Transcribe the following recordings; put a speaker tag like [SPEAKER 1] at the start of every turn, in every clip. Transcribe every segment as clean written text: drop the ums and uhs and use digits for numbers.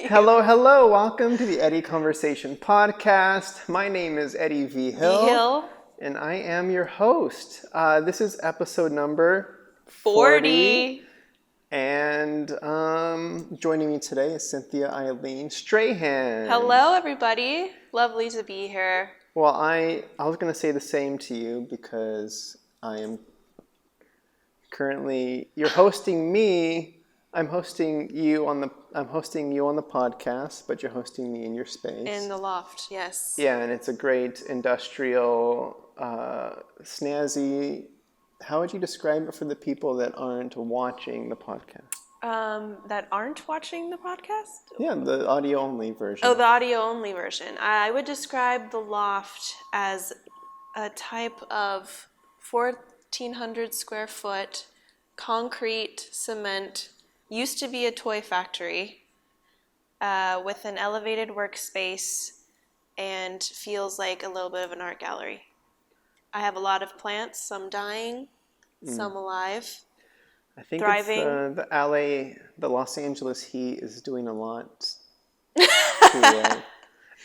[SPEAKER 1] Hello. Welcome to the Eddie Conversation podcast. My name is Eddie Vigil, and I am your host. This is episode number 40. And joining me today is Cynthia Aileen Strahan.
[SPEAKER 2] Hello, everybody. Lovely to be here.
[SPEAKER 1] Well, I was going to say the same to you because I am currently, you're hosting me. I'm hosting you on the podcast, but you're hosting me in your space.
[SPEAKER 2] In the loft, yes.
[SPEAKER 1] Yeah, and it's a great industrial, snazzy. How would you describe it for the people that aren't watching the podcast?
[SPEAKER 2] That aren't watching the podcast?
[SPEAKER 1] Yeah, the audio only version.
[SPEAKER 2] Oh, the audio only version. I would describe the loft as a type of 1,400 square foot concrete cement. Used to be a toy factory with an elevated workspace and feels like a little bit of an art gallery. I have a lot of plants, some dying, some alive,
[SPEAKER 1] I think
[SPEAKER 2] thriving.
[SPEAKER 1] It's the Los Angeles heat is doing a lot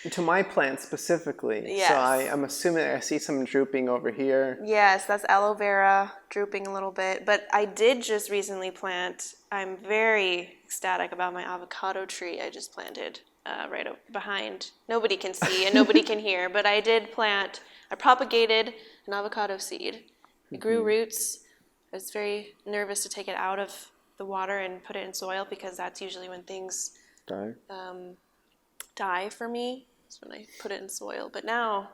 [SPEAKER 1] to my plants specifically.
[SPEAKER 2] Yes.
[SPEAKER 1] So I'm assuming I see some drooping over here.
[SPEAKER 2] Yes, that's aloe vera drooping a little bit. But I did just recently plant. I'm very ecstatic about my avocado tree I just planted right behind. Nobody can see and nobody can hear, but I propagated an avocado seed. It grew roots. I was very nervous to take it out of the water and put it in soil because that's usually when things die for me. That's when I put it in soil. But now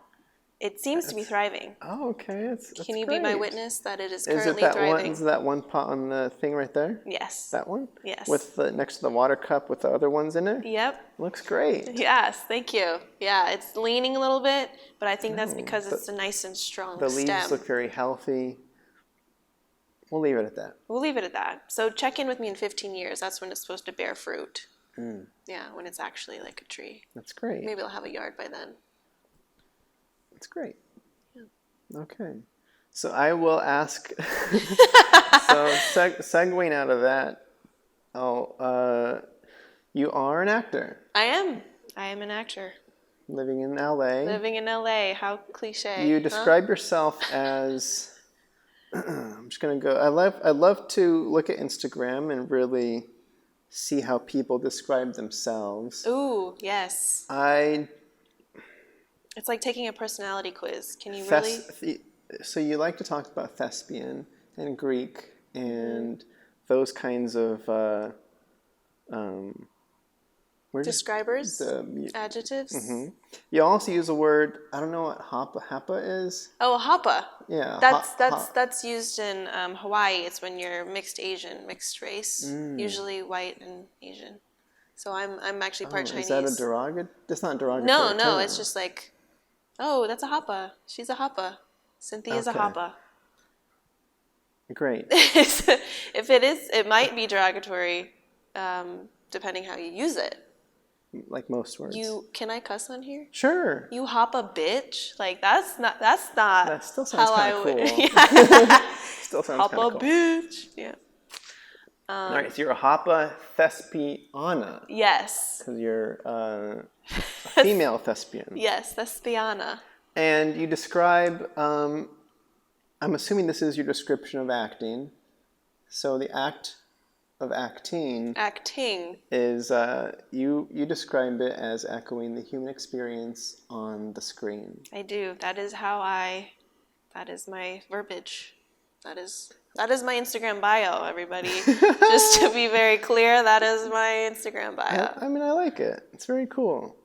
[SPEAKER 2] it seems to be thriving.
[SPEAKER 1] Oh, okay.
[SPEAKER 2] Can you
[SPEAKER 1] great.
[SPEAKER 2] be my witness that it is currently
[SPEAKER 1] thriving? Is
[SPEAKER 2] thriving?
[SPEAKER 1] that one pot on the thing right there?
[SPEAKER 2] Yes.
[SPEAKER 1] That one?
[SPEAKER 2] Yes.
[SPEAKER 1] Next to the water cup with the other ones in it?
[SPEAKER 2] Yep.
[SPEAKER 1] Looks great.
[SPEAKER 2] Yes, thank you. Yeah, it's leaning a little bit, but I think that's because it's a nice and strong
[SPEAKER 1] The
[SPEAKER 2] stem.
[SPEAKER 1] leaves look very healthy. We'll leave it at that.
[SPEAKER 2] We'll leave it at that. So check in with me in 15 years. That's when it's supposed to bear fruit. Yeah, when it's actually like a tree.
[SPEAKER 1] That's great.
[SPEAKER 2] Maybe I'll have a yard by then.
[SPEAKER 1] That's great.
[SPEAKER 2] Yeah.
[SPEAKER 1] Okay. So I will ask, segueing out of that, you are an actor.
[SPEAKER 2] I am an actor.
[SPEAKER 1] Living in LA.
[SPEAKER 2] Living in LA. How cliche.
[SPEAKER 1] You describe yourself as, I'm just going to go, I love to look at Instagram and really see how people describe themselves.
[SPEAKER 2] Ooh, yes. It's like taking a personality quiz. Can you really?
[SPEAKER 1] So you like to talk about thespian and Greek and those kinds of
[SPEAKER 2] describers, adjectives.
[SPEAKER 1] Mm-hmm. You also use a word. I don't know what hapa is.
[SPEAKER 2] Oh, hapa.
[SPEAKER 1] Yeah.
[SPEAKER 2] That's used in Hawaii. It's when you're mixed race, usually white and Asian. So I'm actually part Chinese.
[SPEAKER 1] Is that a derogatory? That's not derogatory.
[SPEAKER 2] No. It's just like, oh, that's a hapa. She's a hapa. Cynthia's a hapa.
[SPEAKER 1] Great.
[SPEAKER 2] If it is, it might be derogatory, depending how you use it.
[SPEAKER 1] Like most words.
[SPEAKER 2] Can I cuss on here?
[SPEAKER 1] Sure.
[SPEAKER 2] You hapa bitch. Like that's not.
[SPEAKER 1] That still sounds kind of cool.
[SPEAKER 2] Yeah.
[SPEAKER 1] Still sounds kind of cool.
[SPEAKER 2] Hapa bitch. Yeah.
[SPEAKER 1] All right, so you're a hapa thespiana.
[SPEAKER 2] Yes.
[SPEAKER 1] Because you're a female thespian.
[SPEAKER 2] Yes, thespiana.
[SPEAKER 1] And you describe, I'm assuming this is your description of acting. So the act of acting is, you describe it as echoing the human experience on the screen.
[SPEAKER 2] I do. That is my verbiage. That is my Instagram bio, everybody. Just to be very clear, that is my Instagram bio.
[SPEAKER 1] I mean, I like it. It's very cool.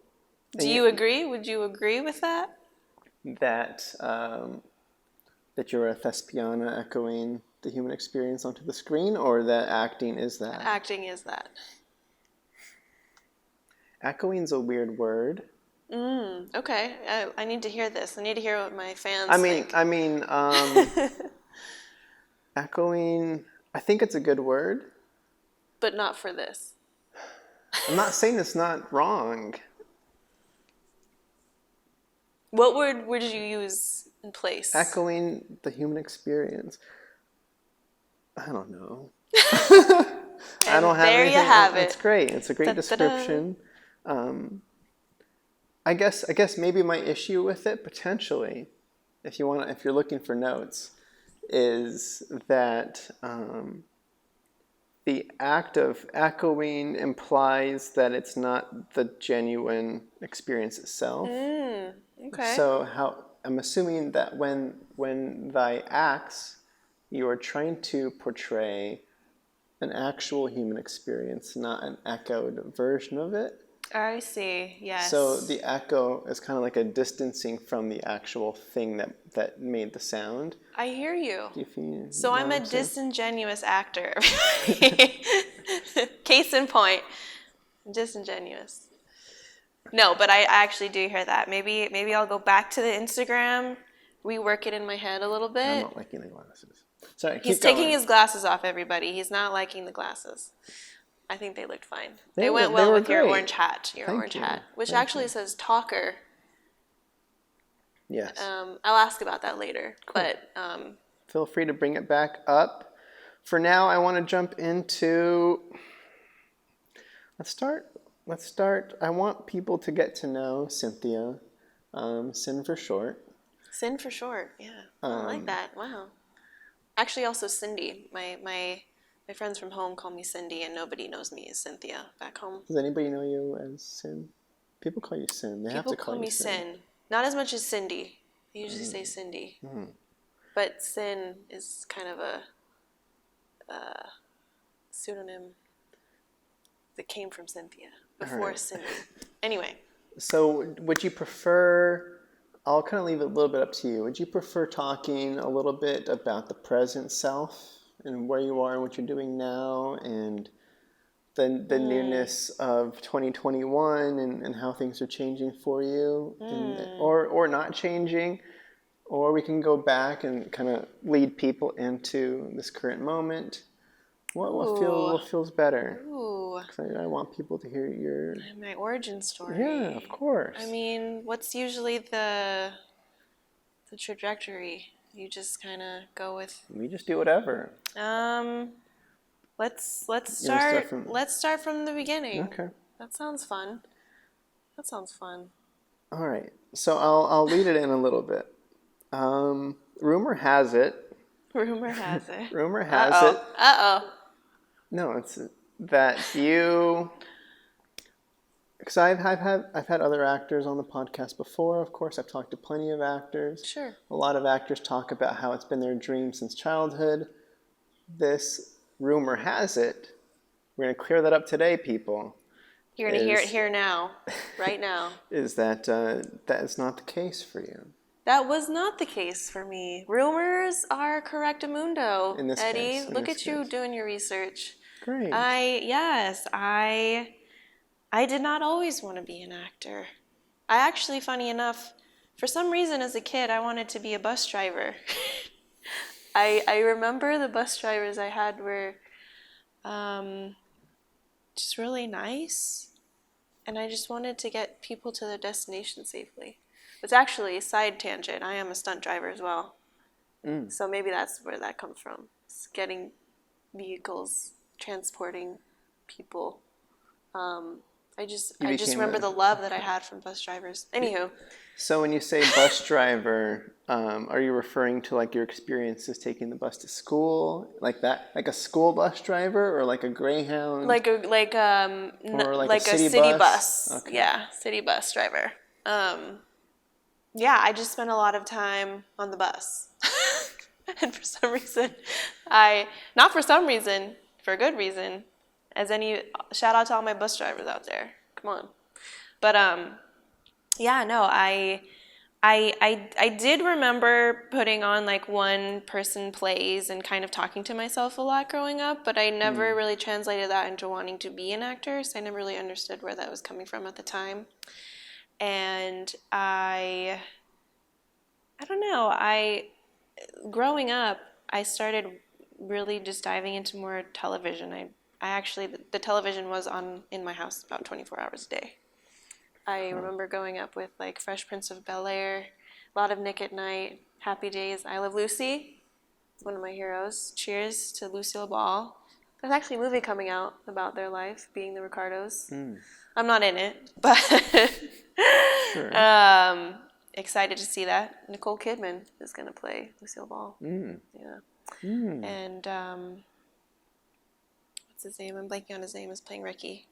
[SPEAKER 2] Do you agree? Would you agree with that?
[SPEAKER 1] That you're a thespiana echoing the human experience onto the screen, or that acting is that?
[SPEAKER 2] Acting is that.
[SPEAKER 1] Echoing's a weird word.
[SPEAKER 2] Okay. I need to hear this. I need to hear what my fans think.
[SPEAKER 1] I mean, echoing, I think it's a good word.
[SPEAKER 2] But not for this.
[SPEAKER 1] I'm not saying it's not wrong.
[SPEAKER 2] What word would you use in place?
[SPEAKER 1] Echoing the human experience. I don't know.
[SPEAKER 2] I don't have there anything. You have
[SPEAKER 1] it. It's great. It's a great description. I guess maybe my issue with it potentially, if you're looking for notes, is that the act of echoing implies that it's not the genuine experience itself.
[SPEAKER 2] Okay.
[SPEAKER 1] So I'm assuming that when thy acts, you are trying to portray an actual human experience, not an echoed version of it.
[SPEAKER 2] I see, yes.
[SPEAKER 1] So the echo is kind of like a distancing from the actual thing that made the sound.
[SPEAKER 2] I hear you.
[SPEAKER 1] So
[SPEAKER 2] I'm a disingenuous actor. Case in point, disingenuous. No, but I actually do hear that. Maybe I'll go back to the Instagram, rework it in my head a little bit.
[SPEAKER 1] I'm not liking the glasses. Sorry,
[SPEAKER 2] He's taking his glasses off, everybody. He's not liking the glasses. I think they looked fine. They went well with your orange hat. Which actually says talker.
[SPEAKER 1] Yes.
[SPEAKER 2] I'll ask about that later. Cool. But
[SPEAKER 1] feel free to bring it back up. For now, I want to jump into. Let's start. I want people to get to know Cynthia. Cyn for short.
[SPEAKER 2] Cyn for short. Yeah, I like that. Wow. Actually, also Cindy. My friends from home call me Cindy, and nobody knows me as Cynthia back home.
[SPEAKER 1] Does anybody know you as Cyn? People call you Cyn. They have to call
[SPEAKER 2] me Cyn. Not as much as Cindy. They usually say Cindy. But Cyn is kind of a pseudonym that came from Cynthia before Cindy. Anyway.
[SPEAKER 1] So would you prefer, I'll kind of leave it a little bit up to you. Would you prefer talking a little bit about the present self and where you are and what you're doing now and the newness of 2021 and how things are changing for you or not changing? Or we can go back and kind of lead people into this current moment. What feels better? I want people to hear
[SPEAKER 2] my origin story.
[SPEAKER 1] Yeah, of course.
[SPEAKER 2] I mean, what's usually the trajectory? You just kind of go with.
[SPEAKER 1] We just do whatever.
[SPEAKER 2] Let's start. Let's start from the beginning.
[SPEAKER 1] Okay.
[SPEAKER 2] That sounds fun.
[SPEAKER 1] All right. So I'll lead it in a little bit. Rumor has it. No, it's that you. Because I've had other actors on the podcast before. Of course, I've talked to plenty of actors.
[SPEAKER 2] Sure.
[SPEAKER 1] A lot of actors talk about how it's been their dream since childhood. This rumor has it. We're going to clear that up today, people.
[SPEAKER 2] You're going to hear it here now, right now.
[SPEAKER 1] Is that is not the case for you?
[SPEAKER 2] That was not the case for me. Rumors are correctamundo.
[SPEAKER 1] In this
[SPEAKER 2] Eddie,
[SPEAKER 1] case,
[SPEAKER 2] look at you doing your research.
[SPEAKER 1] Great.
[SPEAKER 2] I did not always want to be an actor. I actually, funny enough, for some reason as a kid, I wanted to be a bus driver. I remember the bus drivers I had were just really nice, and I just wanted to get people to their destination safely. It's actually a side tangent. I am a stunt driver as well. So maybe that's where that comes from. It's getting vehicles, transporting people. I just remember the love that I had from bus drivers. Anywho.
[SPEAKER 1] So when you say bus driver, are you referring to like your experiences taking the bus to school, like that, like a school bus driver, or like a Greyhound,
[SPEAKER 2] like a city bus? Okay. Yeah, city bus driver. Yeah, I just spent a lot of time on the bus, and for some reason, for a good reason. Shout out to all my bus drivers out there. Come on. But I did remember putting on like one-person plays and kind of talking to myself a lot growing up, but I never really translated that into wanting to be an actor, so I never really understood where that was coming from at the time. And I don't know, growing up, I started really just diving into more television. I actually, the television was on in my house about 24 hours a day. I remember growing up with like Fresh Prince of Bel-Air, a lot of Nick at Night, Happy Days, I Love Lucy. one of my heroes. Cheers to Lucille Ball. There's actually a movie coming out about their life, being the Ricardos. I'm not in it, but
[SPEAKER 1] Sure.
[SPEAKER 2] Excited to see that. Nicole Kidman is going to play Lucille Ball. Yeah. And what's his name? I'm blanking on his name. Is playing Ricky.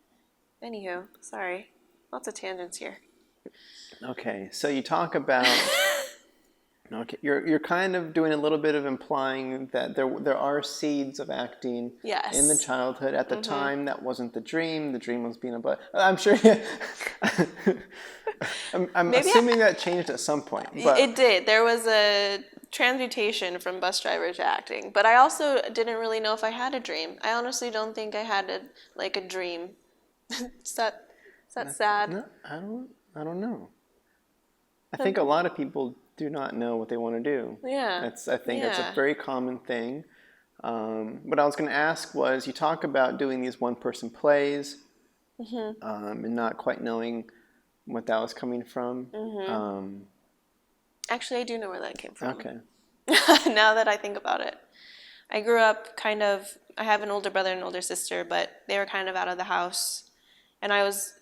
[SPEAKER 2] Anywho, sorry. Lots of tangents here.
[SPEAKER 1] Okay, so you talk about... Okay, you're kind of doing a little bit of implying that there are seeds of acting in the childhood. At the time, that wasn't the dream. The dream was being a bus. I'm sure. I'm assuming that changed at some point. But
[SPEAKER 2] it did. There was a transmutation from bus driver to acting. But I also didn't really know if I had a dream. I honestly don't think I had a dream. Is that sad?
[SPEAKER 1] No, I don't know. I think a lot of people do not know what they want to do.
[SPEAKER 2] Yeah.
[SPEAKER 1] I think that's a very common thing. What I was going to ask was, you talk about doing these one-person plays and not quite knowing what that was coming from.
[SPEAKER 2] Actually, I do know where that came from.
[SPEAKER 1] Okay.
[SPEAKER 2] Now that I think about it. I grew up I have an older brother and an older sister, but they were kind of out of the house. And I was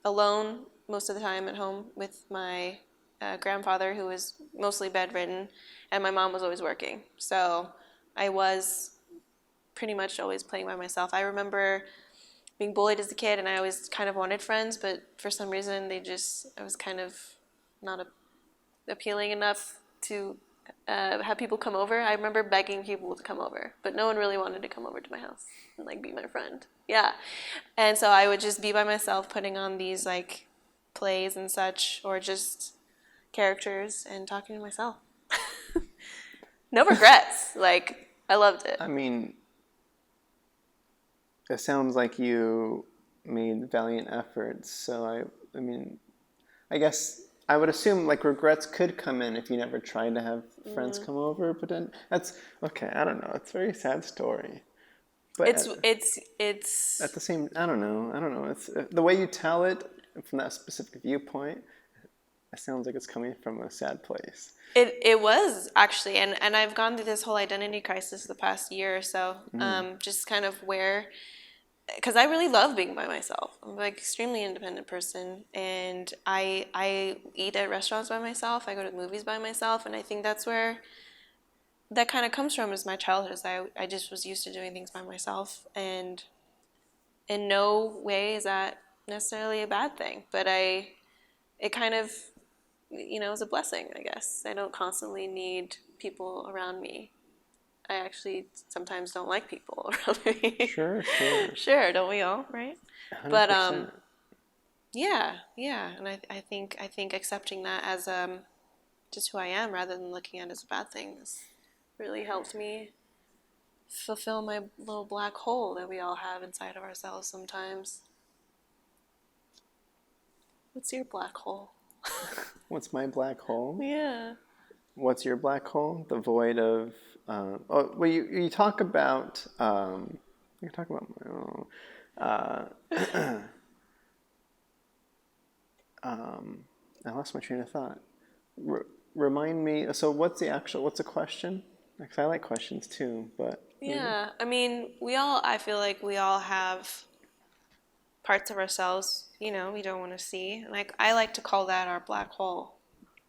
[SPEAKER 2] alone most of the time at home with my grandfather, who was mostly bedridden, and my mom was always working. So I was pretty much always playing by myself. I remember being bullied as a kid, and I always kind of wanted friends, but for some reason I was kind of not appealing enough to have people come over. I remember begging people to come over, but no one really wanted to come over to my house and be my friend. Yeah. And so I would just be by myself putting on these plays and such, or just characters and talking to myself. No regrets. I loved it.
[SPEAKER 1] I mean, it sounds like you made valiant efforts. So I guess I would assume regrets could come in if you never tried to have friends come over. But then that's okay. I don't know. It's a very sad story. But
[SPEAKER 2] it's
[SPEAKER 1] at the same. I don't know. It's the way you tell it from that specific viewpoint. It sounds like it's coming from a sad place.
[SPEAKER 2] It was actually, and I've gone through this whole identity crisis the past year or so. Just kind of because I really love being by myself. I'm an extremely independent person, and I eat at restaurants by myself. I go to the movies by myself, and I think that's where that kind of comes from. Is my childhood. Is I just was used to doing things by myself, and in no way is that necessarily a bad thing. But it kind of, is a blessing, I guess. I don't constantly need people around me. I actually sometimes don't like people around me.
[SPEAKER 1] Sure.
[SPEAKER 2] Sure, don't we all, right?
[SPEAKER 1] 100%.
[SPEAKER 2] But yeah, and I think accepting that as just who I am rather than looking at it as a bad thing has really helped me fulfill my little black hole that we all have inside of ourselves sometimes. What's your black hole?
[SPEAKER 1] What's my black hole?
[SPEAKER 2] Yeah.
[SPEAKER 1] What's your black hole? The void of. You talk about. You talk about my own. I lost my train of thought. Remind me. So what's the question? Because I like questions too, but.
[SPEAKER 2] Yeah, I feel like we all have parts of ourselves, we don't want to see. I like to call that our black hole.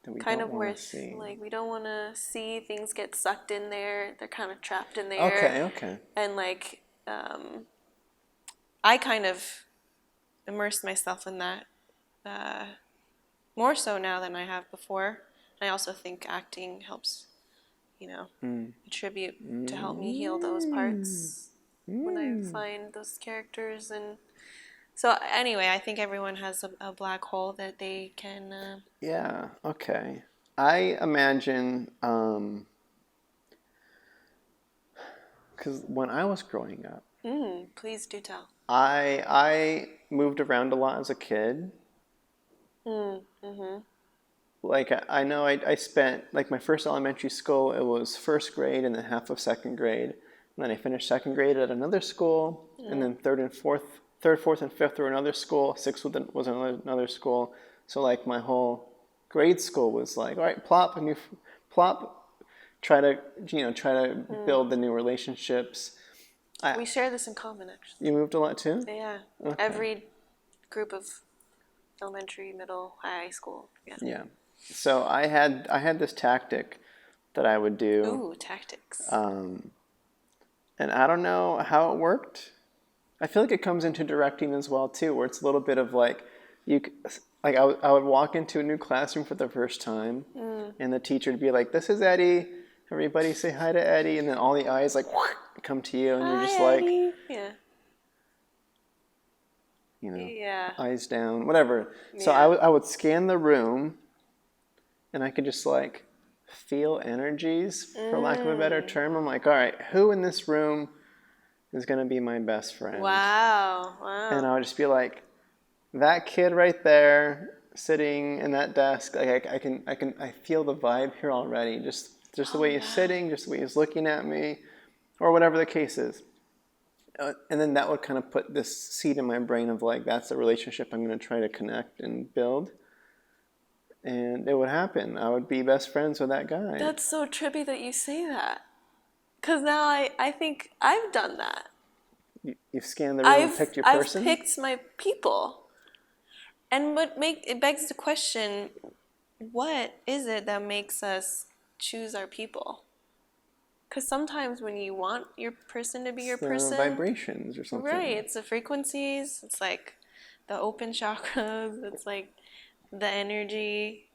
[SPEAKER 1] That we
[SPEAKER 2] kind
[SPEAKER 1] don't
[SPEAKER 2] of where
[SPEAKER 1] see.
[SPEAKER 2] we don't want to see things get sucked in there. They're kind of trapped in there.
[SPEAKER 1] Okay.
[SPEAKER 2] And I kind of immersed myself in that more so now than I have before. I also think acting helps, attribute to help me heal those parts when I find those characters. And so anyway, I think everyone has a black hole that they can...
[SPEAKER 1] Yeah, okay. I imagine, because when I was growing up...
[SPEAKER 2] please do tell.
[SPEAKER 1] I moved around a lot as a kid. I know I spent, my first elementary school, it was first grade and then half of second grade. And then I finished second grade at another school, and then third, fourth, and fifth were another school. Sixth was another school. So my whole grade school was all right, plop, try to build the new relationships.
[SPEAKER 2] We share this in common, actually.
[SPEAKER 1] You moved a lot too?
[SPEAKER 2] Yeah.
[SPEAKER 1] Okay.
[SPEAKER 2] Every group of elementary, middle, high school.
[SPEAKER 1] Yeah. So I had this tactic that I would do.
[SPEAKER 2] Ooh, tactics.
[SPEAKER 1] And I don't know how it worked. I feel like it comes into directing as well too, where it's a little bit of like I would walk into a new classroom for the first time, and the teacher would be like, "This is Eddie. Everybody say hi to Eddie," and then all the eyes like come to you, and you're just
[SPEAKER 2] Eddie.
[SPEAKER 1] like,
[SPEAKER 2] yeah,
[SPEAKER 1] eyes down, whatever.
[SPEAKER 2] Yeah.
[SPEAKER 1] So I would scan the room, and I could just like feel energies, for lack of a better term. I'm like, all right, who in this room is gonna be my best friend?
[SPEAKER 2] Wow.
[SPEAKER 1] And I would just be like, that kid right there, sitting in that desk. Like I feel the vibe here already. Just the way he's sitting, just the way he's looking at me, or whatever the case is. And then that would kind of put this seed in my brain of like, that's the relationship I'm going to try to connect and build. And it would happen. I would be best friends with that guy.
[SPEAKER 2] That's so trippy that you say that. Because now I think I've done that.
[SPEAKER 1] You've scanned the room and picked your person?
[SPEAKER 2] I've picked my people. And it begs the question, what is it that makes us choose our people? Because sometimes when you want your person to be your person,
[SPEAKER 1] vibrations or something.
[SPEAKER 2] Right, it's the frequencies. It's like the open chakras. It's like the energy.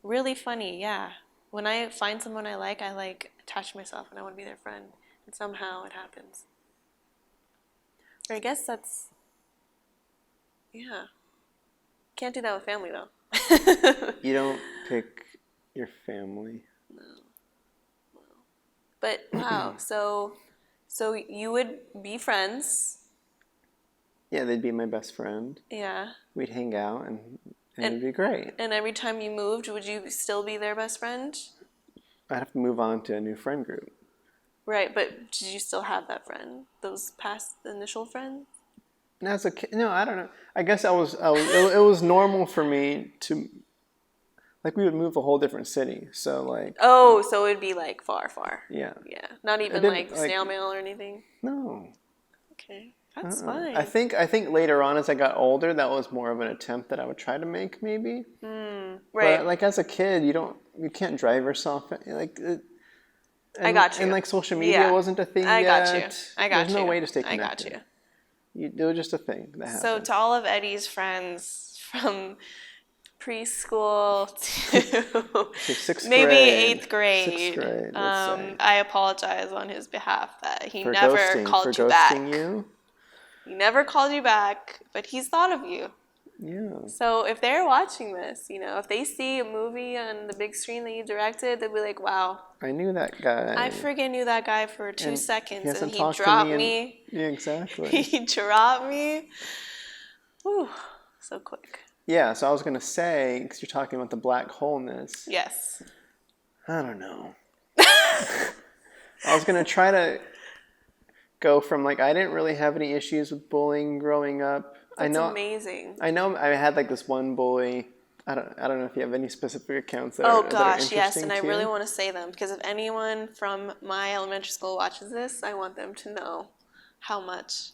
[SPEAKER 2] Really funny, yeah. When I find someone I like attach myself and I want to be their friend. And somehow it happens. Or I guess that's, yeah. Can't do that with family though.
[SPEAKER 1] You don't pick your family.
[SPEAKER 2] No. But wow, so you would be friends.
[SPEAKER 1] Yeah, they'd be my best friend.
[SPEAKER 2] Yeah.
[SPEAKER 1] We'd hang out and it'd be great.
[SPEAKER 2] And every time you moved, would you still be their best friend?
[SPEAKER 1] I'd have to move on to a new friend group.
[SPEAKER 2] Right, but did you still have that friend? Those past initial friends?
[SPEAKER 1] As a kid, no, I don't know. I guess it was normal for me to, like, we would move a whole different city. So like.
[SPEAKER 2] Oh, so it'd be like far.
[SPEAKER 1] Yeah.
[SPEAKER 2] Yeah, not even like snail mail or anything.
[SPEAKER 1] No.
[SPEAKER 2] Okay, that's fine.
[SPEAKER 1] I think later on as I got older, that was more of an attempt that I would try to make maybe.
[SPEAKER 2] Right.
[SPEAKER 1] But like as a kid, you can't drive yourself like.
[SPEAKER 2] I got you.
[SPEAKER 1] And like social media wasn't a thing yet.
[SPEAKER 2] I got you.
[SPEAKER 1] There's no way to stay connected.
[SPEAKER 2] I got you.
[SPEAKER 1] It was just a thing that happened.
[SPEAKER 2] So to all of Eddie's friends from preschool to
[SPEAKER 1] sixth
[SPEAKER 2] maybe
[SPEAKER 1] grade.
[SPEAKER 2] 8th grade,
[SPEAKER 1] 6th grade, let's say.
[SPEAKER 2] I apologize on his behalf that he
[SPEAKER 1] For
[SPEAKER 2] never
[SPEAKER 1] ghosting,
[SPEAKER 2] called
[SPEAKER 1] for
[SPEAKER 2] you
[SPEAKER 1] ghosting
[SPEAKER 2] back.
[SPEAKER 1] You?
[SPEAKER 2] He never called you back, but he's thought of you.
[SPEAKER 1] Yeah.
[SPEAKER 2] So if they're watching this, if they see a movie on the big screen that you directed, they'll be like, wow.
[SPEAKER 1] I knew that guy.
[SPEAKER 2] I friggin' knew that guy for 2 seconds, and he
[SPEAKER 1] dropped
[SPEAKER 2] me.
[SPEAKER 1] Yeah, exactly.
[SPEAKER 2] He dropped me. Whew, so quick.
[SPEAKER 1] Yeah, so I was going to say, because you're talking about the black wholeness.
[SPEAKER 2] Yes.
[SPEAKER 1] I don't know. I was going to try to go from, like, I didn't really have any issues with bullying growing up.
[SPEAKER 2] That's amazing.
[SPEAKER 1] I know I had, like, this one bully. I don't know if you have any specific accounts that
[SPEAKER 2] are
[SPEAKER 1] interesting
[SPEAKER 2] yes, and I
[SPEAKER 1] to
[SPEAKER 2] really
[SPEAKER 1] you.
[SPEAKER 2] want to say them, because if anyone from my elementary school watches this, I want them to know how much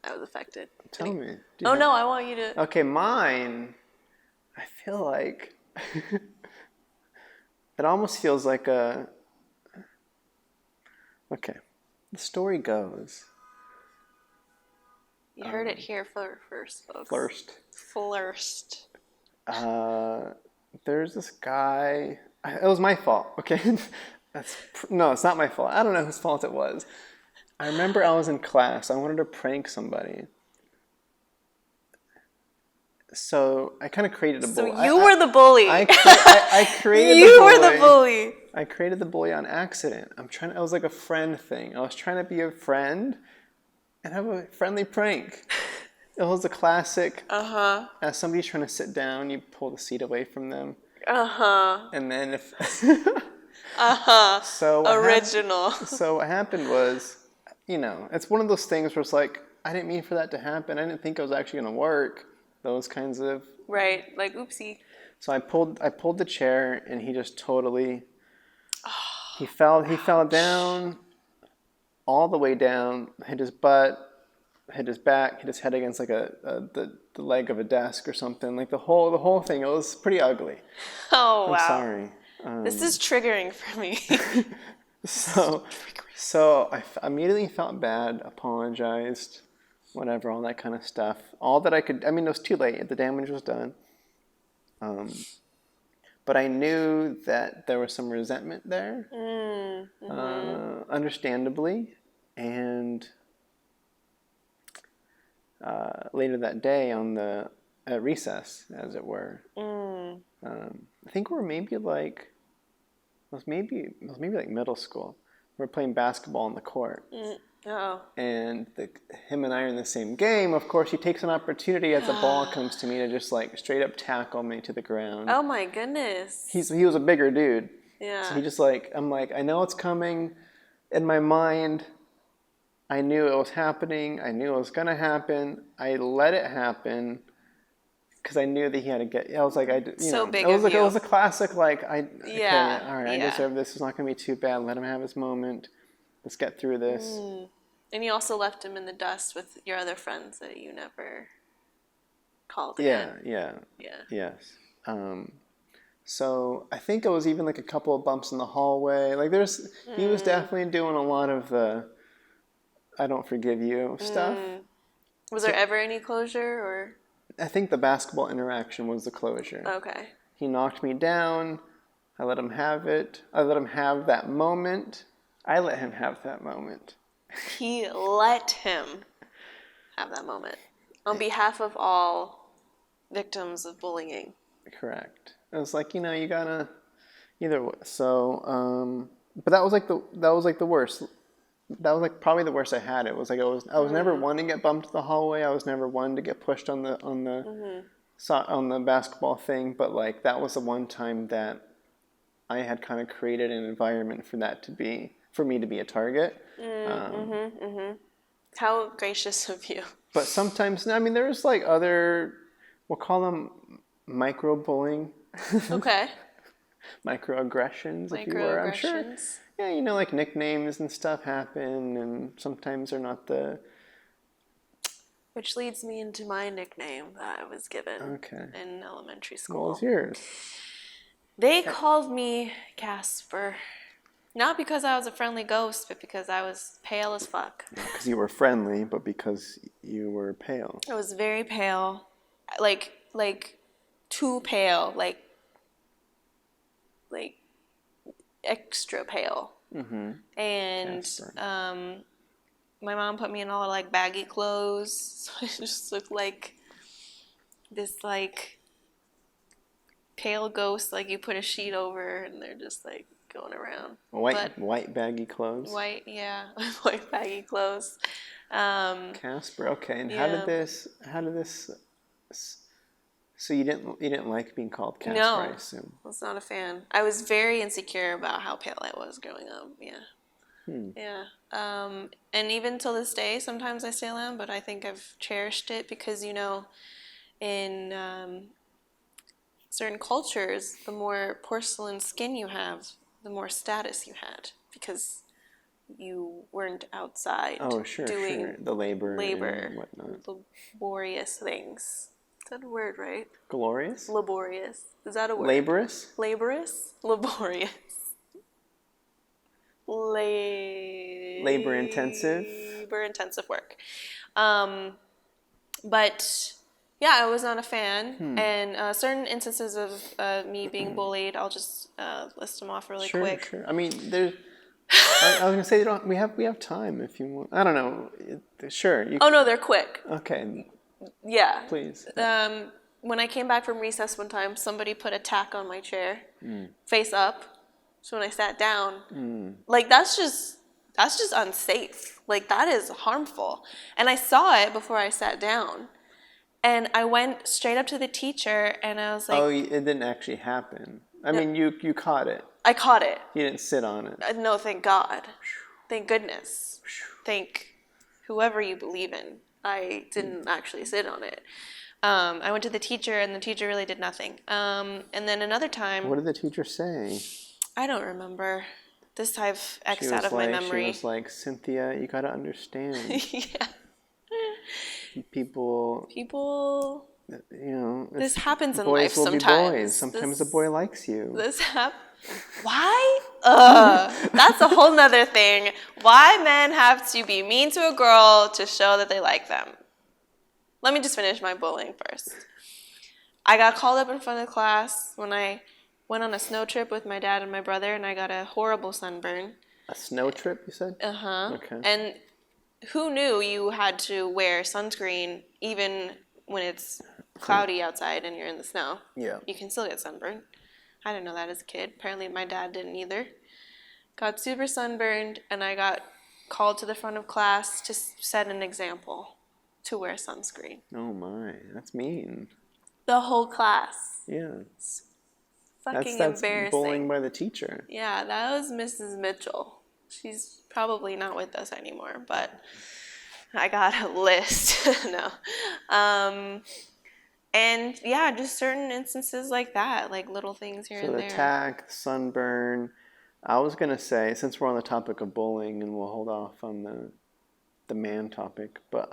[SPEAKER 2] I was affected.
[SPEAKER 1] Tell me.
[SPEAKER 2] No, I want you to.
[SPEAKER 1] Okay, mine, I feel like, it almost feels like okay, the story goes.
[SPEAKER 2] You heard it here first, folks. First.
[SPEAKER 1] There's this guy. It was my fault. Okay, no, it's not my fault. I don't know whose fault it was. I remember I was in class. I wanted to prank somebody. So I kind of created a bully.
[SPEAKER 2] So you were the bully.
[SPEAKER 1] I created the bully.
[SPEAKER 2] You were the bully.
[SPEAKER 1] I created the bully on accident. It was like a friend thing. I was trying to be a friend and have a friendly prank. It was a classic. As somebody's trying to sit down, you pull the seat away from them. And then if. So
[SPEAKER 2] original.
[SPEAKER 1] So what happened was, it's one of those things where it's like, I didn't mean for that to happen. I didn't think it was actually going to work. Those kinds of.
[SPEAKER 2] Right, like oopsie.
[SPEAKER 1] So I pulled the chair, and he just totally. He fell down, all the way down, hit his butt, hit his back, hit his head against like the leg of a desk or something. Like the whole thing. It was pretty ugly.
[SPEAKER 2] Oh, wow.
[SPEAKER 1] I'm sorry.
[SPEAKER 2] This is triggering for me.
[SPEAKER 1] So I immediately felt bad, apologized, whatever, all that kind of stuff. All that I could. I mean, it was too late. The damage was done. But I knew that there was some resentment there, understandably, and later that day at recess, as it were, I think we're maybe like, it was maybe like middle school. We were playing basketball on the court.
[SPEAKER 2] Oh.
[SPEAKER 1] And him and I are in the same game. Of course, he takes an opportunity as the ball comes to me to just like straight up tackle me to the ground.
[SPEAKER 2] Oh my goodness.
[SPEAKER 1] He was a bigger dude.
[SPEAKER 2] Yeah.
[SPEAKER 1] So he just like, I'm like, I know it's coming. In my mind, I knew it was happening. I knew it was gonna happen. I let it happen because I knew that he had to get. I was like, it was a classic. Like okay, all right, I deserve this. It's not gonna be too bad. Let him have his moment. Let's get through this.
[SPEAKER 2] And you also left him in the dust with your other friends that you never called
[SPEAKER 1] Yeah. Yes. So I think it was even like a couple of bumps in the hallway. Like he was definitely doing a lot of the I don't forgive you stuff.
[SPEAKER 2] Was there ever any closure or?
[SPEAKER 1] I think the basketball interaction was the closure.
[SPEAKER 2] Okay.
[SPEAKER 1] He knocked me down. I let him have it. I let him have that moment. I let him have that moment.
[SPEAKER 2] He let him have that moment on behalf of all victims of bullying.
[SPEAKER 1] Correct. I was like, you gotta either way. So, but that was like the worst. That was like probably the worst I had. It was like I was never one to get bumped to the hallway. I was never one to get pushed on the basketball thing. But like that was the one time that I had kind of created an environment for me to be a target.
[SPEAKER 2] How gracious of you.
[SPEAKER 1] But sometimes, I mean, there's like we'll call them micro-bullying.
[SPEAKER 2] Okay.
[SPEAKER 1] Microaggressions, if you were. I'm sure. Yeah, like nicknames and stuff happen, and sometimes they're not the...
[SPEAKER 2] Which leads me into my nickname that I was given in elementary school.
[SPEAKER 1] What was yours?
[SPEAKER 2] They called me Casper. Not because I was a friendly ghost, but because I was pale as fuck.
[SPEAKER 1] Because you were friendly, but because you were pale.
[SPEAKER 2] I was very pale. Like too pale. Like extra pale. And
[SPEAKER 1] Casper.
[SPEAKER 2] My mom put me in all like baggy clothes, so I just looked like this like pale ghost. Like you put a sheet over, and they're just like going around.
[SPEAKER 1] White baggy clothes.
[SPEAKER 2] White baggy clothes.
[SPEAKER 1] Casper. Okay, and how did this? So you didn't like being called Casper,
[SPEAKER 2] No,
[SPEAKER 1] I assume.
[SPEAKER 2] I was not a fan. I was very insecure about how pale I was growing up. Yeah. Yeah. And even till this day, sometimes I still am, but I think I've cherished it because, in certain cultures, the more porcelain skin you have, the more status you had because you weren't outside doing
[SPEAKER 1] the labor and whatnot.
[SPEAKER 2] Laborious things. Is that a word, right?
[SPEAKER 1] Glorious?
[SPEAKER 2] Laborious. Is that a word?
[SPEAKER 1] Laborious?
[SPEAKER 2] Laborious? Laborious.
[SPEAKER 1] Labor intensive?
[SPEAKER 2] Labor intensive work. But yeah, I was not a fan. And certain instances of me being bullied, I'll just list them off really quick.
[SPEAKER 1] Sure. I mean, I was gonna say we have time if you want. I don't know. Sure.
[SPEAKER 2] Oh no, they're quick.
[SPEAKER 1] Okay.
[SPEAKER 2] Yeah.
[SPEAKER 1] Please.
[SPEAKER 2] When I came back from recess one time, somebody put a tack on my chair, face up. So when I sat down, like that's just unsafe. Like that is harmful. And I saw it before I sat down. And I went straight up to the teacher and I was like...
[SPEAKER 1] Oh, it didn't actually happen. I mean, you caught it.
[SPEAKER 2] I caught it.
[SPEAKER 1] You didn't sit on it.
[SPEAKER 2] No, thank God. Thank goodness. Thank whoever you believe in. I didn't actually sit on it. I went to the teacher and the teacher really did nothing. And then another time...
[SPEAKER 1] What did the teacher say?
[SPEAKER 2] I don't remember. This I've X'd out of my memory.
[SPEAKER 1] She was like, Cynthia, you gotta understand.
[SPEAKER 2] Yeah.
[SPEAKER 1] People,
[SPEAKER 2] this happens in
[SPEAKER 1] life sometimes.
[SPEAKER 2] Boys will be
[SPEAKER 1] boys. Sometimes a boy likes you.
[SPEAKER 2] Why? That's a whole nother thing. Why men have to be mean to a girl to show that they like them. Let me just finish my bullying first. I got called up in front of class when I went on a snow trip with my dad and my brother, and I got a horrible sunburn.
[SPEAKER 1] A snow trip, you said?
[SPEAKER 2] Uh-huh.
[SPEAKER 1] Okay.
[SPEAKER 2] And who knew you had to wear sunscreen even when it's cloudy outside and you're in the snow?
[SPEAKER 1] Yeah.
[SPEAKER 2] You can still get sunburned. I didn't know that as a kid. Apparently my dad didn't either. Got super sunburned, and I got called to the front of class to set an example to wear sunscreen.
[SPEAKER 1] Oh my, that's mean.
[SPEAKER 2] The whole class.
[SPEAKER 1] Yeah.
[SPEAKER 2] It's fucking
[SPEAKER 1] that's
[SPEAKER 2] embarrassing.
[SPEAKER 1] Bullying by the teacher.
[SPEAKER 2] Yeah, that was Mrs. Mitchell. She's probably not with us anymore, but I got a list. No. And yeah, just certain instances like that, like little things here and there.
[SPEAKER 1] So the attack, sunburn. I was going to say, since we're on the topic of bullying, and we'll hold off on the man topic, but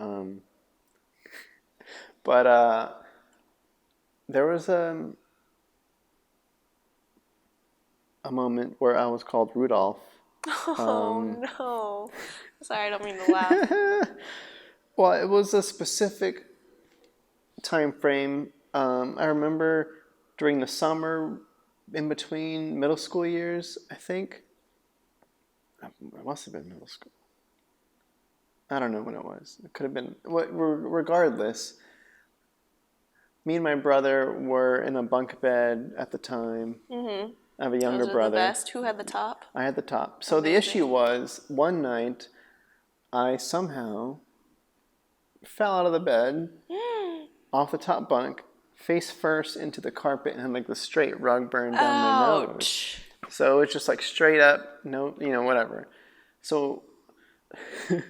[SPEAKER 1] there was a moment where I was called Rudolph.
[SPEAKER 2] Oh, no. Sorry, I don't mean to laugh.
[SPEAKER 1] Well, it was a specific time frame. I remember during the summer, in between middle school years, I think. It must have been middle school. I don't know when it was. It could have been. Regardless, me and my brother were in a bunk bed at the time. Mm-hmm. I have a younger brother.
[SPEAKER 2] The best. Who had the top?
[SPEAKER 1] I had the top. So the issue was, one night, I somehow fell out of the bed, off the top bunk, face first into the carpet, and had like the straight rug burn down my nose. So it's just like straight up, no, whatever. So it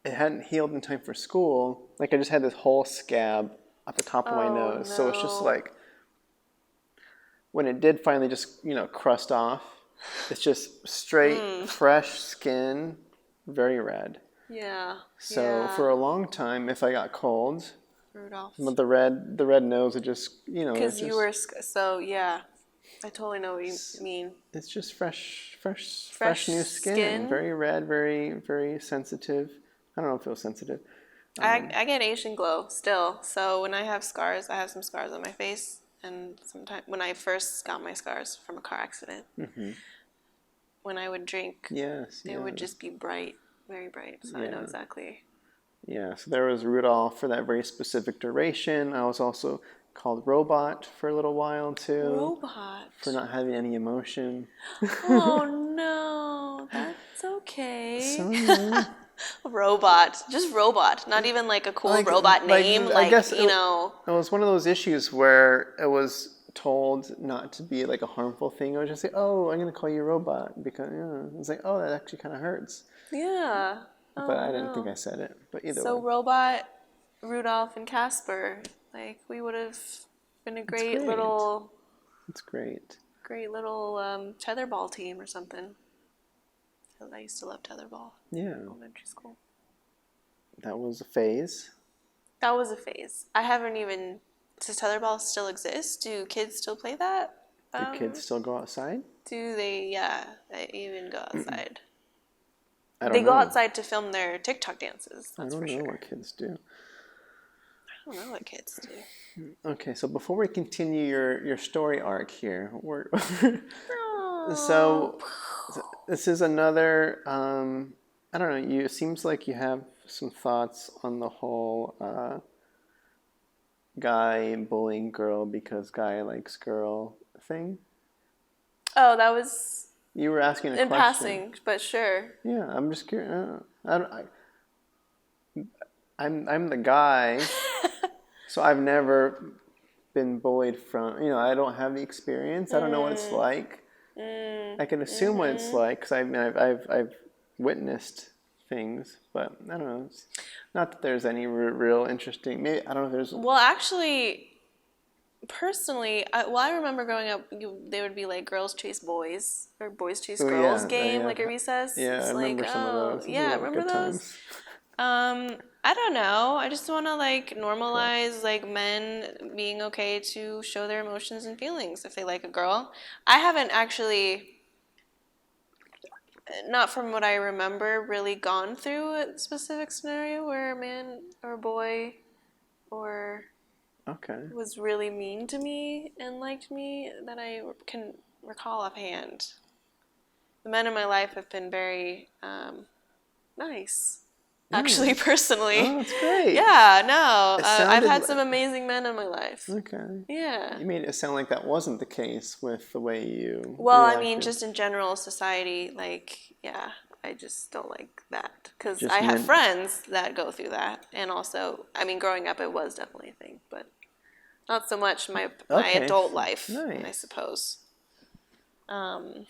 [SPEAKER 1] hadn't healed in time for school. Like I just had this whole scab at the top of my nose. No. So it's just like, when it did finally just, crust off, it's just straight, fresh skin, very red.
[SPEAKER 2] Yeah.
[SPEAKER 1] So for a long time, if I got cold,
[SPEAKER 2] Rudolph.
[SPEAKER 1] the red nose would just,
[SPEAKER 2] Because you were, so yeah, I totally know what you mean.
[SPEAKER 1] It's just fresh new skin. Very red, very, very sensitive. I don't know if it was sensitive.
[SPEAKER 2] I get Asian glow still. So when I have scars, I have some scars on my face. And sometimes when I first got my scars from a car accident, when I would drink, they would just be bright, very bright. So I know exactly.
[SPEAKER 1] Yeah, so there was Rudolph for that very specific duration. I was also called Robot for a little while too.
[SPEAKER 2] Robot.
[SPEAKER 1] For not having any emotion.
[SPEAKER 2] Oh no, that's okay.
[SPEAKER 1] So,
[SPEAKER 2] Robot, just Robot, not even like a cool robot name.
[SPEAKER 1] I guess it was one of those issues where it was told not to be like a harmful thing. I would just say, "Oh, I'm going to call you Robot," because it's like, "Oh, that actually kind of hurts."
[SPEAKER 2] Yeah.
[SPEAKER 1] But I didn't think I said it. But either way.
[SPEAKER 2] So Robot, Rudolph, and Casper, like we would have been a great little.
[SPEAKER 1] It's great.
[SPEAKER 2] Great little tetherball team or something. I used to love tetherball.
[SPEAKER 1] Yeah.
[SPEAKER 2] In elementary school.
[SPEAKER 1] That was a phase.
[SPEAKER 2] That was a phase. I haven't even. Does tetherball still exist? Do kids still play that?
[SPEAKER 1] Do kids still go outside?
[SPEAKER 2] Do they? Yeah, they even go outside.
[SPEAKER 1] They
[SPEAKER 2] go outside to film their TikTok dances. That's for sure.
[SPEAKER 1] I don't know what kids do.
[SPEAKER 2] I don't know what kids do.
[SPEAKER 1] Okay, so before we continue your story arc here, so this is another. I don't know. It seems like you have some thoughts on the whole guy bullying girl because guy likes girl thing.
[SPEAKER 2] Oh, that was.
[SPEAKER 1] You were asking a question.
[SPEAKER 2] In passing, but sure.
[SPEAKER 1] Yeah, I'm just curious. I'm the guy, so I've never been bullied from. I don't have the experience. I don't know what it's like. I can assume what it's like because I've witnessed things, but I don't know. It's not that there's any real interesting. Maybe I don't know if there's.
[SPEAKER 2] Well, actually, personally, I remember growing up, they would be like girls chase boys or boys chase girls game, like at recess.
[SPEAKER 1] Yeah,
[SPEAKER 2] it's
[SPEAKER 1] I remember
[SPEAKER 2] like,
[SPEAKER 1] some of those.
[SPEAKER 2] Yeah, remember those? I don't know. I just want to like normalize like men being okay to show their emotions and feelings if they like a girl. I haven't actually, not from what I remember, really gone through a specific scenario where a man or a boy or was really mean to me and liked me that I can recall offhand. The men in my life have been very nice. Actually, personally.
[SPEAKER 1] Oh, that's great.
[SPEAKER 2] Yeah, no. I've had some amazing men in my life.
[SPEAKER 1] Okay.
[SPEAKER 2] Yeah.
[SPEAKER 1] You made it sound like that wasn't the case with the way you
[SPEAKER 2] reacted. I mean, just in general society, like, yeah, I just don't like that. Because I have friends that go through that. And also, I mean, growing up, it was definitely a thing. But not so much my adult life, I suppose. But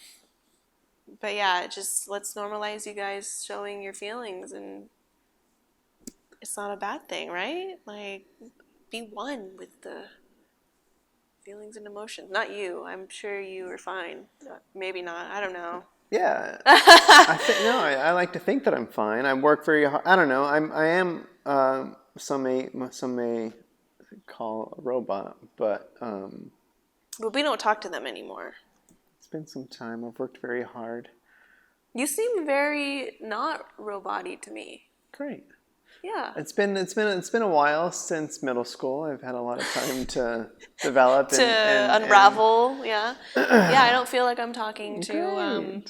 [SPEAKER 2] yeah, just let's normalize you guys showing your feelings, and it's not a bad thing, right? Like, be one with the feelings and emotions. Not you. I'm sure you are fine. Maybe not. I don't know.
[SPEAKER 1] Yeah. I like to think that I'm fine. I work very hard. I don't know. I am some may call a robot, but
[SPEAKER 2] we don't talk to them anymore.
[SPEAKER 1] It's been some time. I've worked very hard.
[SPEAKER 2] You seem very not robot-y to me.
[SPEAKER 1] Great.
[SPEAKER 2] Yeah.
[SPEAKER 1] It's been a while since middle school. I've had a lot of time to develop and
[SPEAKER 2] unravel. Yeah. Yeah, I don't feel like I'm talking to
[SPEAKER 1] a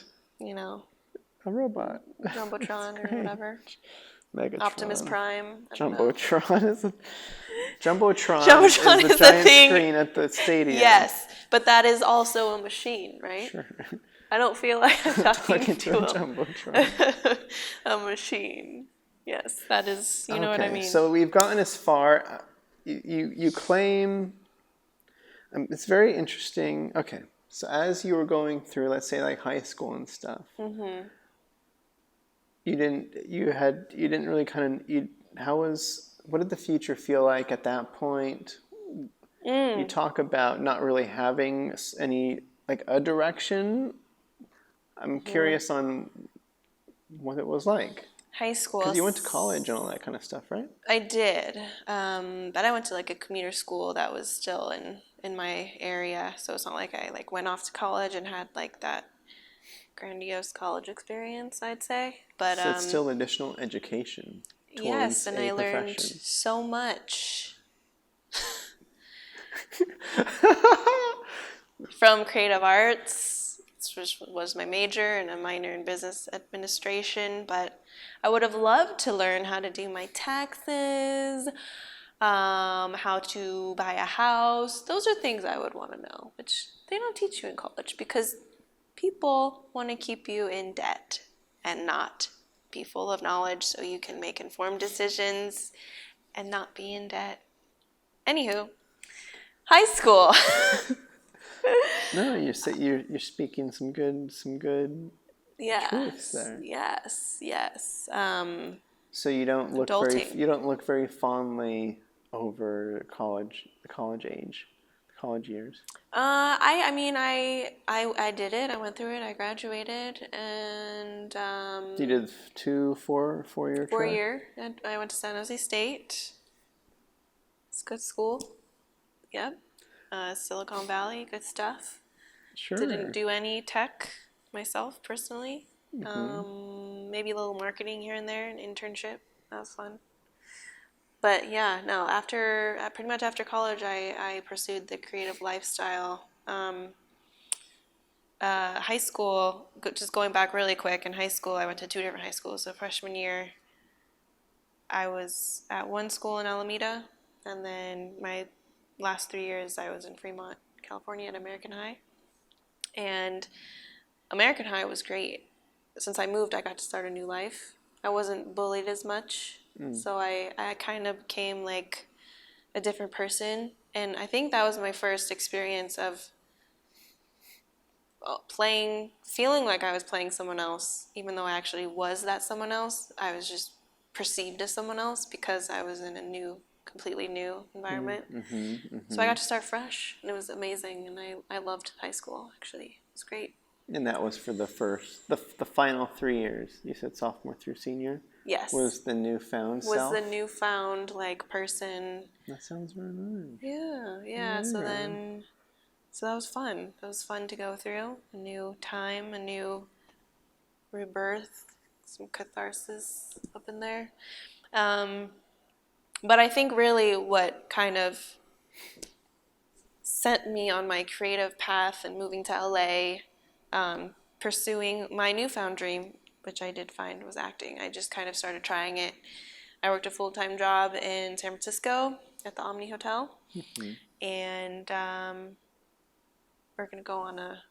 [SPEAKER 1] robot.
[SPEAKER 2] Jumbotron or whatever.
[SPEAKER 1] Megatron.
[SPEAKER 2] Optimus Prime.
[SPEAKER 1] Jumbotron is a Jumbotron is the giant screen at the stadium.
[SPEAKER 2] Yes, but that is also a machine, right?
[SPEAKER 1] Sure.
[SPEAKER 2] I don't feel like I'm talking to
[SPEAKER 1] a Jumbotron.
[SPEAKER 2] A machine. Yes, that is, you know what I mean.
[SPEAKER 1] So we've gotten as far, you claim, it's very interesting. Okay, so as you were going through, let's say like high school and stuff, you didn't really what did the future feel like at that point? You talk about not really having any, like a direction. I'm curious on what it was like.
[SPEAKER 2] High school.
[SPEAKER 1] Because you went to college and all that kind of stuff, right?
[SPEAKER 2] I did. But I went to like a commuter school that was still in my area. So it's not like I like went off to college and had like that grandiose college experience, I'd say. But
[SPEAKER 1] so it's still additional education towards
[SPEAKER 2] yes, and I
[SPEAKER 1] profession.
[SPEAKER 2] learned so much. From creative arts, which was my major, and a minor in business administration, but I would have loved to learn how to do my taxes, how to buy a house. Those are things I would want to know, which they don't teach you in college because people want to keep you in debt and not be full of knowledge so you can make informed decisions and not be in debt. Anywho, high school.
[SPEAKER 1] No, you're speaking some good truths there.
[SPEAKER 2] Yes.
[SPEAKER 1] So you don't look very fondly over the college years.
[SPEAKER 2] I mean I did it. I went through it. I graduated, and
[SPEAKER 1] you did 4-year.
[SPEAKER 2] 4 year. I went to San Jose State. It's a good school. Yep. Silicon Valley, good stuff.
[SPEAKER 1] Sure.
[SPEAKER 2] Didn't do any tech myself personally. Maybe a little marketing here and there, an internship. That was fun. But yeah, no. Pretty much after college, I pursued the creative lifestyle. High school, just going back really quick. In high school, I went to 2 different high schools. So freshman year, I was at one school in Alameda, and then my last 3 years, I was in Fremont, California at American High. And American High was great. Since I moved, I got to start a new life. I wasn't bullied as much. So I kind of became like a different person. And I think that was my first experience of feeling like I was playing someone else. Even though I actually was that someone else, I was just perceived as someone else because I was in a new completely new environment. So I got to start fresh, and it was amazing, and I loved high school, actually. It was great.
[SPEAKER 1] And that was for the final 3 years. You said sophomore through senior?
[SPEAKER 2] Yes.
[SPEAKER 1] Was the newfound self?
[SPEAKER 2] Was the newfound, like, person.
[SPEAKER 1] That sounds very nice.
[SPEAKER 2] Yeah. So that was fun. It was fun to go through. A new time, a new rebirth, some catharsis up in there. But I think really what kind of sent me on my creative path and moving to LA, pursuing my newfound dream, which I did find was acting. I just kind of started trying it. I worked a full-time job in San Francisco at the Omni Hotel, and we're going to go on a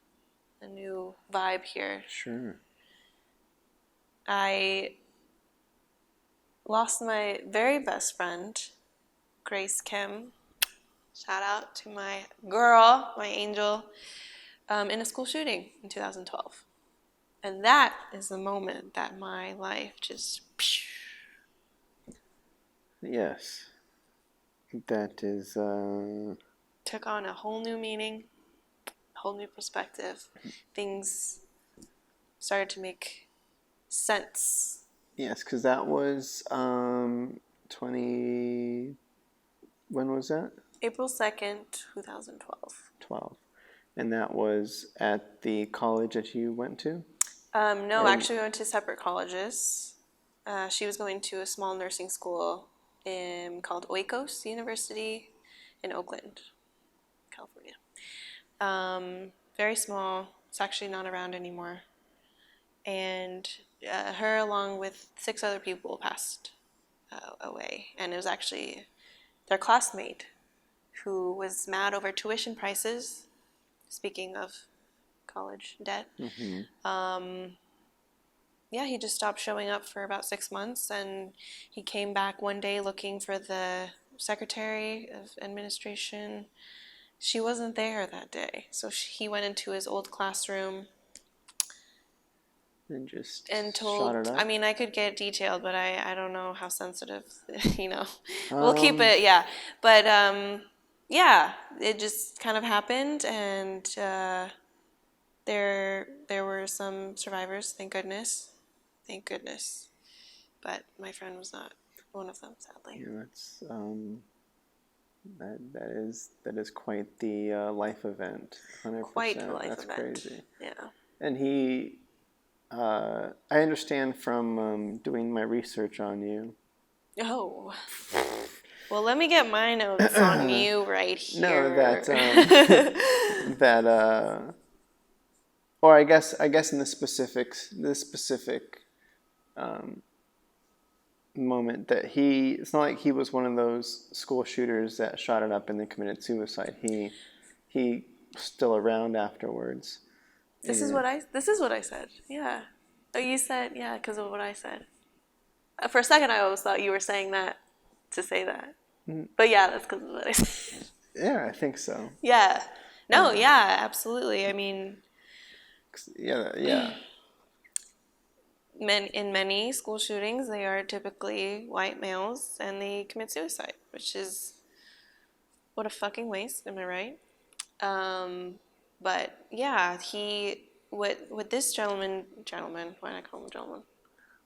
[SPEAKER 2] new vibe here.
[SPEAKER 1] Sure.
[SPEAKER 2] I lost my very best friend, Grace Kim. Shout out to my girl, my angel, in a school shooting in 2012. And that is the moment that my life just...
[SPEAKER 1] Yes. That is...
[SPEAKER 2] took on a whole new meaning, a whole new perspective. Things started to make sense.
[SPEAKER 1] Yes, because that was 20... When was that?
[SPEAKER 2] April 2nd, 2012.
[SPEAKER 1] 12. And that was at the college that you went to?
[SPEAKER 2] No, actually we went to separate colleges. She was going to a small nursing school called Oikos University in Oakland, California. Very small. It's actually not around anymore. And her, along with 6 other people, passed away. And it was actually their classmate who was mad over tuition prices, speaking of college debt. He just stopped showing up for about 6 months, and he came back one day looking for the secretary of administration. She wasn't there that day, so he went into his old classroom
[SPEAKER 1] and just
[SPEAKER 2] told,
[SPEAKER 1] shot it up?
[SPEAKER 2] I mean, I could get detailed, but I don't know how sensitive, we'll keep it, But, it just kind of happened, and there were some survivors, thank goodness. But my friend was not one of them, sadly.
[SPEAKER 1] Yeah, that's that is quite the life event. 100%.
[SPEAKER 2] Quite the life
[SPEAKER 1] that's
[SPEAKER 2] event.
[SPEAKER 1] Crazy.
[SPEAKER 2] Yeah.
[SPEAKER 1] And he, I understand from doing my research on you.
[SPEAKER 2] Oh. Well, let me get my notes on you right here.
[SPEAKER 1] No, or I guess in this specific moment that it's not like he was one of those school shooters that shot it up and then committed suicide. He was still around afterwards.
[SPEAKER 2] This is what I said. Yeah. Oh, you said because of what I said. For a second, I always thought you were saying that to say that. But yeah, that's because of what I said.
[SPEAKER 1] Yeah, I think so.
[SPEAKER 2] Yeah. No, absolutely. I mean,
[SPEAKER 1] yeah.
[SPEAKER 2] In many school shootings, they are typically white males, and they commit suicide, which is what a fucking waste. Am I right? But yeah, what this gentleman, why did I call him gentleman?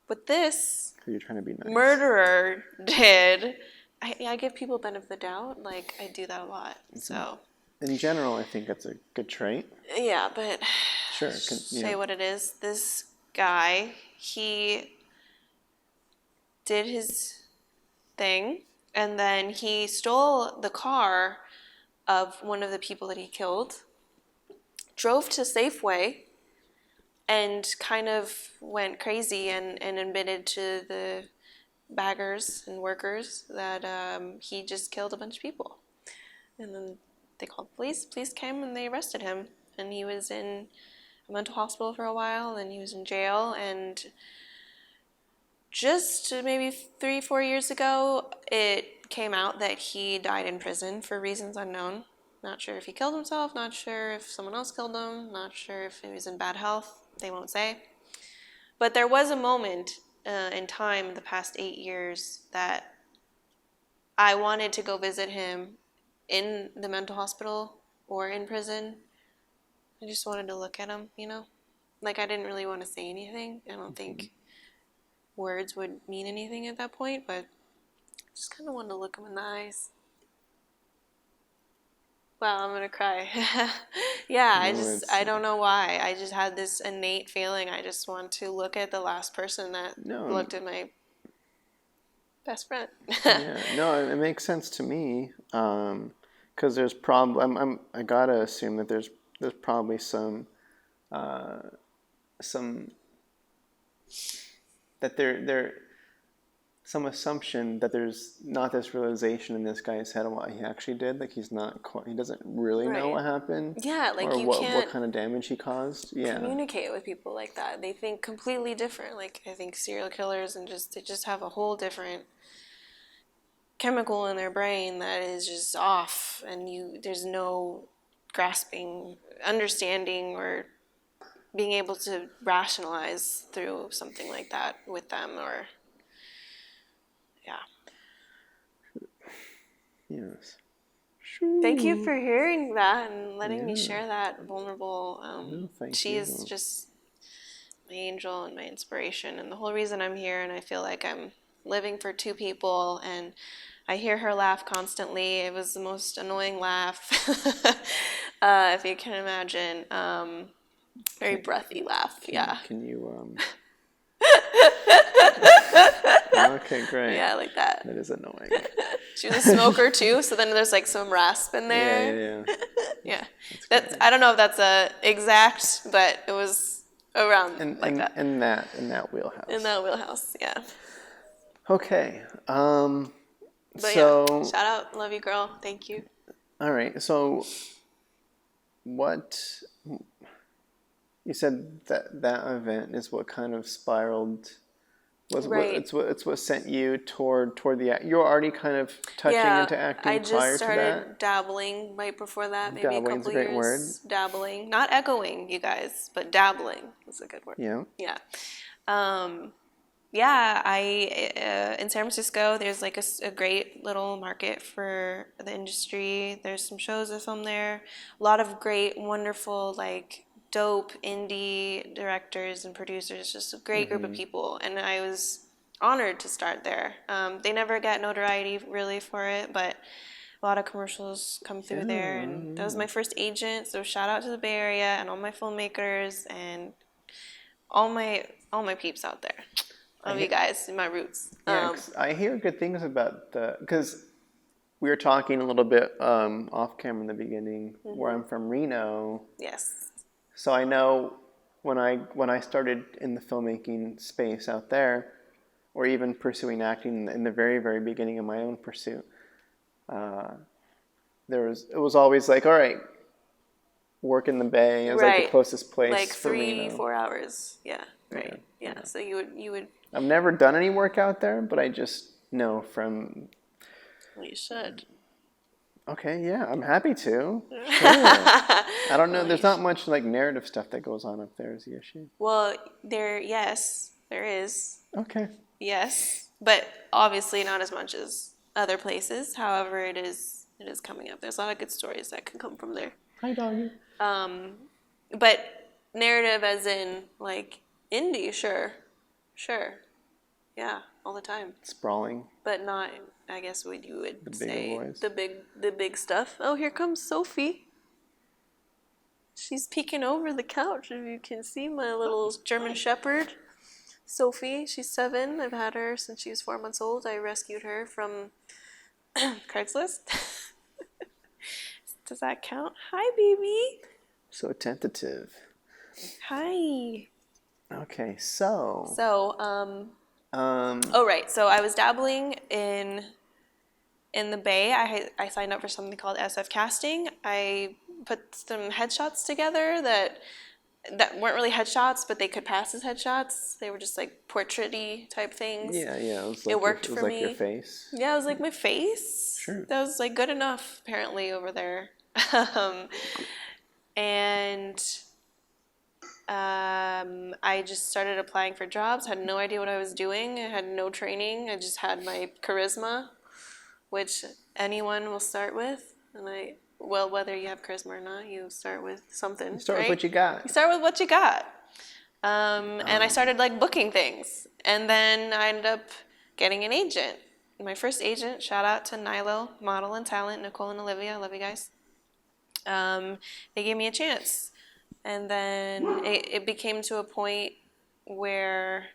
[SPEAKER 2] What this
[SPEAKER 1] You're trying to be nice.
[SPEAKER 2] Murderer did, I give people benefit of the doubt. Like, I do that a lot. So
[SPEAKER 1] in general, I think that's a good trait.
[SPEAKER 2] Yeah, but
[SPEAKER 1] sure.
[SPEAKER 2] Say what it is. This guy, he did his thing, and then he stole the car of one of the people that he killed, drove to Safeway, and kind of went crazy and admitted to the baggers and workers that he just killed a bunch of people. And then they called the police. Police came and they arrested him. And he was in a mental hospital for a while, and he was in jail. And just maybe 3-4 years ago, it came out that he died in prison for reasons unknown. Not sure if he killed himself, not sure if someone else killed him, not sure if he was in bad health. They won't say. But there was a moment in time, the past 8 years, that I wanted to go visit him in the mental hospital or in prison. I just wanted to look at him, you know? Like, I didn't really want to say anything. I don't think words would mean anything at that point, but I just kind of wanted to look him in the eyes. Wow, I'm going to cry. Yeah,
[SPEAKER 1] No,
[SPEAKER 2] I don't know why. I just had this innate feeling. I just want to look at the last person that looked at my best friend.
[SPEAKER 1] Yeah, no, it makes sense to me. Because there's I gotta assume that there's probably some that there some assumption that there's not this realization in this guy's head of what he actually did. Like he doesn't really know what happened.
[SPEAKER 2] Yeah, like
[SPEAKER 1] or
[SPEAKER 2] you
[SPEAKER 1] what
[SPEAKER 2] can't
[SPEAKER 1] kind of damage he caused. Yeah,
[SPEAKER 2] communicate with people like that. They think completely different. Like I think serial killers they just have a whole different chemical in their brain that is just off, and there's no grasping, understanding, or being able to rationalize through something like that with them, or
[SPEAKER 1] yes.
[SPEAKER 2] Thank you for hearing that and letting me share that vulnerable. She is just my angel and my inspiration, and the whole reason I'm here, and I feel like I'm living for two people, and I hear her laugh constantly. It was the most annoying laugh, if you can imagine. Very breathy laugh,
[SPEAKER 1] Can you Okay, great.
[SPEAKER 2] Yeah, like that.
[SPEAKER 1] That is annoying.
[SPEAKER 2] She was a smoker too, so then there's like some rasp in there. Yeah. That's I don't know if that's a exact, but it was around that.
[SPEAKER 1] In that wheelhouse.
[SPEAKER 2] In that wheelhouse, yeah.
[SPEAKER 1] Okay.
[SPEAKER 2] But
[SPEAKER 1] so
[SPEAKER 2] shout out, love you, girl. Thank you.
[SPEAKER 1] All right. So what you said that event is what kind of spiraled. It's what sent you toward the you were already kind of touching into acting prior to that?
[SPEAKER 2] I just started dabbling right before that, maybe a couple years. Word. Dabbling, not echoing, you guys, but dabbling is a good word.
[SPEAKER 1] Yeah.
[SPEAKER 2] Yeah. In San Francisco, there's like a great little market for the industry. There's some shows that film there. A lot of great, wonderful, like dope indie directors and producers, just a great group of people, and I was honored to start there. They never got notoriety really for it, but a lot of commercials come through there, and that was my first agent, so shout out to the Bay Area and all my filmmakers and all my peeps out there. Love you guys, my roots.
[SPEAKER 1] Yeah, I hear good things about because we were talking a little bit off camera in the beginning, where I'm from, Reno.
[SPEAKER 2] Yes.
[SPEAKER 1] So I know when I started in the filmmaking space out there, or even pursuing acting in the very, very beginning of my own pursuit, it was always like, all right, work in the Bay as like the closest place,
[SPEAKER 2] like
[SPEAKER 1] for Reno.
[SPEAKER 2] 3-4 hours. Yeah, right. Yeah. So you would.
[SPEAKER 1] I've never done any work out there, but I just know from.
[SPEAKER 2] Well, you should.
[SPEAKER 1] Okay, yeah, I'm happy to. Sure. I don't know. There's not much like narrative stuff that goes on up there is the issue.
[SPEAKER 2] Well, there is.
[SPEAKER 1] Okay.
[SPEAKER 2] Yes, but obviously not as much as other places. However, it is coming up. There's a lot of good stories that can come from there.
[SPEAKER 1] Hi, doggy.
[SPEAKER 2] But narrative as in like indie, sure. Yeah, all the time.
[SPEAKER 1] Sprawling.
[SPEAKER 2] But not, I guess what you would say,
[SPEAKER 1] boys.
[SPEAKER 2] the big stuff. Oh, here comes Sophie. She's peeking over the couch. If you can see my little German Shepherd, Sophie. She's 7. I've had her since she was 4 months old. I rescued her from Craigslist. Does that count? Hi, baby.
[SPEAKER 1] So tentative.
[SPEAKER 2] Hi.
[SPEAKER 1] Okay, so.
[SPEAKER 2] Oh, right. So I was dabbling in the Bay. I signed up for something called SF Casting. I put some headshots together that weren't really headshots, but they could pass as headshots. They were just like portrait-y type things.
[SPEAKER 1] Yeah.
[SPEAKER 2] It worked for me.
[SPEAKER 1] It was like your face.
[SPEAKER 2] Yeah, it was like my face.
[SPEAKER 1] Sure.
[SPEAKER 2] That was like good enough, apparently, over there. And I just started applying for jobs, had no idea what I was doing. I had no training. I just had my charisma which anyone will start with. And whether you have charisma or not, you start with something.
[SPEAKER 1] You start
[SPEAKER 2] right?
[SPEAKER 1] with what you got.
[SPEAKER 2] You start with what you got. And I started like booking things. And then I ended up getting an agent. My first agent, shout out to Nilo, Model and Talent, Nicole and Olivia. I love you guys. They gave me a chance. And then it became to a point where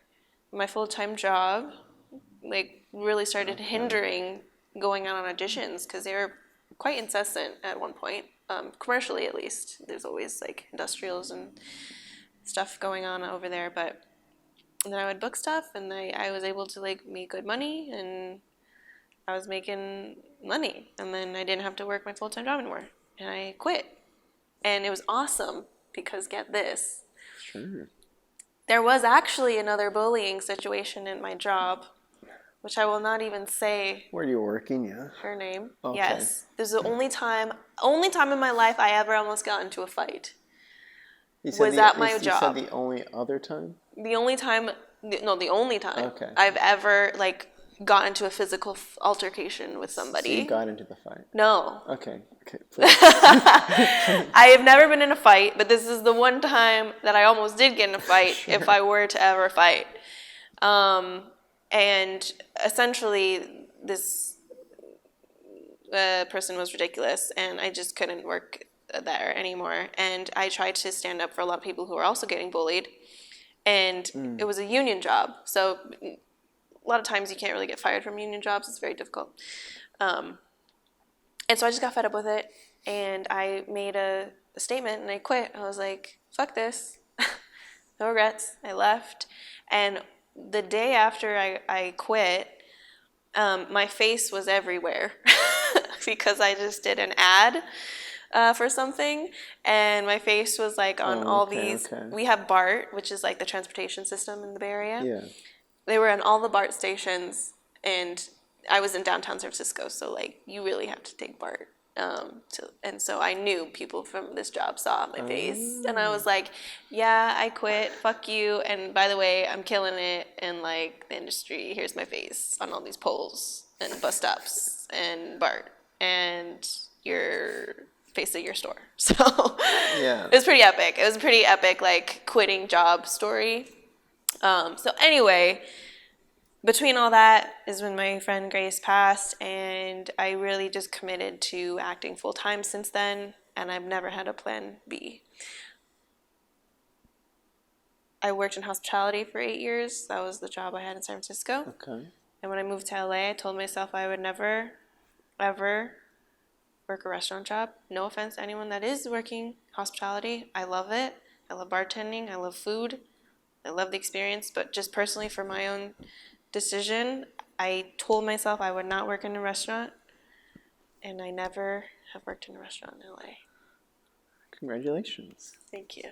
[SPEAKER 2] my full-time job like really started hindering going out on auditions because they were quite incessant at one point, commercially at least. There's always like industrials and stuff going on over there, but then I would book stuff and I was able to like make good money and I was making money, and then I didn't have to work my full-time job anymore and I quit. And it was awesome because get this.
[SPEAKER 1] Sure.
[SPEAKER 2] There was actually another bullying situation in my job, which I will not even say.
[SPEAKER 1] Where you're working, yeah.
[SPEAKER 2] Her name.
[SPEAKER 1] Okay.
[SPEAKER 2] Yes. This is the only time in my life I ever almost got into a fight. Was at my job.
[SPEAKER 1] You said the only other time?
[SPEAKER 2] The only time
[SPEAKER 1] Okay.
[SPEAKER 2] I've ever like got into a physical altercation with somebody.
[SPEAKER 1] So you got into the fight?
[SPEAKER 2] No.
[SPEAKER 1] Okay, please.
[SPEAKER 2] I have never been in a fight, but this is the one time that I almost did get in a fight if I were to ever fight. And essentially, this person was ridiculous, and I just couldn't work there anymore. And I tried to stand up for a lot of people who were also getting bullied, and it was a union job. So a lot of times you can't really get fired from union jobs. It's very difficult. And so I just got fed up with it, and I made a statement, and I quit. I was like, fuck this. No regrets. I left. And the day after I quit, my face was everywhere because I just did an ad for something, and my face was like on all these. Okay. We have BART, which is like the transportation system in the Bay Area.
[SPEAKER 1] Yeah.
[SPEAKER 2] They were on all the BART stations, and I was in downtown San Francisco, so like you really have to take BART. And so I knew people from this job saw my face, and I was like, yeah, I quit, fuck you, and by the way, I'm killing it in like the industry. Here's my face on all these poles and bus stops and BART and your face at your store. So yeah, it was pretty epic. It was a pretty epic like quitting job story. So anyway, between all that is when my friend Grace passed, and I really just committed to acting full time since then, and I've never had a plan B. I worked in hospitality for 8 years. That was the job I had in San Francisco.
[SPEAKER 1] Okay.
[SPEAKER 2] And when I moved to LA, I told myself I would never, ever work a restaurant job. No offense to anyone that is working hospitality. I love it. I love bartending. I love food. I love the experience. But just personally for my own decision, I told myself I would not work in a restaurant. And I never have worked in a restaurant in LA.
[SPEAKER 1] Congratulations.
[SPEAKER 2] Thank you.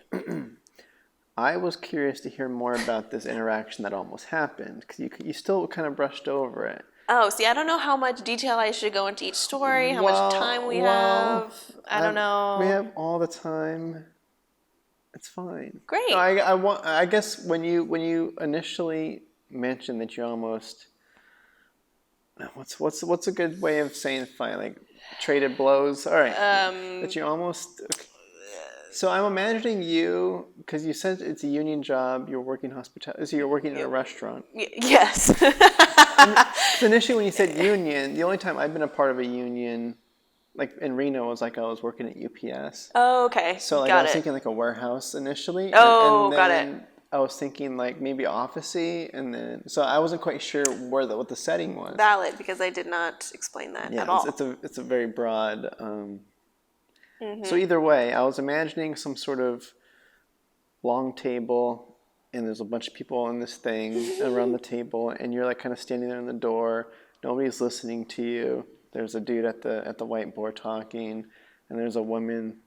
[SPEAKER 1] I was curious to hear more about this interaction that almost happened, because you still kind of brushed over it.
[SPEAKER 2] Oh, see, I don't know how much detail I should go into each story, how much time we have. I don't know.
[SPEAKER 1] We have all the time. It's fine.
[SPEAKER 2] Great.
[SPEAKER 1] No, I guess when you initially mentioned that you almost, what's a good way of saying fight, like traded blows? All right. That you almost. Okay. So I'm imagining you, because you said it's a union job, you're working hospitality, so you're working in a restaurant.
[SPEAKER 2] Yes.
[SPEAKER 1] Initially when you said union, the only time I've been a part of a union, like in Reno, was like I was working at UPS.
[SPEAKER 2] Oh, okay.
[SPEAKER 1] So like I was thinking like a warehouse initially.
[SPEAKER 2] Oh,
[SPEAKER 1] and then
[SPEAKER 2] got it.
[SPEAKER 1] I was thinking like maybe office-y, and then, so I wasn't quite sure what the setting was.
[SPEAKER 2] Valid, because I did not explain that at all.
[SPEAKER 1] It's a very broad... So either way, I was imagining some sort of long table, and there's a bunch of people on this thing around the table, and you're like kind of standing there in the door. Nobody's listening to you. There's a dude at the whiteboard talking, and there's a woman.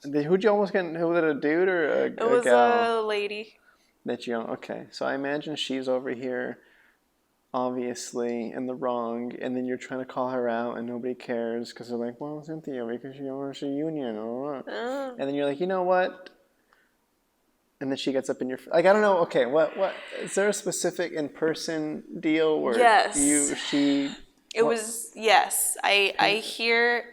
[SPEAKER 1] Who'd you almost get? Was it a dude or a gal?
[SPEAKER 2] It was a lady.
[SPEAKER 1] Okay, so I imagine she's over here, obviously in the wrong, and then you're trying to call her out and nobody cares because they're like, well, Cynthia, because she owns a union. And then you're like, you know what? And then she gets up in your... Like, I don't know. Okay, what is there a specific in-person deal where
[SPEAKER 2] yes.
[SPEAKER 1] she...
[SPEAKER 2] It was, yes. I hear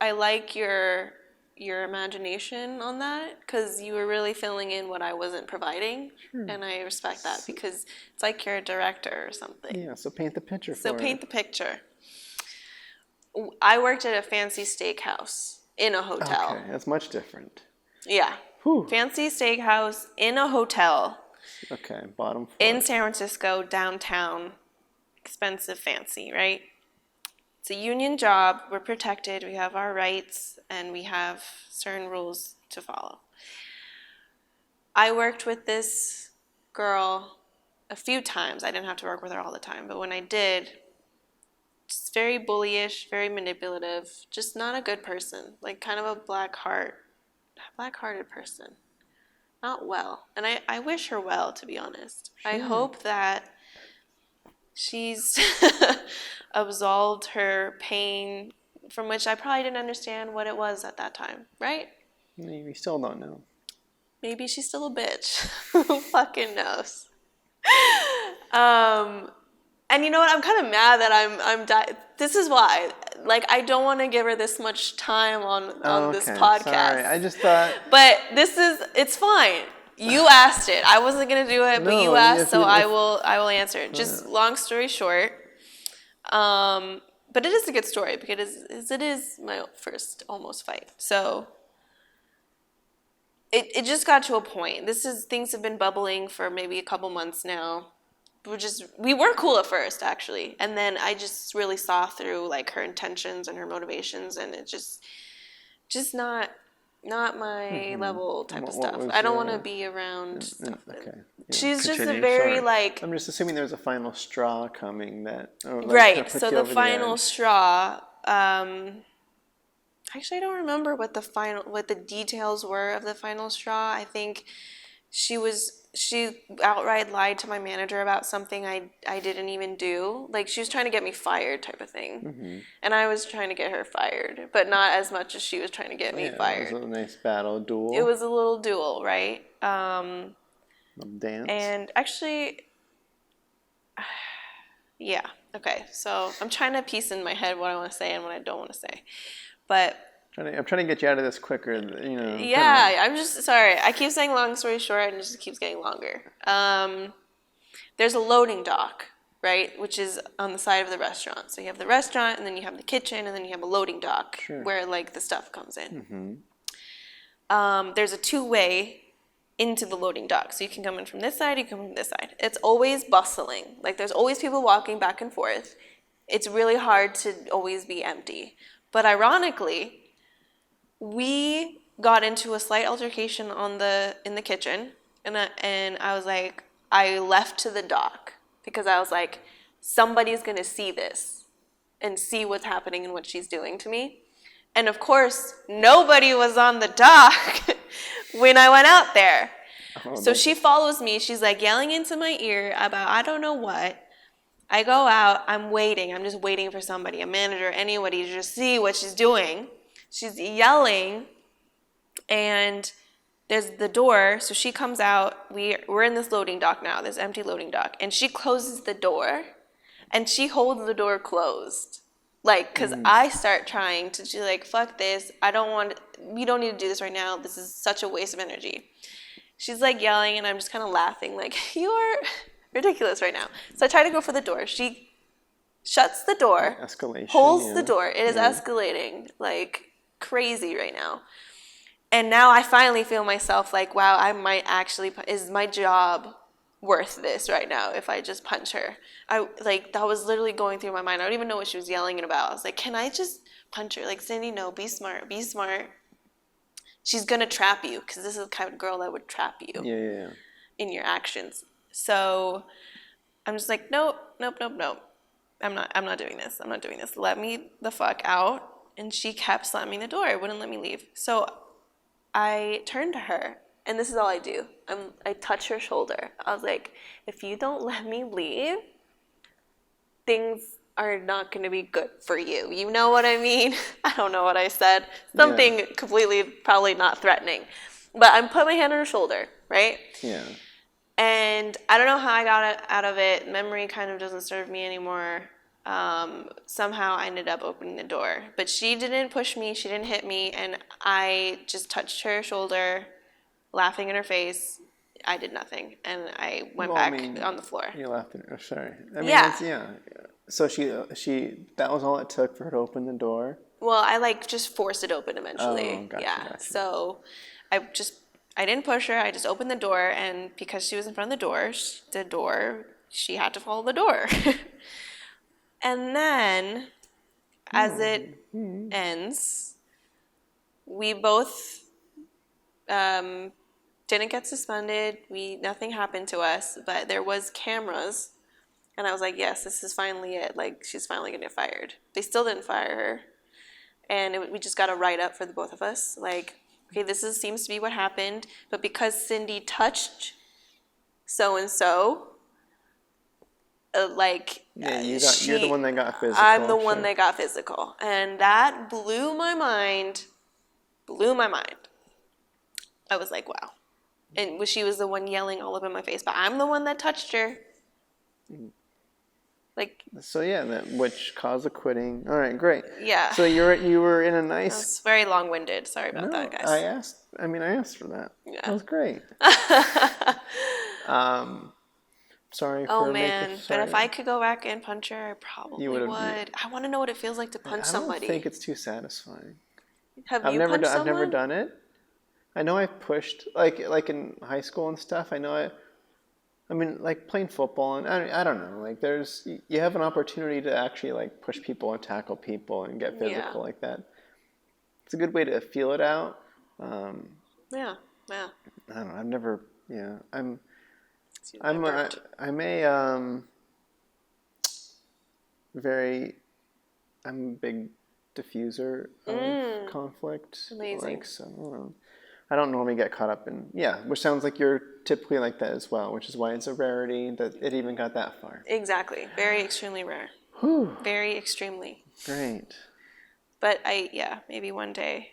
[SPEAKER 2] I like your imagination on that, because you were really filling in what I wasn't providing. Sure. And I respect that, because it's like you're a director or something.
[SPEAKER 1] Yeah, so paint the picture
[SPEAKER 2] So paint the picture. I worked at a fancy steakhouse in a hotel.
[SPEAKER 1] Okay, that's much different.
[SPEAKER 2] Yeah. Whew. Fancy steakhouse in a hotel.
[SPEAKER 1] Okay, bottom floor.
[SPEAKER 2] In San Francisco, downtown. Expensive, fancy, right? It's a union job. We're protected. We have our rights, and we have certain rules to follow. I worked with this girl a few times. I didn't have to work with her all the time, but when I did, just very bullyish, very manipulative, just not a good person. Like kind of a black-hearted person. Not well. And I wish her well, to be honest. Sure. I hope that she's absolved her pain, from which I probably didn't understand what it was at that time, right?
[SPEAKER 1] We still don't know.
[SPEAKER 2] Maybe she's still a bitch. Who fucking knows? And you know what? I'm kind of mad that this is why. Like, I don't want to give her this much time on this podcast.
[SPEAKER 1] Sorry, I just thought.
[SPEAKER 2] But it's fine. You asked it. I wasn't gonna do it, but you asked, so I will answer it. Just long story short, but it is a good story, because it is my first almost fight. So it just got to a point. Things have been bubbling for maybe a couple months now. We weren't cool at first, actually, and then I just really saw through like her intentions and her motivations, and it just not my level type of stuff. I don't want to be around stuff. Okay. Yeah. She's just a very like.
[SPEAKER 1] I'm just assuming there's a final straw coming that.
[SPEAKER 2] Right. So the final straw. Actually, I don't remember what the details were of the final straw. I think she outright lied to my manager about something I didn't even do. Like, she was trying to get me fired type of thing. Mm-hmm. And I was trying to get her fired, but not as much as she was trying to get me fired.
[SPEAKER 1] It was a nice duel.
[SPEAKER 2] It was a little duel, right?
[SPEAKER 1] Dance.
[SPEAKER 2] And actually, yeah. Okay, so I'm trying to piece in my head what I want to say and what I don't want to say. But
[SPEAKER 1] I'm trying to get you out of this quicker,
[SPEAKER 2] Yeah, I'm just sorry. I keep saying long story short, and it just keeps getting longer. There's a loading dock, right, which is on the side of the restaurant. So you have the restaurant, and then you have the kitchen, and then you have a loading dock where like the stuff comes in. Mm-hmm. There's a two-way into the loading dock, so you can come in from this side, you can come from this side. It's always bustling. Like, there's always people walking back and forth. It's really hard to always be empty. But ironically, we got into a slight altercation in the kitchen, and I was like, I left to the dock because I was like, somebody's gonna see this and see what's happening and what she's doing to me. And of course, nobody was on the dock when I went out there. So she follows me. She's like yelling into my ear about I don't know what. I go out. I'm waiting. I'm just waiting for somebody, a manager, anybody, to just see what she's doing. She's yelling, and there's the door. So she comes out. We're in this loading dock now, this empty loading dock. And she closes the door, and she holds the door closed. Like, because I start trying to do, like, fuck this. We don't need to do this right now. This is such a waste of energy. She's, like, yelling, and I'm just kind of laughing, like, you are ridiculous right now. So I try to go for the door. She shuts the door.
[SPEAKER 1] Escalation.
[SPEAKER 2] Pulls the door. It is escalating, like, crazy right now. And now I finally feel myself like, wow, I might actually, is my job worth this right now if I just punch her? That was literally going through my mind. I don't even know what she was yelling about. I was like, can I just punch her? Like, Cindy, no, be smart. Be smart. She's going to trap you, because this is the kind of girl that would trap you in your actions. So I'm just like, nope. I'm not doing this. I'm not doing this. Let me the fuck out. And she kept slamming the door. Wouldn't let me leave. So I turned to her, and this is all I do. I touch her shoulder. I was like, if you don't let me leave, things are not going to be good for you. You know what I mean? I don't know what I said. Something completely probably not threatening. But I put my hand on her shoulder, right?
[SPEAKER 1] Yeah.
[SPEAKER 2] And I don't know how I got out of it. Memory kind of doesn't serve me anymore. somehow I ended up opening the door. But she didn't push me, she didn't hit me, and I just touched her shoulder, laughing in her face. I did nothing, and I went back on the floor.
[SPEAKER 1] You laughed at her. Oh, sorry. I mean,
[SPEAKER 2] Yeah.
[SPEAKER 1] So she that was all it took for her to open the door?
[SPEAKER 2] Well, I just forced it open eventually.
[SPEAKER 1] Oh, gotcha.
[SPEAKER 2] So I didn't push her. I just opened the door, and because she was in front of the door, she had to follow the door. And then, as it ends, we both didn't get suspended. Nothing happened to us, but there was cameras, and I was like, yes, this is finally it. Like, she's finally gonna get fired. They still didn't fire her, and we just got a write-up for the both of us. Like, okay, seems to be what happened, but because Cindy touched so-and-so,
[SPEAKER 1] you're the one that got physical.
[SPEAKER 2] I'm the one that got physical. And that blew my mind. I was like, wow. And she was the one yelling all up in my face, but I'm the one that touched her. Like.
[SPEAKER 1] So which caused the quitting. All right, great.
[SPEAKER 2] Yeah.
[SPEAKER 1] So you were in a nice.
[SPEAKER 2] That's very long-winded. Sorry about that, guys.
[SPEAKER 1] I asked for that.
[SPEAKER 2] Yeah.
[SPEAKER 1] That was great. Sorry for
[SPEAKER 2] but if I could go back and punch her, I probably would. I want to know what it feels like to punch somebody.
[SPEAKER 1] I don't think it's too satisfying.
[SPEAKER 2] Have you punched someone?
[SPEAKER 1] I've never done it. I know I've pushed, like in high school and stuff. I know like playing football, and I don't know. Like you have an opportunity to actually like push people and tackle people and get physical like that. It's a good way to feel it out.
[SPEAKER 2] Yeah.
[SPEAKER 1] I don't know. I've never. Yeah. I'm a big diffuser of conflict.
[SPEAKER 2] Amazing.
[SPEAKER 1] Like, so I don't normally get caught up in, which sounds like you're typically like that as well, which is why it's a rarity that it even got that far.
[SPEAKER 2] Exactly. Very extremely rare.
[SPEAKER 1] Whew.
[SPEAKER 2] Very extremely.
[SPEAKER 1] Great.
[SPEAKER 2] But maybe one day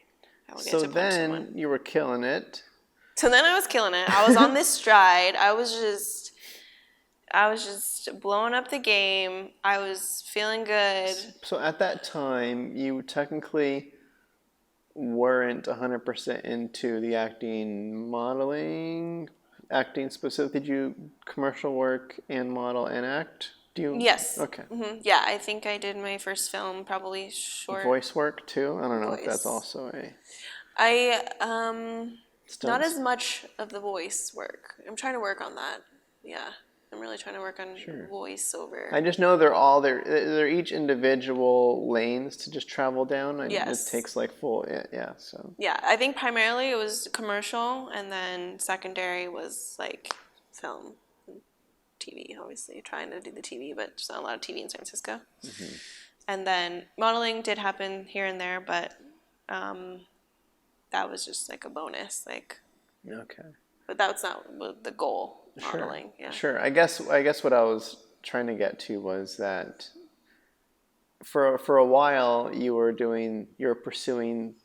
[SPEAKER 2] I will get to punch someone.
[SPEAKER 1] So then you were killing it.
[SPEAKER 2] So then I was killing it. I was on this stride. I was just blowing up the game. I was feeling good.
[SPEAKER 1] So at that time, you technically weren't 100% into the acting specific. Did you commercial work and model and act?
[SPEAKER 2] Yes.
[SPEAKER 1] Okay.
[SPEAKER 2] Mm-hmm. Yeah, I think I did my first film probably short.
[SPEAKER 1] Voice work too? I don't know if that's also
[SPEAKER 2] not as much of the voice work. I'm trying to work on that. Yeah. I'm really trying to work on voiceover.
[SPEAKER 1] I just know they're each individual lanes to just travel down.
[SPEAKER 2] Yes.
[SPEAKER 1] It takes like full, so.
[SPEAKER 2] Yeah, I think primarily it was commercial, and then secondary was like film, TV, obviously. Trying to do the TV, but there's not a lot of TV in San Francisco. Mm-hmm. And then modeling did happen here and there, but that was just like a bonus.
[SPEAKER 1] Okay.
[SPEAKER 2] But that's not the goal. Modeling,
[SPEAKER 1] Sure. I guess what I was trying to get to was that for a while you were pursuing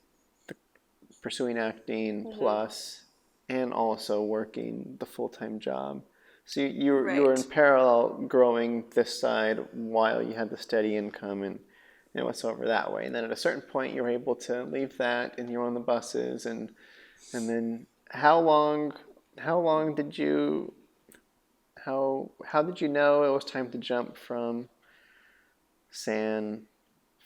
[SPEAKER 1] acting plus and also working the full-time job. So you were in parallel growing this side while you had the steady income and whatsoever that way. And then at a certain point you were able to leave that and you're on the buses and then how did you know it was time to jump from San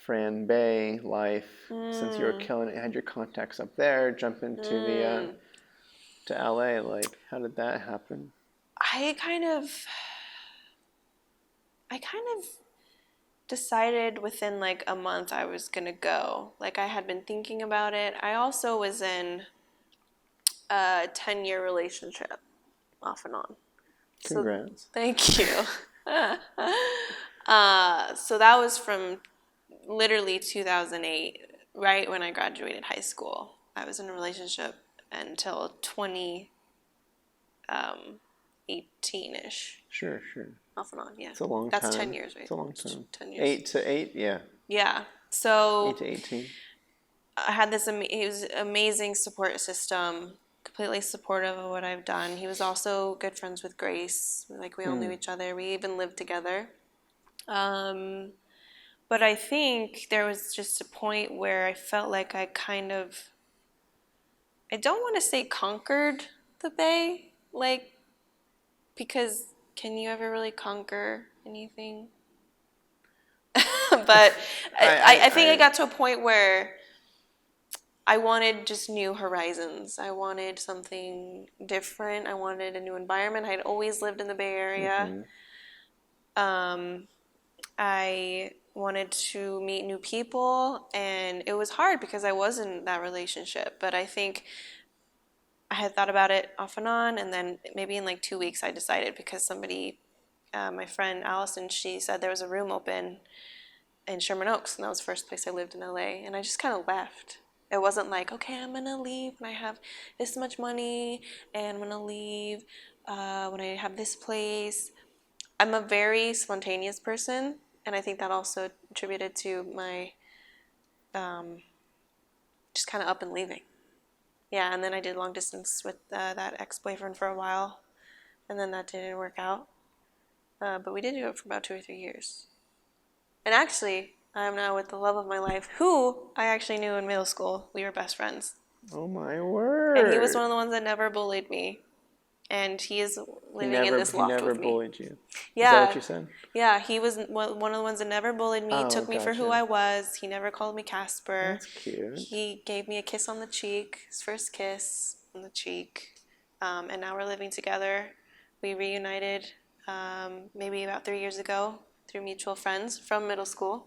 [SPEAKER 1] Fran Bay life since you were killing it, had your contacts up there, jump into to LA? Like, how did that happen?
[SPEAKER 2] I kind of decided within like a month I was gonna go. Like, I had been thinking about it. I also was in a 10-year relationship off and on.
[SPEAKER 1] Congrats.
[SPEAKER 2] So, thank you. So that was from literally 2008, right when I graduated high school. I was in a relationship until 2018-ish.
[SPEAKER 1] Sure.
[SPEAKER 2] Off and on, yeah.
[SPEAKER 1] It's a long
[SPEAKER 2] time.
[SPEAKER 1] That's
[SPEAKER 2] 10 years, right?
[SPEAKER 1] It's a long time.
[SPEAKER 2] 10 years.
[SPEAKER 1] 8 to 8, yeah.
[SPEAKER 2] Yeah. So
[SPEAKER 1] 8 to 18.
[SPEAKER 2] I had this amazing support system, completely supportive of what I've done. He was also good friends with Grace. Like, we all knew each other. We even lived together. But I think there was just a point where I felt like I don't want to say conquered the Bay, like, because can you ever really conquer anything? But I think I got to a point where I wanted just new horizons. I wanted something different. I wanted a new environment. I had always lived in the Bay Area. I wanted to meet new people, and it was hard because I was in that relationship. But I think I had thought about it off and on, and then maybe in like 2 weeks I decided because somebody, my friend Allison, she said there was a room open in Sherman Oaks, and that was the first place I lived in LA, and I just kind of left. It wasn't like, okay, I'm gonna leave when I have this much money, and I'm gonna leave when I have this place. I'm a very spontaneous person, and I think that also attributed to my just kind of up and leaving. Yeah, and then I did long distance with that ex-boyfriend for a while, and then that didn't work out. But we did do it for about 2 or 3 years. And actually, I'm now with the love of my life, who I actually knew in middle school. We were best friends.
[SPEAKER 1] Oh my word.
[SPEAKER 2] And he was one of the ones that never bullied me. And he is living in this loft with me.
[SPEAKER 1] He never bullied you?
[SPEAKER 2] Yeah.
[SPEAKER 1] Is that what you said?
[SPEAKER 2] Yeah, he was one of the ones that never bullied me, took me for who I was. He never called me Casper.
[SPEAKER 1] That's cute.
[SPEAKER 2] He gave me a kiss on the cheek, his first kiss on the cheek. And now we're living together. We reunited maybe about 3 years ago through mutual friends from middle school.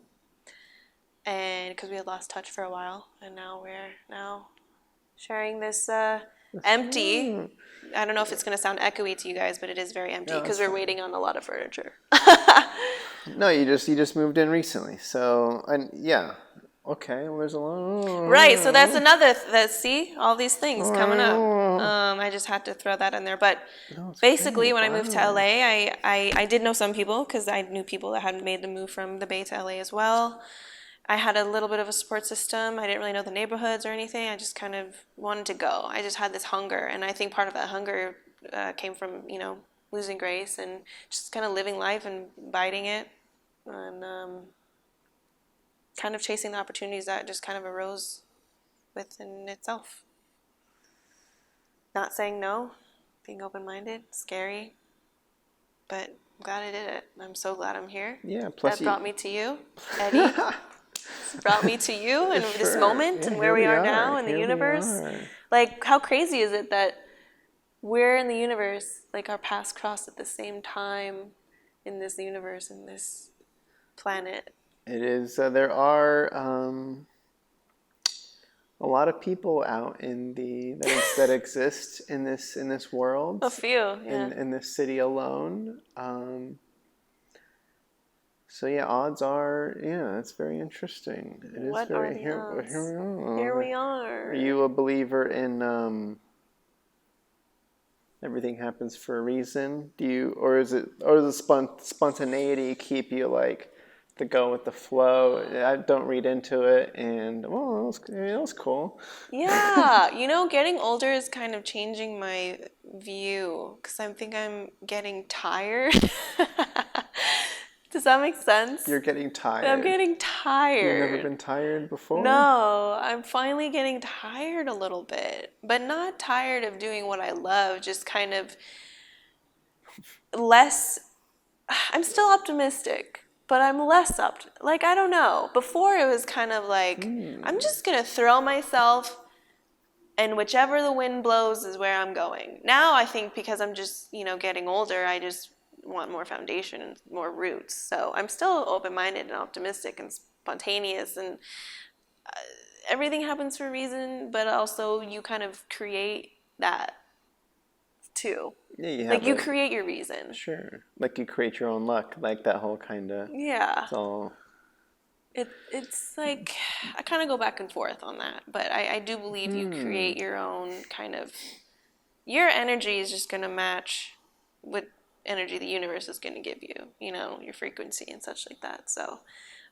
[SPEAKER 2] And because we had lost touch for a while. And now we're sharing this empty. I don't know if it's going to sound echoey to you guys, but it is very empty because we're waiting on a lot of furniture.
[SPEAKER 1] No, you just moved in recently, so and yeah, okay. Well, there's a lot.
[SPEAKER 2] Right, so that's another. See, all these things coming up. I just had to throw that in there, but basically, when I moved to LA, I did know some people because I knew people that had made the move from the Bay to LA as well. I had a little bit of a support system. I didn't really know the neighborhoods or anything. I just kind of wanted to go. I just had this hunger, and I think part of that hunger came from, losing grace and just kind of living life and biting it and kind of chasing the opportunities that just kind of arose within itself. Not saying no, being open-minded, scary, but I'm glad I did it. I'm so glad I'm here.
[SPEAKER 1] Yeah, plus
[SPEAKER 2] that brought me to you, Eddie. Brought me to you in this moment and where we are now in the universe. Like, how crazy is it that we're in the universe, like our paths crossed at the same time in this universe, in this planet?
[SPEAKER 1] It is. There are a lot of people out in that exist in this world.
[SPEAKER 2] A few, yeah.
[SPEAKER 1] In this city alone. So yeah, odds are, it's very interesting. It is
[SPEAKER 2] what
[SPEAKER 1] very,
[SPEAKER 2] are the odds?
[SPEAKER 1] Here
[SPEAKER 2] Here we are.
[SPEAKER 1] Are you a believer in everything happens for a reason? Does spontaneity keep you like to go with the flow? I don't read into it, and that was cool.
[SPEAKER 2] Yeah, getting older is kind of changing my view because I think I'm getting tired. Does that make sense?
[SPEAKER 1] You're getting tired.
[SPEAKER 2] I'm getting tired.
[SPEAKER 1] You've never been tired before?
[SPEAKER 2] No, I'm finally getting tired a little bit. But not tired of doing what I love, just kind of less. I'm still optimistic, but I'm less like, I don't know. Before it was kind of like, I'm just going to throw myself, and whichever the wind blows is where I'm going. Now I think because I'm just, getting older, I just want more foundation and more roots. So I'm still open-minded and optimistic and spontaneous, and everything happens for a reason, but also you kind of create that too.
[SPEAKER 1] Yeah,
[SPEAKER 2] you create your reason.
[SPEAKER 1] Sure. Like you create your own luck, like that whole kind of.
[SPEAKER 2] Yeah.
[SPEAKER 1] It's all.
[SPEAKER 2] It's like, I kind of go back and forth on that, but I do believe you create your own kind of, your energy is just going to match with energy the universe is going to give you, your frequency and such like that. So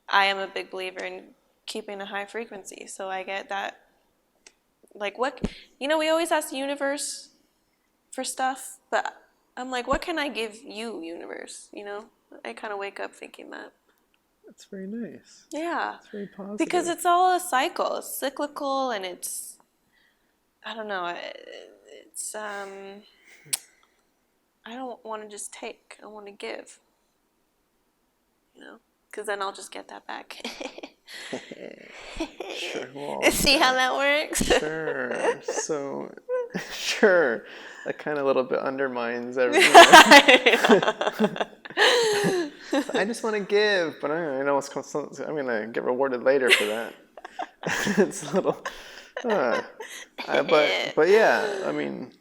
[SPEAKER 2] I am a big believer in keeping a high frequency. So I get that, like, what, we always ask the universe for stuff, but I'm like, what can I give you, universe? I kind of wake up thinking that.
[SPEAKER 1] That's very nice.
[SPEAKER 2] Yeah.
[SPEAKER 1] It's very positive.
[SPEAKER 2] Because it's all a cycle. It's cyclical, and it's, I don't know, it's, I don't want to just take. I want to give. You know? Because then I'll just get that back.
[SPEAKER 1] Sure. Well,
[SPEAKER 2] see how that works?
[SPEAKER 1] Sure. So, sure. That kind of a little bit undermines everything. I just want to give, but I know I'm going to get rewarded later for that. It's a little, but yeah, I mean,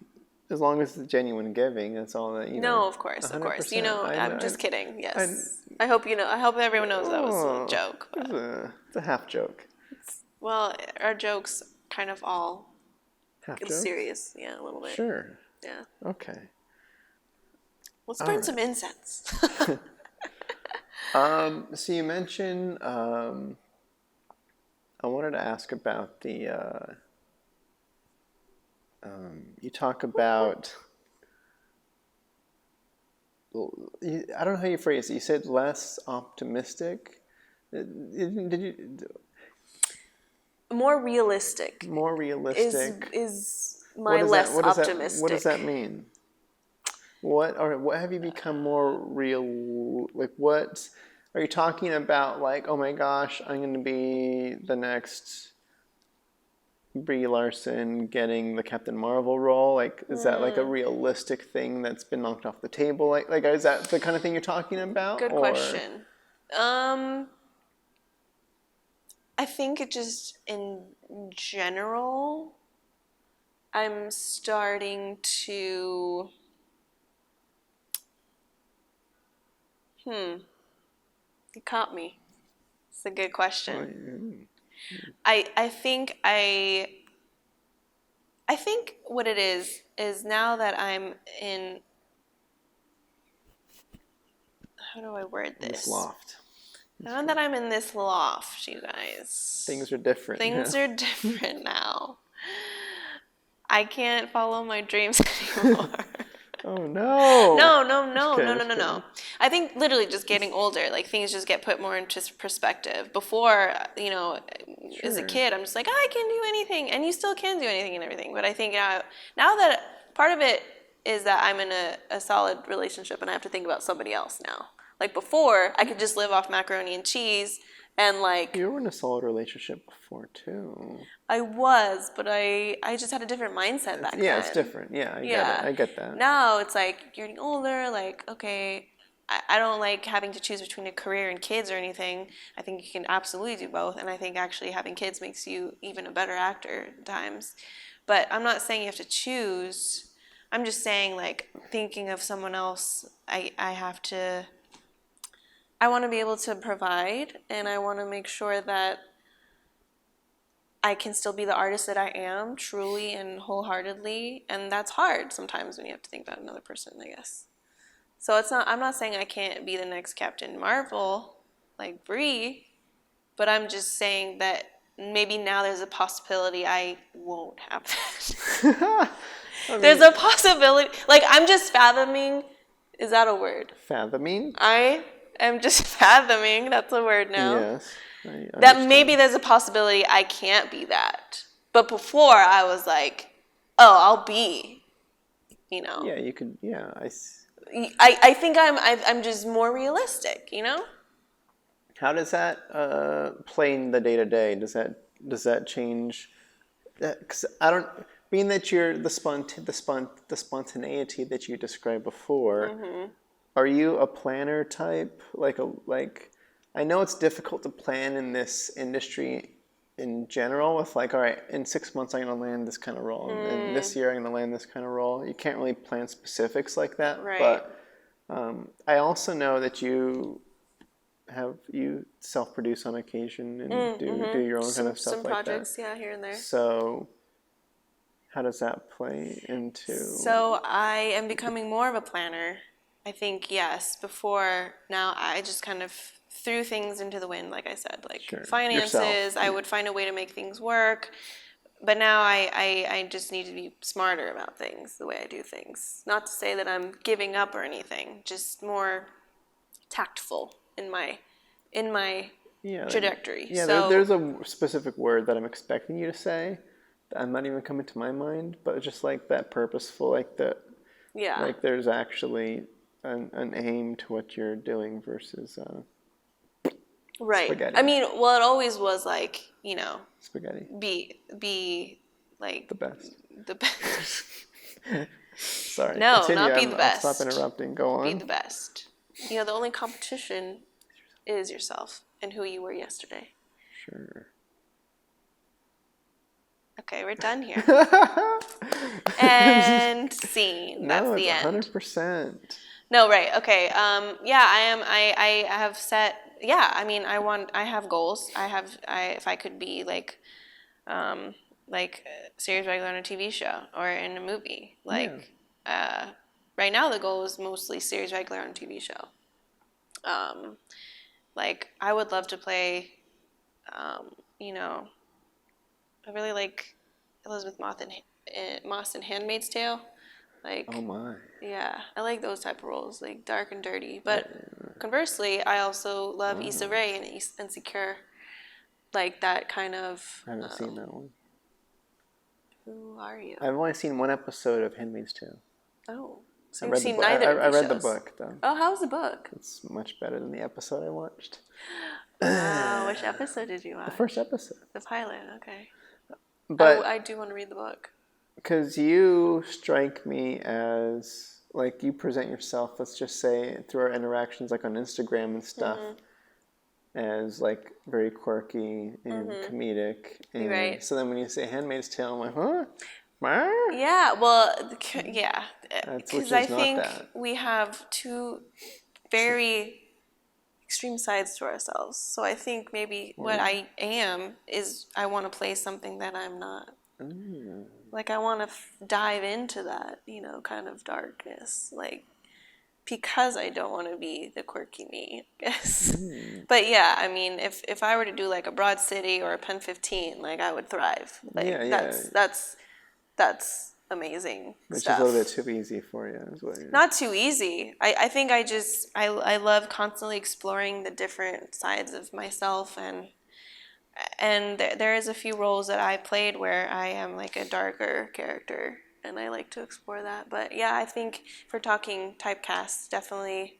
[SPEAKER 1] as long as it's genuine giving, that's all that, you know.
[SPEAKER 2] No, of course. You know, I'm just kidding. Yes. I hope everyone knows that was a joke.
[SPEAKER 1] It's a half joke.
[SPEAKER 2] Well, our jokes kind of all
[SPEAKER 1] half
[SPEAKER 2] get serious. Yeah, a little bit.
[SPEAKER 1] Sure.
[SPEAKER 2] Yeah.
[SPEAKER 1] Okay.
[SPEAKER 2] Let's burn some incense.
[SPEAKER 1] So you mentioned, I wanted to ask about the, you talk about, I don't know how you phrase it. You said less optimistic. Did you?
[SPEAKER 2] More realistic.
[SPEAKER 1] More realistic
[SPEAKER 2] is my less optimistic.
[SPEAKER 1] What does that mean? What have you become more real? Like, what are you talking about? Like, oh my gosh, I'm going to be the next Brie Larson getting the Captain Marvel role. Like, is that like a realistic thing that's been knocked off the table? Like, is that the kind of thing you're talking about?
[SPEAKER 2] Good question. I think it just, in general, I'm starting to, you caught me. It's a good question. I think what it is now that I'm in, how do I word this?
[SPEAKER 1] This loft.
[SPEAKER 2] Now that I'm in this loft, you guys.
[SPEAKER 1] Things are different.
[SPEAKER 2] Things are different now. I can't follow my dreams anymore.
[SPEAKER 1] Oh no.
[SPEAKER 2] No. I think literally just getting older, like things just get put more into perspective. Before, you know, as a kid, I'm just like, I can do anything, and you still can do anything and everything. But I think now that part of it is that I'm in a solid relationship, and I have to think about somebody else now. Like before, I could just live off macaroni and cheese, and like...
[SPEAKER 1] You were in a solid relationship before, too.
[SPEAKER 2] I was, but I just had a different mindset back then.
[SPEAKER 1] Yeah, it's different. Yeah, I get that.
[SPEAKER 2] Now it's like, you're getting older, like, okay, I don't like having to choose between a career and kids or anything. I think you can absolutely do both, and I think actually having kids makes you even a better actor at times. But I'm not saying you have to choose. I'm just saying, like, thinking of someone else, I want to be able to provide, and I want to make sure that I can still be the artist that I am, truly and wholeheartedly, and that's hard sometimes when you have to think about another person, I guess. So I'm not saying I can't be the next Captain Marvel, like Brie, but I'm just saying that maybe now there's a possibility I won't have that. There's a possibility, like I'm just fathoming, is that a word?
[SPEAKER 1] Fathoming?
[SPEAKER 2] I'm just fathoming, that's a word now.
[SPEAKER 1] Yes.
[SPEAKER 2] That maybe there's a possibility I can't be that. But before I was like, oh, I'll be, you know.
[SPEAKER 1] Yeah, you could, yeah.
[SPEAKER 2] I think I'm just more realistic, you know?
[SPEAKER 1] How does that play in the day-to-day? Does that change? Because being that you're the spontaneity that you described before, are you a planner type? I know it's difficult to plan in this industry in general with like, all right, in 6 months I'm going to land this kind of role, and this year I'm going to land this kind of role. You can't really plan specifics like that.
[SPEAKER 2] Right.
[SPEAKER 1] But I also know that you self-produce on occasion and do your own kind of stuff like that. Some
[SPEAKER 2] projects, yeah, here and there.
[SPEAKER 1] So how does that play into...
[SPEAKER 2] So I am becoming more of a planner. I think, yes. Before, now I just kind of threw things into the wind, like I said. Like finances, yourself. I would find a way to make things work. But now I just need to be smarter about things, the way I do things. Not to say that I'm giving up or anything, just more tactful in my in my trajectory.
[SPEAKER 1] Yeah,
[SPEAKER 2] so,
[SPEAKER 1] there's a specific word that I'm expecting you to say that I'm not even coming to my mind, but it's just like that purposeful, like there's actually an aim to what you're doing versus
[SPEAKER 2] right.
[SPEAKER 1] spaghetti.
[SPEAKER 2] I mean, well, it always was like,
[SPEAKER 1] spaghetti.
[SPEAKER 2] Be like
[SPEAKER 1] The best.
[SPEAKER 2] The best.
[SPEAKER 1] Sorry.
[SPEAKER 2] No,
[SPEAKER 1] Continue.
[SPEAKER 2] not be the best.
[SPEAKER 1] I'll stop interrupting. Go on.
[SPEAKER 2] Be the best. The only competition is yourself and who you were yesterday.
[SPEAKER 1] Sure.
[SPEAKER 2] Okay, we're done here. And scene. That's the end.
[SPEAKER 1] 100%.
[SPEAKER 2] No, right. Okay. Yeah, I am. I have set. Yeah, I mean, I have goals. If I could be like series regular on a TV show or in a movie. Right now the goal is mostly series regular on a TV show. I would love to play, I really like Elizabeth Moss in Handmaid's Tale.
[SPEAKER 1] Oh my.
[SPEAKER 2] Yeah, I like those type of roles, like dark and dirty. But conversely, I also love Issa Rae in Insecure, like that kind of.
[SPEAKER 1] I haven't seen that one.
[SPEAKER 2] Who are you?
[SPEAKER 1] I've only seen one episode of Handmaid's Tale.
[SPEAKER 2] Oh, so you've seen neither of these
[SPEAKER 1] I read
[SPEAKER 2] shows.
[SPEAKER 1] the book though.
[SPEAKER 2] Oh, how's the book?
[SPEAKER 1] It's much better than the episode I watched.
[SPEAKER 2] Which episode did you watch?
[SPEAKER 1] The first episode.
[SPEAKER 2] The pilot. Okay.
[SPEAKER 1] But
[SPEAKER 2] I do want to read the book.
[SPEAKER 1] Because you strike me as, like, you present yourself, let's just say, through our interactions, like on Instagram and stuff, as, like, very quirky and comedic. And
[SPEAKER 2] right.
[SPEAKER 1] So then when you say Handmaid's Tale, I'm like, huh?
[SPEAKER 2] Yeah, well, yeah. Because I think
[SPEAKER 1] that.
[SPEAKER 2] we have two very extreme sides to ourselves. So I think maybe what I am is I want to play something that I'm not. Like, I want to dive into that, kind of darkness, like, because I don't want to be the quirky me, I guess. But yeah, I mean, if I were to do like a Broad City or a Pen 15, like, I would thrive. Like, that's amazing
[SPEAKER 1] Which
[SPEAKER 2] stuff.
[SPEAKER 1] is a little bit too easy for you, is what you're...
[SPEAKER 2] Not too easy. I think I love constantly exploring the different sides of myself, and there is a few roles that I played where I am like a darker character, and I like to explore that. But yeah, I think if we're talking typecasts, definitely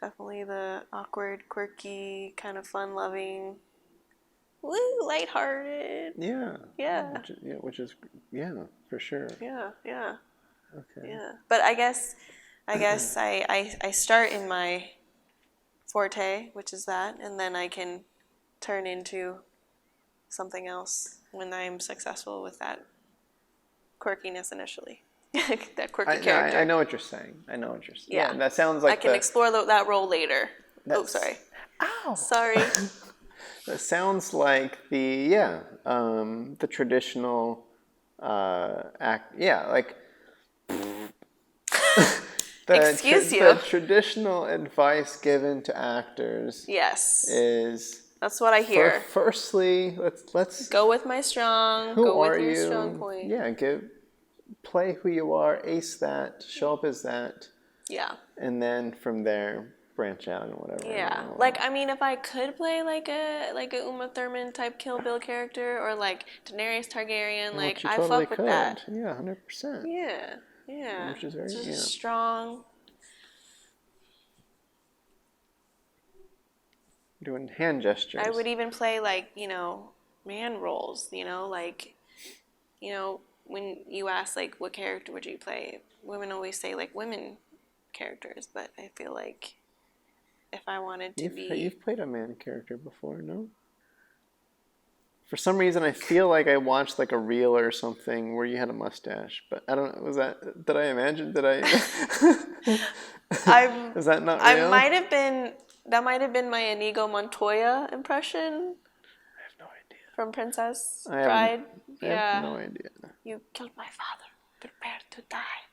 [SPEAKER 2] the awkward, quirky, kind of fun-loving, lighthearted.
[SPEAKER 1] Yeah. Which is for sure.
[SPEAKER 2] Yeah.
[SPEAKER 1] Okay.
[SPEAKER 2] Yeah, but I guess I start in my forte, which is that, and then I can turn into something else when I'm successful with that quirkiness initially. That quirky character.
[SPEAKER 1] I know what you're saying. Yeah, that sounds like
[SPEAKER 2] I can explore that role later. Oh, sorry.
[SPEAKER 1] Ow!
[SPEAKER 2] Sorry.
[SPEAKER 1] That sounds like the traditional act. Yeah, like
[SPEAKER 2] Excuse you.
[SPEAKER 1] The traditional advice given to actors.
[SPEAKER 2] Yes.
[SPEAKER 1] Is
[SPEAKER 2] that's what I hear.
[SPEAKER 1] Firstly, let's
[SPEAKER 2] go with my strong. Go with your strong point.
[SPEAKER 1] Yeah, play who you are, ace that, show up as that.
[SPEAKER 2] Yeah.
[SPEAKER 1] And then from there, branch out and whatever.
[SPEAKER 2] Yeah, like, I mean, if I could play like a Uma Thurman type Kill Bill character, or like Daenerys Targaryen, like, I totally fuck with that.
[SPEAKER 1] Yeah, 100%.
[SPEAKER 2] Yeah.
[SPEAKER 1] Which is very
[SPEAKER 2] just strong.
[SPEAKER 1] Doing hand gestures.
[SPEAKER 2] I would even play like, man roles, when you ask like what character would you play, women always say like women characters, but I feel like if I wanted to
[SPEAKER 1] You've played a man character before, no? For some reason, I feel like I watched like a reel or something where you had a mustache, but I don't know. Did I imagine? Is that not real?
[SPEAKER 2] That might have been my Inigo Montoya impression.
[SPEAKER 1] I have no idea.
[SPEAKER 2] From Princess Bride.
[SPEAKER 1] I have no idea.
[SPEAKER 2] You killed my father. Prepare to die.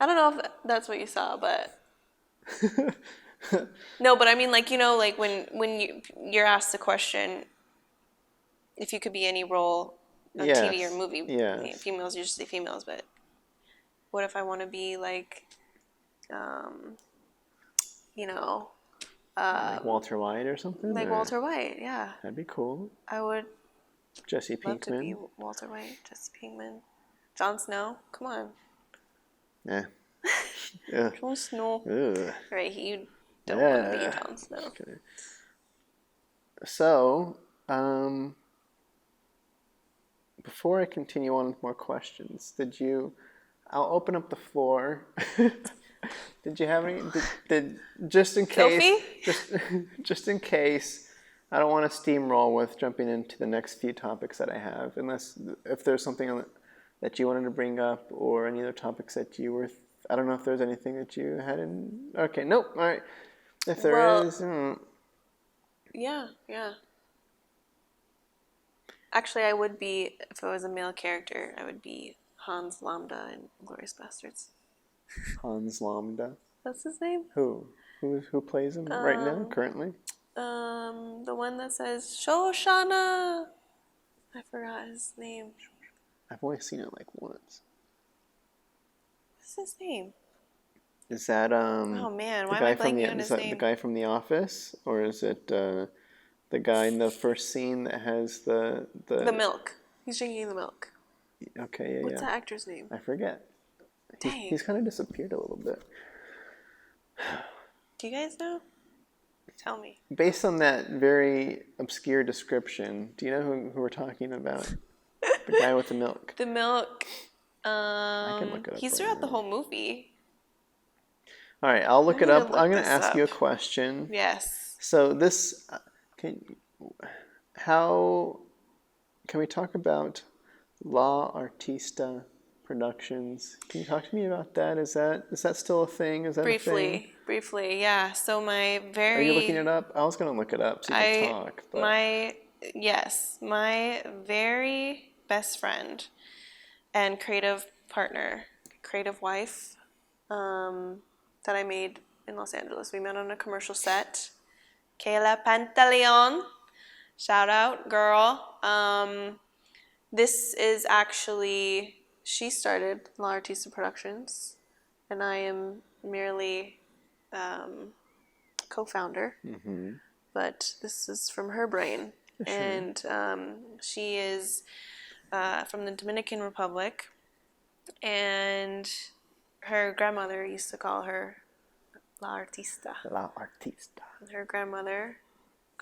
[SPEAKER 2] I don't know if that's what you saw, but... No, but I mean, like, like when you're asked the question, if you could be any role on TV or movie, females usually females, but what if I want to be like,
[SPEAKER 1] Like Walter White or something?
[SPEAKER 2] Like Walter White, yeah.
[SPEAKER 1] That'd be cool.
[SPEAKER 2] I would
[SPEAKER 1] Jesse Pinkman.
[SPEAKER 2] love to be Walter White, Jesse Pinkman. Jon Snow, come on.
[SPEAKER 1] Yeah.
[SPEAKER 2] Jon Snow.
[SPEAKER 1] Ugh.
[SPEAKER 2] Right, you don't want to be Jon Snow.
[SPEAKER 1] Okay. So, before I continue on with more questions, I'll open up the floor. Did you have any? Did just in case? Just in case. I don't want to steamroll with jumping into the next few topics that I have, unless if there's something that you wanted to bring up or any other topics that you were. I don't know if there's anything that you had in. Okay, nope. All right. If there is.
[SPEAKER 2] Yeah. Actually, I would be, if I was a male character, I would be Hans Lambda in Glorious Bastards.
[SPEAKER 1] Hans Lambda.
[SPEAKER 2] That's his name?
[SPEAKER 1] Who plays him right now, currently?
[SPEAKER 2] The one that says, Shoshana! I forgot his name.
[SPEAKER 1] I've only seen it like once.
[SPEAKER 2] What's his name?
[SPEAKER 1] Is that,
[SPEAKER 2] oh man, why am I blanking on his name?
[SPEAKER 1] Is that the guy from The Office? Or is it, the guy in the first scene that has the
[SPEAKER 2] milk. He's drinking the milk.
[SPEAKER 1] Okay, yeah,
[SPEAKER 2] What's that actor's name?
[SPEAKER 1] I forget.
[SPEAKER 2] Dang.
[SPEAKER 1] He's kind of disappeared a little bit.
[SPEAKER 2] Do you guys know? Tell me.
[SPEAKER 1] Based on that very obscure description, do you know who we're talking about? The guy with the milk.
[SPEAKER 2] The milk.
[SPEAKER 1] I can look it up.
[SPEAKER 2] He's throughout the whole movie.
[SPEAKER 1] All right, I'll look it up. I'm going to ask you a question.
[SPEAKER 2] Yes.
[SPEAKER 1] So this, can we talk about La Artista Productions? Can you talk to me about that? Is that still a thing? Is that a thing?
[SPEAKER 2] Briefly, yeah. So
[SPEAKER 1] Are you looking it up? I was going to look it up so you can talk. But.
[SPEAKER 2] My very best friend and creative partner, creative wife, that I made in Los Angeles. We met on a commercial set. Kayla Pantaleon. Shout out, girl. This is actually, she started La Artista Productions, and I am merely co-founder. Mm-hmm. But this is from her brain. Sure. And she is from the Dominican Republic, and her grandmother used to call her La Artista.
[SPEAKER 1] La Artista.
[SPEAKER 2] Her grandmother,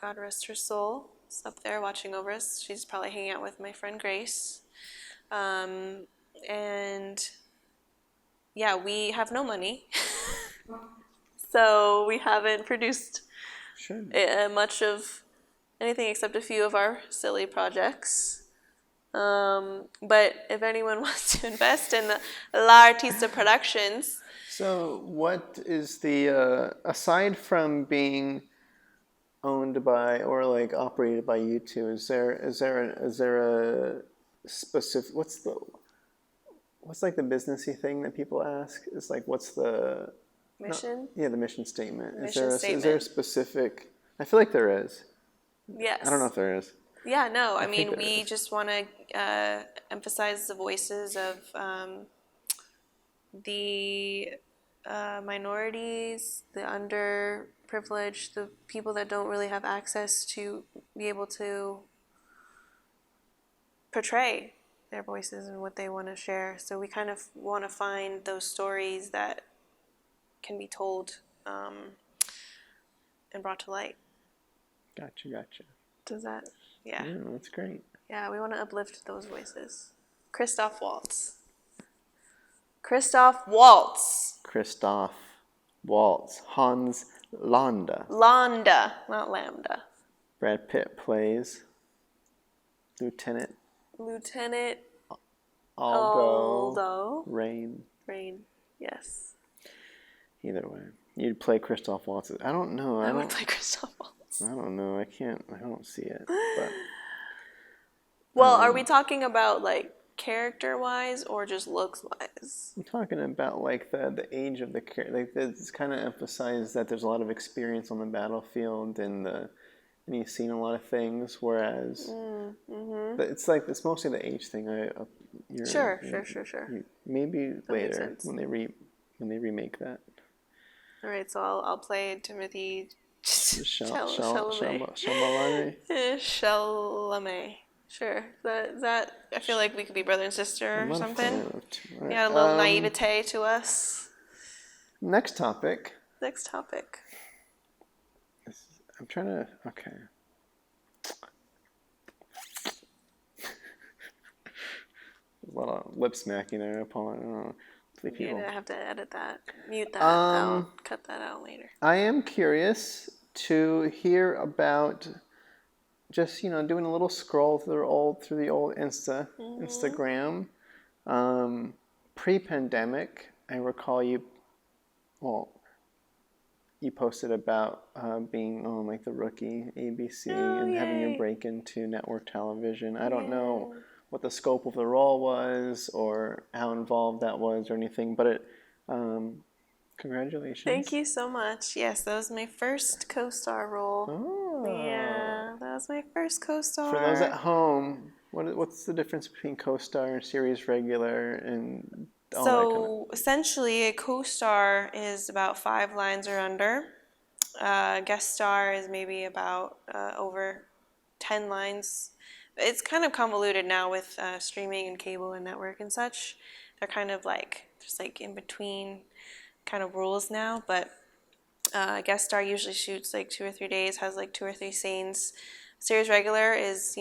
[SPEAKER 2] God rest her soul, is up there watching over us. She's probably hanging out with my friend Grace. And yeah, we have no money. So we haven't produced much of anything except a few of our silly projects. But if anyone wants to invest in the La Artista Productions.
[SPEAKER 1] So what is the, aside from being owned by or like operated by you two, is there a specific, what's like the businessy thing that people ask? Is like, what's the
[SPEAKER 2] mission?
[SPEAKER 1] The mission statement. Is
[SPEAKER 2] statement.
[SPEAKER 1] there a specific, I feel like there is.
[SPEAKER 2] Yes.
[SPEAKER 1] I don't know if there is.
[SPEAKER 2] Yeah, no, I mean, we just want to emphasize the voices of the minorities, the underprivileged, the people that don't really have access to be able to portray their voices and what they want to share. So we kind of want to find those stories that can be told and brought to light.
[SPEAKER 1] Gotcha.
[SPEAKER 2] Does that? Yeah.
[SPEAKER 1] Yeah, that's great.
[SPEAKER 2] Yeah, we want to uplift those voices. Christoph Waltz.
[SPEAKER 1] Hans Landa.
[SPEAKER 2] Landa, not Lambda.
[SPEAKER 1] Brad Pitt plays Lieutenant Aldo Rain.
[SPEAKER 2] Yes.
[SPEAKER 1] Either way, you'd play Christoph Waltz. I don't know.
[SPEAKER 2] I would play Christoph Waltz.
[SPEAKER 1] I don't know. I don't see it. But
[SPEAKER 2] well, are we talking about like character-wise or just looks-wise?
[SPEAKER 1] I'm talking about like the age of the character. Like it's kind of emphasized that there's a lot of experience on the battlefield and you've seen a lot of things. Whereas it's mostly the age thing. Sure. Maybe later when they remake that.
[SPEAKER 2] All right, so I'll play Timothy Chalamet. Sure. That I feel like we could be brother and sister or something.
[SPEAKER 1] Right.
[SPEAKER 2] Yeah, a little naivete to us.
[SPEAKER 1] Next topic. I'm trying to. Okay. There's a lot of lip smacking there. You're
[SPEAKER 2] gonna have to edit that. Mute that out. Cut that out later.
[SPEAKER 1] I am curious to hear about just doing a little scroll through the old Instagram. Pre-pandemic, I recall you posted about being on like The Rookie, ABC, and having your break into network television. I don't know what the scope of the role was or how involved that was or anything, but congratulations.
[SPEAKER 2] Thank you so much. Yes, that was my first co-star role.
[SPEAKER 1] Oh.
[SPEAKER 2] Yeah, that was my first co-star.
[SPEAKER 1] For those at home, what's the difference between co-star and series regular and all that kind of...
[SPEAKER 2] essentially, a co-star is about 5 lines or under. Guest star is maybe about over 10 lines. It's kind of convoluted now with streaming and cable and network and such. They're kind of just in between kind of rules now, but guest star usually shoots 2 or 3 days, has 2 or 3 scenes. Series regular is,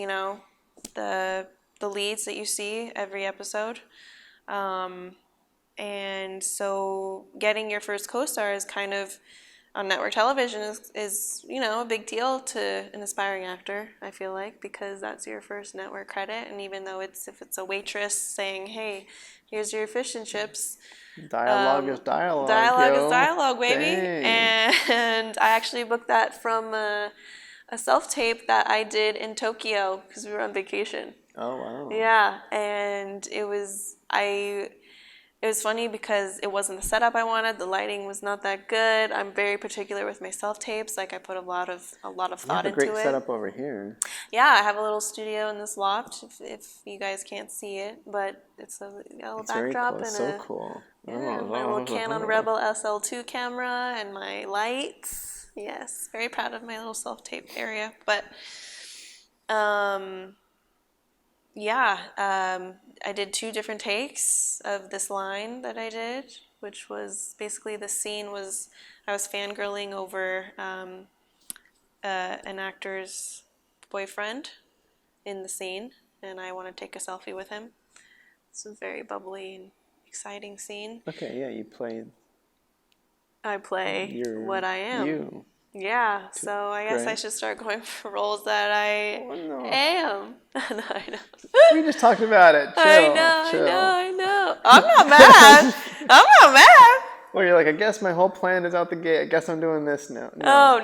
[SPEAKER 2] the leads that you see every episode. And so getting your first co-star is kind of on network television is a big deal to an aspiring actor, I feel like, because that's your first network credit. And even though if it's a waitress saying, hey, here's your fish and chips.
[SPEAKER 1] Dialogue is dialogue.
[SPEAKER 2] Dialogue is dialogue, baby. Dang. And I actually booked that from a self-tape that I did in Tokyo because we were on vacation.
[SPEAKER 1] Oh, wow.
[SPEAKER 2] Yeah, and it was funny because it wasn't the setup I wanted. The lighting was not that good. I'm very particular with my self-tapes. I put a lot of thought into it.
[SPEAKER 1] You have a great setup over here.
[SPEAKER 2] Yeah, I have a little studio in this loft, if you guys can't see it, but it's a little backdrop.
[SPEAKER 1] Very cool.
[SPEAKER 2] And
[SPEAKER 1] so cool.
[SPEAKER 2] Yeah, my little Canon Rebel SL2 camera and my lights. Yes, very proud of my little self-tape area. But, I did 2 different takes of this line that I did, which was basically the scene was I was fangirling over an actor's boyfriend in the scene, and I wanted to take a selfie with him. This was a very bubbly and exciting scene.
[SPEAKER 1] Okay, yeah, you played.
[SPEAKER 2] I play what I am.
[SPEAKER 1] You.
[SPEAKER 2] Yeah, so I guess I should start going for roles that I am. No, I know.
[SPEAKER 1] We just talked about it. Chill,
[SPEAKER 2] I know. I'm not mad.
[SPEAKER 1] Well, you're I guess my whole plan is out the gate. I guess I'm doing this now.
[SPEAKER 2] No.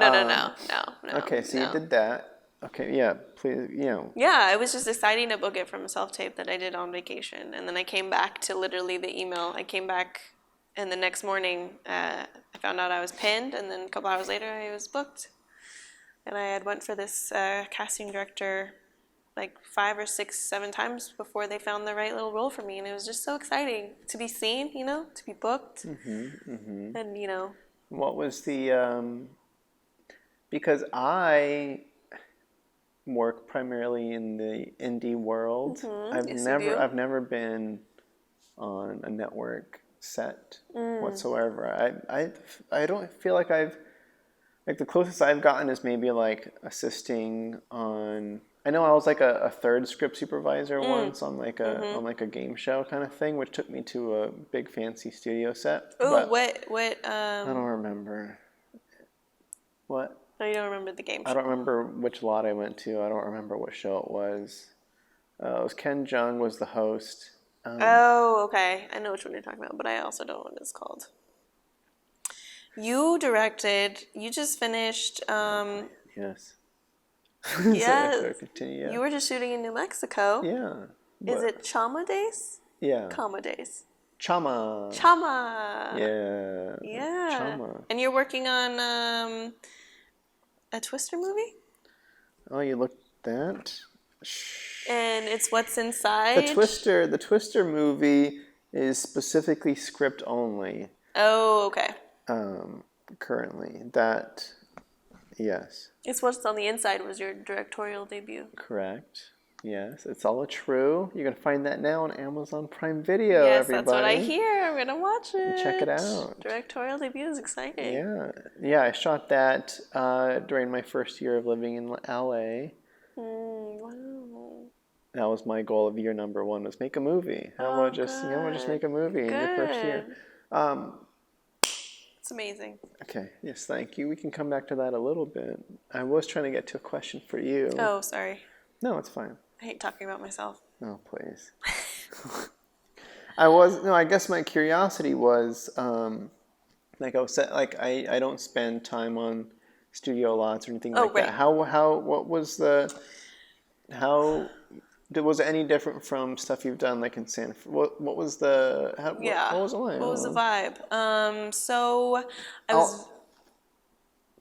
[SPEAKER 1] Okay, so you did that. Okay, yeah, please,
[SPEAKER 2] Yeah, it was just exciting to book it from a self-tape that I did on vacation. And then I came back to literally the email. I came back, and the next morning, I found out I was pinned, and then a couple hours later, I was booked. And I had went for this casting director 5 or 6, 7 times before they found the right little role for me, and it was just so exciting to be seen, to be booked, and
[SPEAKER 1] What was the? Because I work primarily in the indie world. I've never been on a network set whatsoever. I don't feel like I've the closest I've gotten is maybe assisting on. I know I was a third script supervisor once on a game show kind of thing, which took me to a big fancy studio set.
[SPEAKER 2] Oh, what?
[SPEAKER 1] I don't remember. What?
[SPEAKER 2] Oh, you don't remember the game show?
[SPEAKER 1] I don't remember which lot I went to. I don't remember what show it was. It was Ken Jeong was the host.
[SPEAKER 2] Okay. I know which one you're talking about, but I also don't know what it's called. You just finished...
[SPEAKER 1] Yes.
[SPEAKER 2] Yes.
[SPEAKER 1] Continue, yeah.
[SPEAKER 2] You were just shooting in New Mexico.
[SPEAKER 1] Yeah.
[SPEAKER 2] Is it Chama Days?
[SPEAKER 1] Yeah.
[SPEAKER 2] Chama Days.
[SPEAKER 1] Chama.
[SPEAKER 2] Yeah.
[SPEAKER 1] Chama.
[SPEAKER 2] And you're working on a Twister movie?
[SPEAKER 1] Oh, you looked that?
[SPEAKER 2] And it's What's Inside?
[SPEAKER 1] The Twister movie is specifically script only.
[SPEAKER 2] Oh, okay.
[SPEAKER 1] Currently. That Yes.
[SPEAKER 2] It's What's on the Inside was your directorial debut.
[SPEAKER 1] Correct. Yes, it's all true. You can find that now on Amazon Prime Video,
[SPEAKER 2] yes,
[SPEAKER 1] everybody.
[SPEAKER 2] That's what I hear. I'm going to watch it.
[SPEAKER 1] Check it out.
[SPEAKER 2] Directorial debut is exciting.
[SPEAKER 1] Yeah. Yeah, I shot that during my first year of living in LA.
[SPEAKER 2] Wow.
[SPEAKER 1] That was my goal of year number 1, was make a movie. How about just make a movie in your first year?
[SPEAKER 2] It's amazing.
[SPEAKER 1] Okay, yes, thank you. We can come back to that a little bit. I was trying to get to a question for you.
[SPEAKER 2] Oh, sorry.
[SPEAKER 1] No, it's fine.
[SPEAKER 2] I hate talking about myself.
[SPEAKER 1] Oh, please. I guess my curiosity was, like I was saying, like I don't spend time on studio lots or anything like that. Was it any different from stuff you've done like in San? What was the? What was it like?
[SPEAKER 2] What was the vibe? So I was.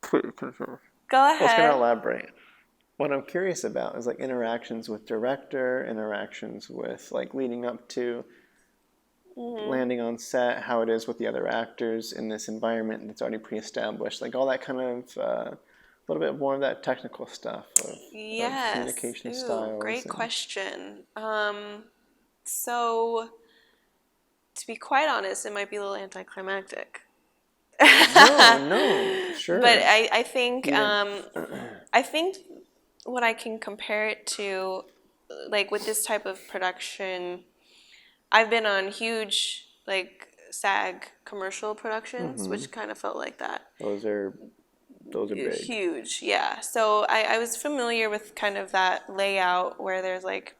[SPEAKER 1] Please,
[SPEAKER 2] Go ahead.
[SPEAKER 1] I was going to elaborate. What I'm curious about is like interactions with director, interactions with like leading up to landing on set, how it is with the other actors in this environment that's already pre-established, like all that kind of a little bit more of that technical stuff of communication styles.
[SPEAKER 2] Great question. So to be quite honest, it might be a little anticlimactic.
[SPEAKER 1] No, sure.
[SPEAKER 2] But I think what I can compare it to, like with this type of production, I've been on huge like SAG commercial productions, which kind of felt like that.
[SPEAKER 1] Those are big.
[SPEAKER 2] Huge, yeah. So I was familiar with kind of that layout where there's like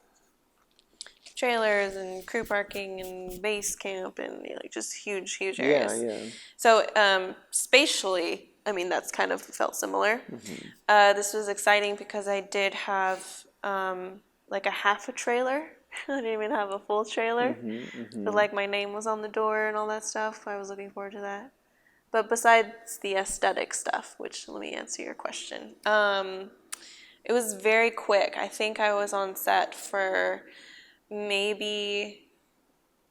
[SPEAKER 2] trailers and crew parking and base camp and like just huge areas.
[SPEAKER 1] Yeah.
[SPEAKER 2] So spatially, I mean, that's kind of felt similar. This was exciting because I did have like a half a trailer. I didn't even have a full trailer. But like my name was on the door and all that stuff. I was looking forward to that. But besides the aesthetic stuff, which let me answer your question. It was very quick. I think I was on set for maybe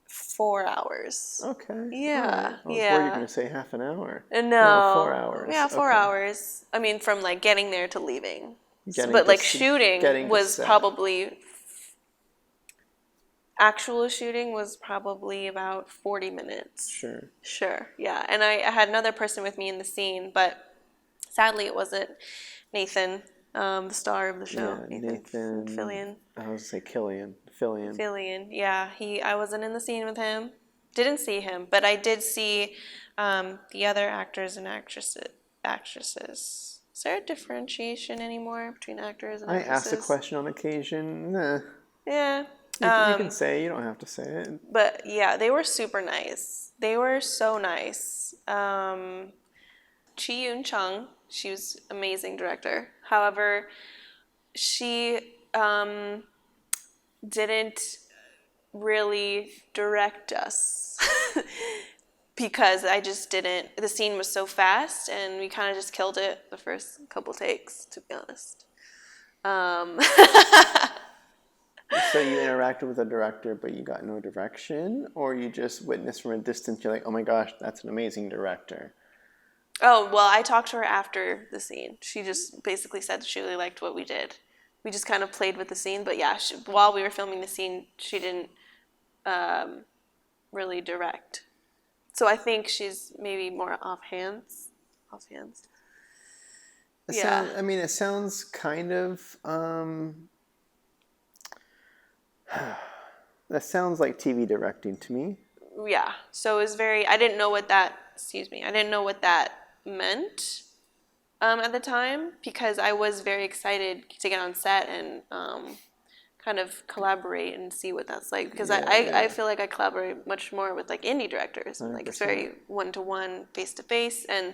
[SPEAKER 2] 4 hours.
[SPEAKER 1] Okay.
[SPEAKER 2] Yeah.
[SPEAKER 1] I was worried you were going to say half an hour.
[SPEAKER 2] No.
[SPEAKER 1] 4 hours.
[SPEAKER 2] Yeah, 4 hours. I mean, from like getting there to leaving. Shooting was probably... Actual shooting was probably about 40 minutes. Sure, yeah. And I had another person with me in the scene, but sadly it wasn't Nathan, the star of the show.
[SPEAKER 1] Yeah, Nathan
[SPEAKER 2] Fillion.
[SPEAKER 1] I was going to say Fillion.
[SPEAKER 2] Fillion, yeah. I wasn't in the scene with him. Didn't see him, but I did see the other actors and actresses. Is there a differentiation anymore between actors and actresses?
[SPEAKER 1] I asked the question on occasion. Nah.
[SPEAKER 2] Yeah.
[SPEAKER 1] You can say, you don't have to say it.
[SPEAKER 2] But yeah, they were super nice. They were so nice. Chi Yoon Chung, she was an amazing director. However, she didn't really direct us because I just didn't. The scene was so fast, and we kind of just killed it the first couple takes, to be honest.
[SPEAKER 1] So you interacted with a director, but you got no direction? Or you just witnessed from a distance, you're like, oh my gosh, that's an amazing director?
[SPEAKER 2] Oh, well, I talked to her after the scene. She just basically said that she really liked what we did. We just kind of played with the scene. But yeah, while we were filming the scene, she didn't really direct. So I think she's maybe more offhands. Yeah.
[SPEAKER 1] It sounds kind of... that sounds like TV directing to me.
[SPEAKER 2] Yeah. So it was I didn't know what that meant at the time, because I was very excited to get on set and kind of collaborate and see what that's like. Because I feel like I collaborate much more with like indie directors. 100%. Like it's very one-to-one, face-to-face. And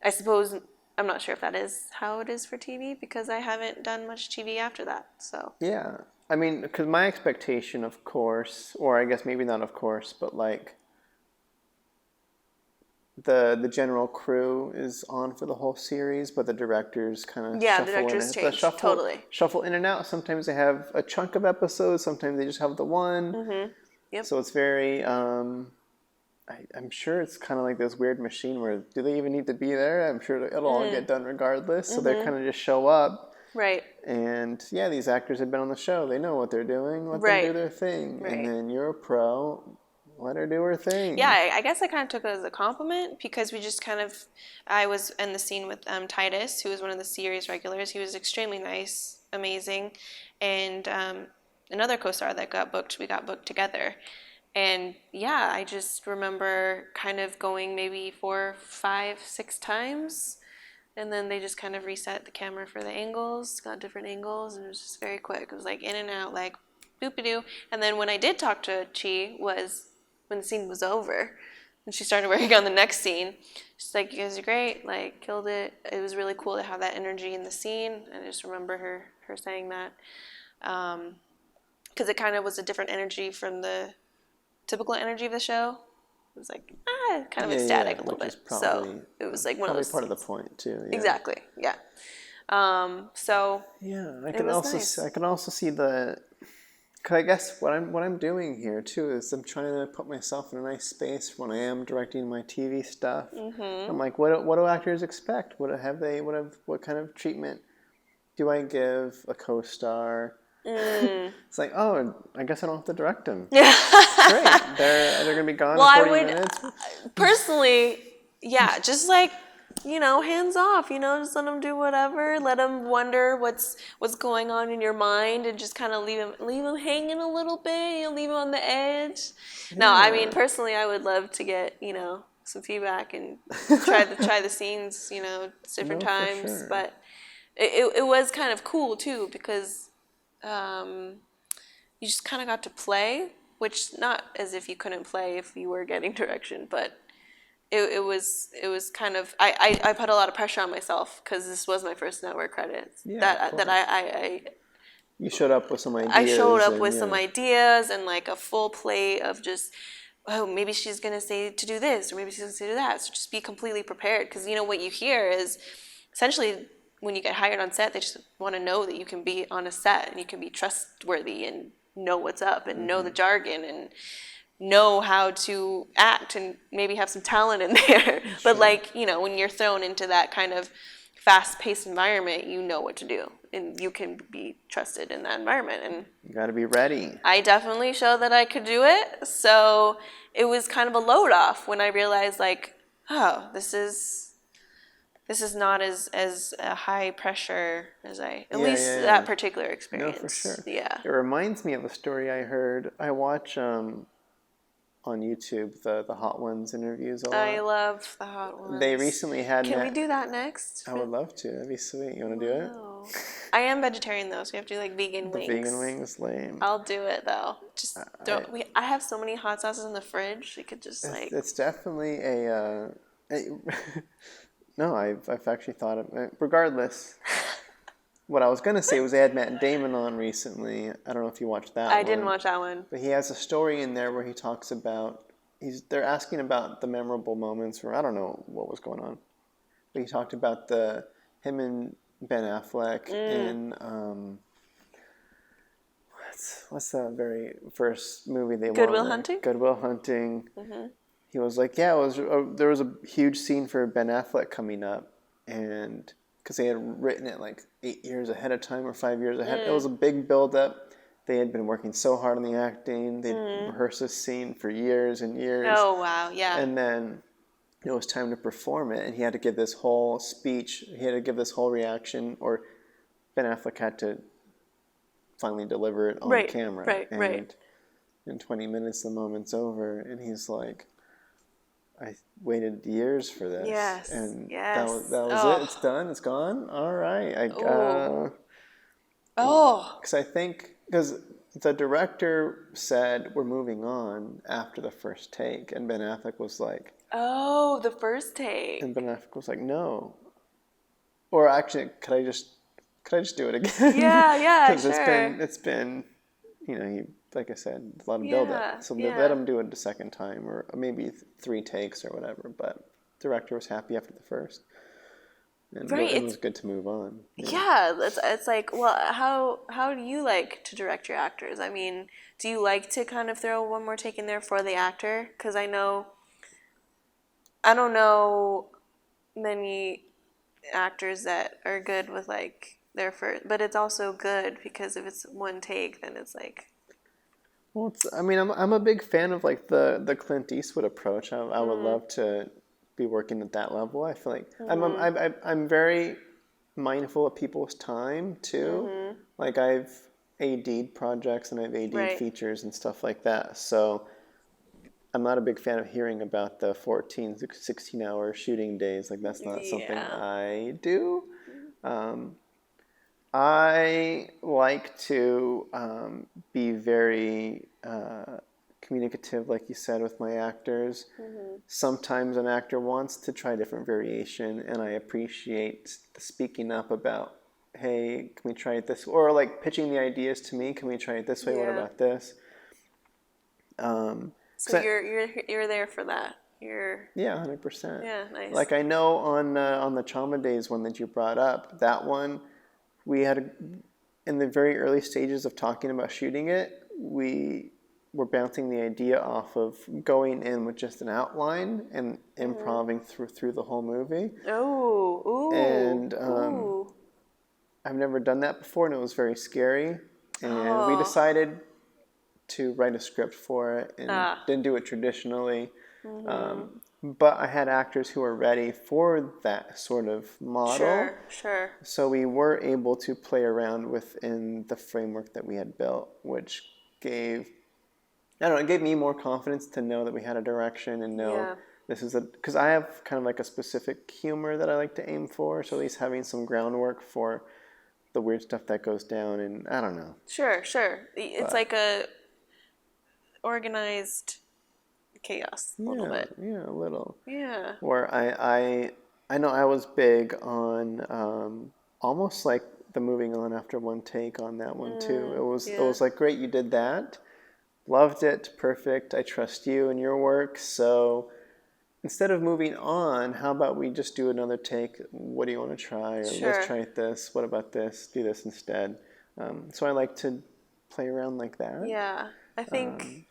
[SPEAKER 2] I suppose, I'm not sure if that is how it is for TV, because I haven't done much TV after that. So
[SPEAKER 1] yeah. I mean, because my expectation, of course, or I guess maybe not of course, but like the general crew is on for the whole series, but the directors kind of
[SPEAKER 2] the directors change. Totally.
[SPEAKER 1] Shuffle in and out. Sometimes they have a chunk of episodes. Sometimes they just have the one.
[SPEAKER 2] Yep.
[SPEAKER 1] So it's very, I'm sure it's kind of like this weird machine where do they even need to be there? I'm sure it'll all get done regardless. So they kind of just show up.
[SPEAKER 2] Right.
[SPEAKER 1] And yeah, these actors have been on the show. They know what they're doing. Let them do their thing.
[SPEAKER 2] Right.
[SPEAKER 1] And then you're a pro. Let her do her thing.
[SPEAKER 2] Yeah, I guess I kind of took it as a compliment because we just I was in the scene with Titus, who was one of the series regulars. He was extremely nice, amazing. And another co-star that we got booked together. And yeah, I just remember kind of going maybe 4, 5, 6 times. And then they just kind of reset the camera for the angles, got different angles, and it was just very quick. It was like in and out, like boop-a-doo. And then when I did talk to Chi was when the scene was over and she started working on the next scene. She's like, you guys are great, like killed it. It was really cool to have that energy in the scene. And I just remember her saying that. Because it kind of was a different energy from the typical energy of the show. It was like, kind of ecstatic a little bit. So it was like one of those
[SPEAKER 1] part
[SPEAKER 2] scenes.
[SPEAKER 1] of the point too. Yeah.
[SPEAKER 2] Exactly, yeah. So
[SPEAKER 1] yeah, I can also see the. Cause I guess what I'm doing here too is I'm trying to put myself in a nice space when I am directing my TV stuff. I'm like, what do actors expect? What kind of treatment do I give a co-star? It's like, oh, I guess I don't have to direct them. Yeah, great. They're gonna be gone in 40 minutes.
[SPEAKER 2] Personally, yeah, just like, hands off, just let them do whatever. Let them wonder what's going on in your mind and just kind of leave them hanging a little bit, leave them on the edge. Yeah. No, I mean, personally, I would love to get, some feedback and try the scenes, different times. For sure. But it was kind of cool, too, because you just kind of got to play, which not as if you couldn't play if you were getting direction, but it was kind of I put a lot of pressure on myself because this was my first network credits. Yeah,
[SPEAKER 1] you showed up with some ideas.
[SPEAKER 2] I showed up with some ideas and like a full plate of just, oh, maybe she's gonna say to do this or maybe she's gonna say to do that. So just be completely prepared because what you hear is essentially when you get hired on set, they just want to know that you can be on a set and you can be trustworthy and know what's up and know the jargon and know how to act and maybe have some talent in there. Sure. But when you're thrown into that kind of fast-paced environment, you know what to do and you can be trusted in that environment. And
[SPEAKER 1] you got to be ready.
[SPEAKER 2] I definitely showed that I could do it. So it was kind of a load off when I realized this is not as a high pressure as at least that particular experience.
[SPEAKER 1] No, for sure.
[SPEAKER 2] Yeah.
[SPEAKER 1] It reminds me of a story I heard. I watch on YouTube the Hot Ones interviews a lot.
[SPEAKER 2] I love the Hot Ones.
[SPEAKER 1] They recently had.
[SPEAKER 2] Can we do that next?
[SPEAKER 1] I would love to. That'd be sweet. You want to do it?
[SPEAKER 2] I am vegetarian though, so we have to do vegan wings.
[SPEAKER 1] Vegan wings, lame.
[SPEAKER 2] I'll do it though. Just I have so many hot sauces in the fridge. We could just
[SPEAKER 1] It's definitely a no, I've actually thought of it. Regardless, what I was going to say was they had Matt Damon on recently. I don't know if you watched that one.
[SPEAKER 2] I didn't watch that one.
[SPEAKER 1] But he has a story in there where he talks about, they're asking about the memorable moments, or I don't know what was going on. But he talked about him and Ben Affleck in, what's the very first movie they
[SPEAKER 2] Good Will Hunting?
[SPEAKER 1] Good Will Hunting. Mm-hmm. He was like, there was a huge scene for Ben Affleck coming up, and because they had written it 8 years ahead of time or 5 years ahead. It was a big build-up. They had been working so hard on the acting. They'd rehearsed this scene for years and years.
[SPEAKER 2] Oh, wow, yeah.
[SPEAKER 1] And then it was time to perform it, and he had to give this whole speech. He had to give this whole reaction, or Ben Affleck had to finally deliver it on camera. Right. In 20 minutes, the moment's over, and he's like, I waited years for this.
[SPEAKER 2] Yes.
[SPEAKER 1] And that was it. It's done. It's gone. All right. Because the director said we're moving on after the first take, and Ben Affleck was like,
[SPEAKER 2] "Oh, the first take."
[SPEAKER 1] And Ben Affleck was like, "No." Or actually, could I just do it again?
[SPEAKER 2] Yeah,
[SPEAKER 1] Because it's been, like I said, a lot of build-up. So let him do it a second time, or maybe 3 takes or whatever. But the director was happy after the first. And it was good to move on.
[SPEAKER 2] Yeah, it's like, well, how do you like to direct your actors? I mean, do you like to kind of throw one more take in there for the actor? Because I know I don't know many actors that are good with like their first, but it's also good because if it's one take, then it's like.
[SPEAKER 1] Well, I'm a big fan of like the Clint Eastwood approach. I would love to be working at that level. I feel like I'm very mindful of people's time too. Like I've AD'd projects and I've AD'd features and stuff like that. So I'm not a big fan of hearing about the 14, 16-hour shooting days. Like that's not something I do. I like to be very communicative, like you said, with my actors. Sometimes an actor wants to try different variation, and I appreciate the speaking up about, hey, can we try it this way? Or like pitching the ideas to me, can we try it this way? What about this?
[SPEAKER 2] So you're there for that. You're
[SPEAKER 1] 100%.
[SPEAKER 2] Yeah, nice.
[SPEAKER 1] Like I know on the Trauma Days one that you brought up, that one we had in the very early stages of talking about shooting it, we were bouncing the idea off of going in with just an outline and improvising through the whole movie. And I've never done that before, and it was very scary. And we decided to write a script for it and didn't do it traditionally. But I had actors who were ready for that sort of model.
[SPEAKER 2] Sure.
[SPEAKER 1] So we were able to play around within the framework that we had built, which it gave me more confidence to know that we had a direction and know this is because I have kind of like a specific humor that I like to aim for. So at least having some groundwork for the weird stuff that goes down, and I don't know.
[SPEAKER 2] Sure. It's like a organized chaos a little bit.
[SPEAKER 1] Yeah, a little.
[SPEAKER 2] Yeah.
[SPEAKER 1] Where I know I was big on almost like the moving on after one take on that one too. It was like, great, you did that. Loved it, perfect. I trust you and your work. So instead of moving on, how about we just do another take? What do you want to try? Or let's try this. What about this? Do this instead. So I like to play around like that.
[SPEAKER 2] Yeah, I think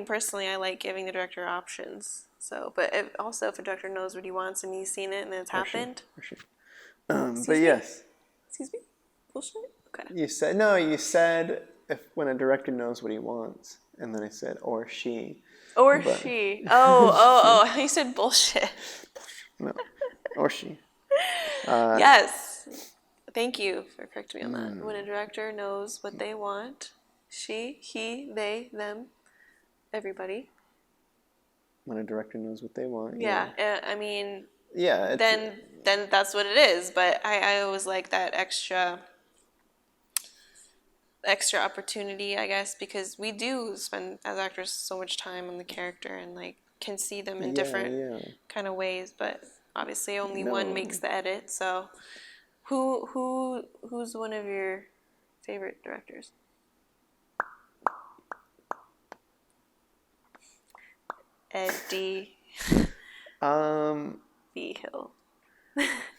[SPEAKER 2] personally I like giving the director options. So, but if a director knows what he wants and he's seen it and it's happened.
[SPEAKER 1] For sure. But yes.
[SPEAKER 2] Excuse me? Bullshit? Okay.
[SPEAKER 1] You said when a director knows what he wants, and then I said or she.
[SPEAKER 2] She. Oh, you said bullshit.
[SPEAKER 1] No, or she.
[SPEAKER 2] Yes. Thank you for correcting me on that. When a director knows what they want, she, he, they, them, everybody.
[SPEAKER 1] When a director knows what they want.
[SPEAKER 2] Yeah. I mean.
[SPEAKER 1] Yeah.
[SPEAKER 2] Then that's what it is. But I always like that extra opportunity, I guess, because we do spend as actors so much time on the character and like can see them in different kind of ways. But obviously, only one makes the edit. So, who's one of your favorite directors? Eddie. Vigil.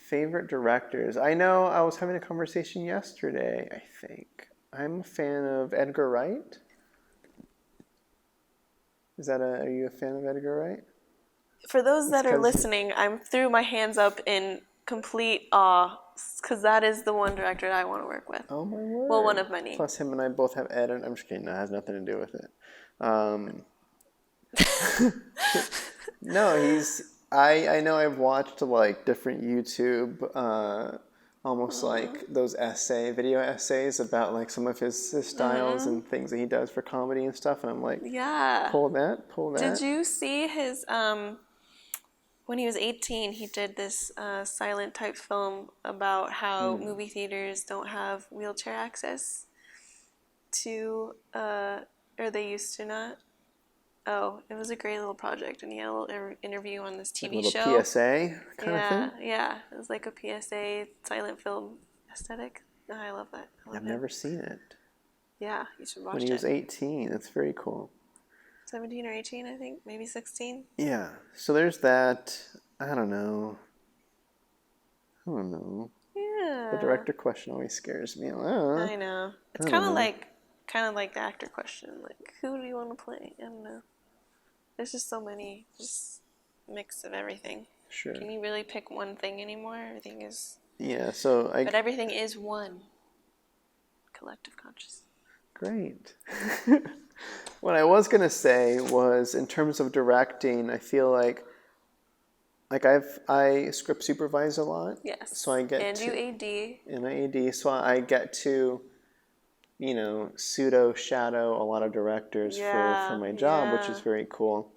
[SPEAKER 1] Favorite directors. I know I was having a conversation yesterday, I think. I'm a fan of Edgar Wright. Are you a fan of Edgar Wright?
[SPEAKER 2] For those that are listening, I threw my hands up in complete awe because that is the one director I want to work with.
[SPEAKER 1] Oh my word.
[SPEAKER 2] Well, one of many.
[SPEAKER 1] Plus him and I both have Ed, and I'm just kidding, that has nothing to do with it. No, I know I've watched like different YouTube almost like those video essays about like some of his styles and things that he does for comedy and stuff, and I'm like, pull that.
[SPEAKER 2] Did you see his when he was 18, he did this silent type film about how movie theaters don't have wheelchair access to, or they used to not. Oh, it was a great little project, and he had a little interview on this TV show.
[SPEAKER 1] A little PSA kind of thing?
[SPEAKER 2] Yeah. It was like a PSA silent film aesthetic. Oh, I love that.
[SPEAKER 1] I've never seen it.
[SPEAKER 2] Yeah, you should watch it.
[SPEAKER 1] When he was 18, that's very cool.
[SPEAKER 2] 17 or 18, I think, maybe 16.
[SPEAKER 1] Yeah, so there's that. I don't know.
[SPEAKER 2] Yeah.
[SPEAKER 1] The director question always scares me.
[SPEAKER 2] I know. It's kind of like the actor question. Like, who do you want to play? I don't know. There's just so many. mix of everything.
[SPEAKER 1] Sure.
[SPEAKER 2] Can you really pick one thing anymore? Everything is...
[SPEAKER 1] Yeah, but
[SPEAKER 2] everything is one collective consciousness.
[SPEAKER 1] Great. What I was going to say was, in terms of directing, I feel like I script supervise a lot.
[SPEAKER 2] Yes.
[SPEAKER 1] So I get
[SPEAKER 2] and you AD.
[SPEAKER 1] And I AD, so I get to, pseudo shadow a lot of directors for my job, which is very cool.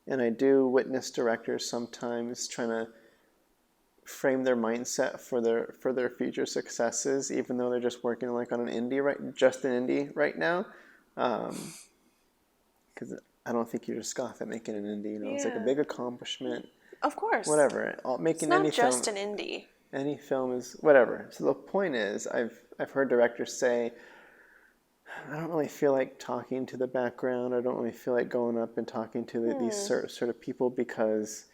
[SPEAKER 1] And I do witness directors sometimes trying to frame their mindset for their future successes, even though they're just working like on an indie right now. Because I don't think you just scoff at making an indie. It's like a big accomplishment.
[SPEAKER 2] Of course.
[SPEAKER 1] Whatever. Making any film. It's not
[SPEAKER 2] just an indie.
[SPEAKER 1] Any film is whatever. So the point is, I've heard directors say, I don't really feel like talking to the background. I don't really feel like going up and talking to these sort of people, because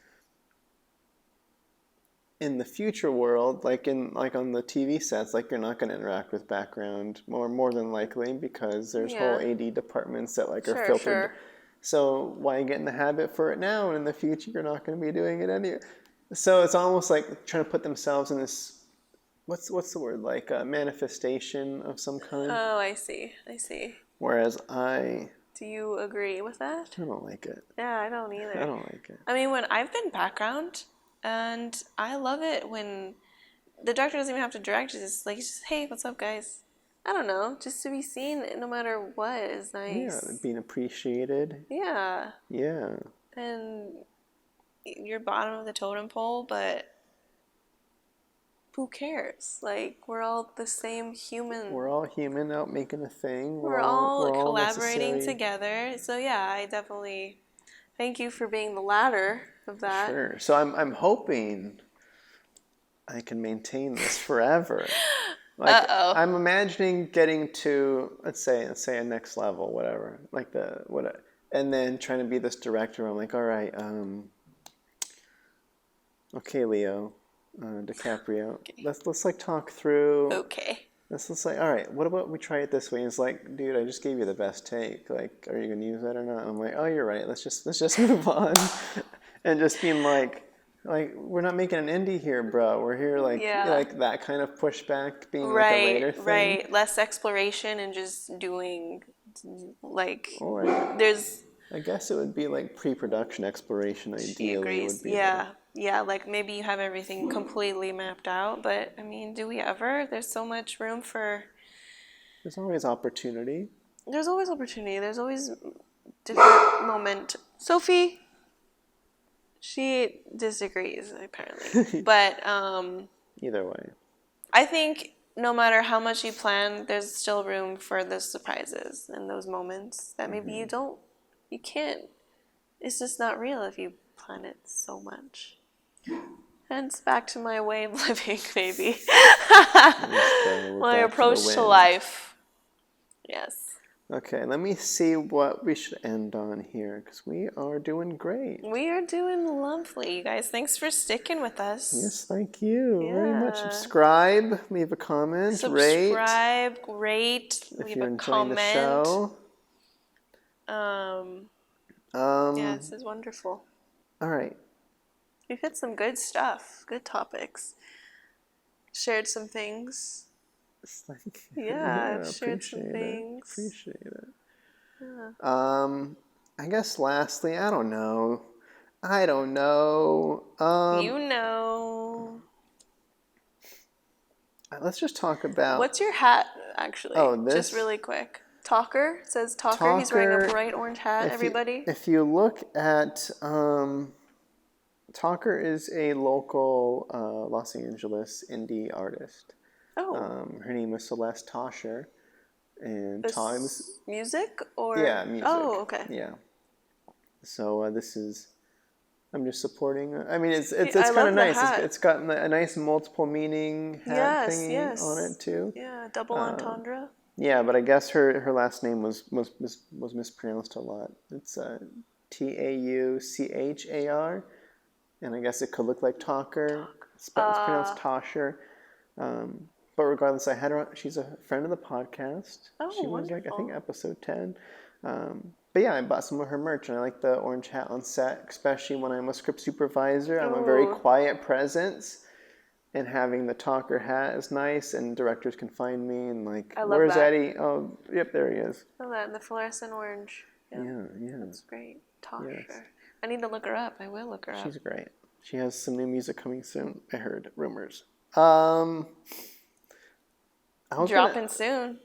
[SPEAKER 1] in the future world, like on the TV sets, like you're not going to interact with background more than likely, because there's whole AD departments that are filtered. Sure. So why get in the habit for it now, and in the future you're not going to be doing it anyway? So it's almost like trying to put themselves in this, what's the word, like a manifestation of some kind.
[SPEAKER 2] Oh, I see.
[SPEAKER 1] Whereas
[SPEAKER 2] do you agree with that?
[SPEAKER 1] I don't like it.
[SPEAKER 2] Yeah, I don't either.
[SPEAKER 1] I don't like it.
[SPEAKER 2] I mean, when I've been background, and I love it when the director doesn't even have to direct, just hey, what's up, guys? I don't know, just to be seen no matter what is nice.
[SPEAKER 1] Yeah, being appreciated.
[SPEAKER 2] Yeah.
[SPEAKER 1] Yeah.
[SPEAKER 2] And you're bottom of the totem pole, but who cares? Like, we're all the same human.
[SPEAKER 1] We're all human out making a thing.
[SPEAKER 2] We're all collaborating together. So yeah, I definitely thank you for being the latter of that.
[SPEAKER 1] Sure. So I'm hoping I can maintain this forever. Like, I'm imagining getting to let's say a next level, whatever. And then trying to be this director. I'm like, all right, okay, Leo, DiCaprio. Okay. Let's like talk through.
[SPEAKER 2] Okay.
[SPEAKER 1] Let's like, all right, what about we try it this way? And it's like, dude, I just gave you the best take. Like, are you gonna use that or not? And I'm like, oh, you're right. Let's just move on. And just being like we're not making an indie here, bro. We're here like that kind of pushback being like a later thing.
[SPEAKER 2] Right. Less exploration and just doing there's.
[SPEAKER 1] I guess it would be like pre-production exploration. Ideally, would be.
[SPEAKER 2] Yeah, like maybe you have everything completely mapped out, but I mean, do we ever? There's so much room for...
[SPEAKER 1] There's always opportunity.
[SPEAKER 2] There's always opportunity. There's always different moment. Sophie, she disagrees, apparently. But...
[SPEAKER 1] either way.
[SPEAKER 2] I think no matter how much you plan, there's still room for the surprises and those moments that maybe you can't. It's just not real if you plan it so much. Hence, back to my way of living, maybe. My approach to life. Yes.
[SPEAKER 1] Okay, let me see what we should end on here, because we are doing great.
[SPEAKER 2] We are doing lovely, you guys. Thanks for sticking with us.
[SPEAKER 1] Yes, thank you very much. Subscribe, leave a comment, rate.
[SPEAKER 2] Subscribe, rate, leave a comment. If you're enjoying the show. Yeah, this is wonderful.
[SPEAKER 1] All right.
[SPEAKER 2] We've hit some good stuff, good topics. Shared some things.
[SPEAKER 1] Thank
[SPEAKER 2] you. Yeah, I've shared some things.
[SPEAKER 1] Appreciate it. Yeah. I guess lastly, I don't know.
[SPEAKER 2] You know.
[SPEAKER 1] Let's just talk about...
[SPEAKER 2] What's your hat, actually?
[SPEAKER 1] Oh, this?
[SPEAKER 2] Just really quick. Talker. It says Talker. He's wearing a bright orange hat, everybody.
[SPEAKER 1] If you look at... Talker is a local Los Angeles indie artist.
[SPEAKER 2] Oh.
[SPEAKER 1] Her name is Celeste Tosher. And Tom's...
[SPEAKER 2] Music? Or...
[SPEAKER 1] Yeah, music.
[SPEAKER 2] Oh, okay.
[SPEAKER 1] Yeah. So this is... I'm just supporting... I mean, it's kind of nice. It's got a nice multiple meaning hat thingy on it, too.
[SPEAKER 2] Yeah, double entendre.
[SPEAKER 1] Yeah, but I guess her last name was mispronounced a lot. It's Tauchar. And I guess it could look like Talker. It's pronounced Tosher. But regardless, I had her on. She's a friend of the podcast.
[SPEAKER 2] Oh,
[SPEAKER 1] she was
[SPEAKER 2] wonderful.
[SPEAKER 1] I think episode 10. But yeah, I bought some of her merch, and I like the orange hat on set, especially when I'm a script supervisor. I'm a very quiet presence, and having the talker hat is nice, and directors can find me and where's Eddie? Oh, yep, there he is.
[SPEAKER 2] I love that, the fluorescent orange.
[SPEAKER 1] Yeah.
[SPEAKER 2] That's great. Tasha. Yes. I need to look her up. I will look her up.
[SPEAKER 1] She's great. She has some new music coming soon. I heard rumors.
[SPEAKER 2] Dropping soon.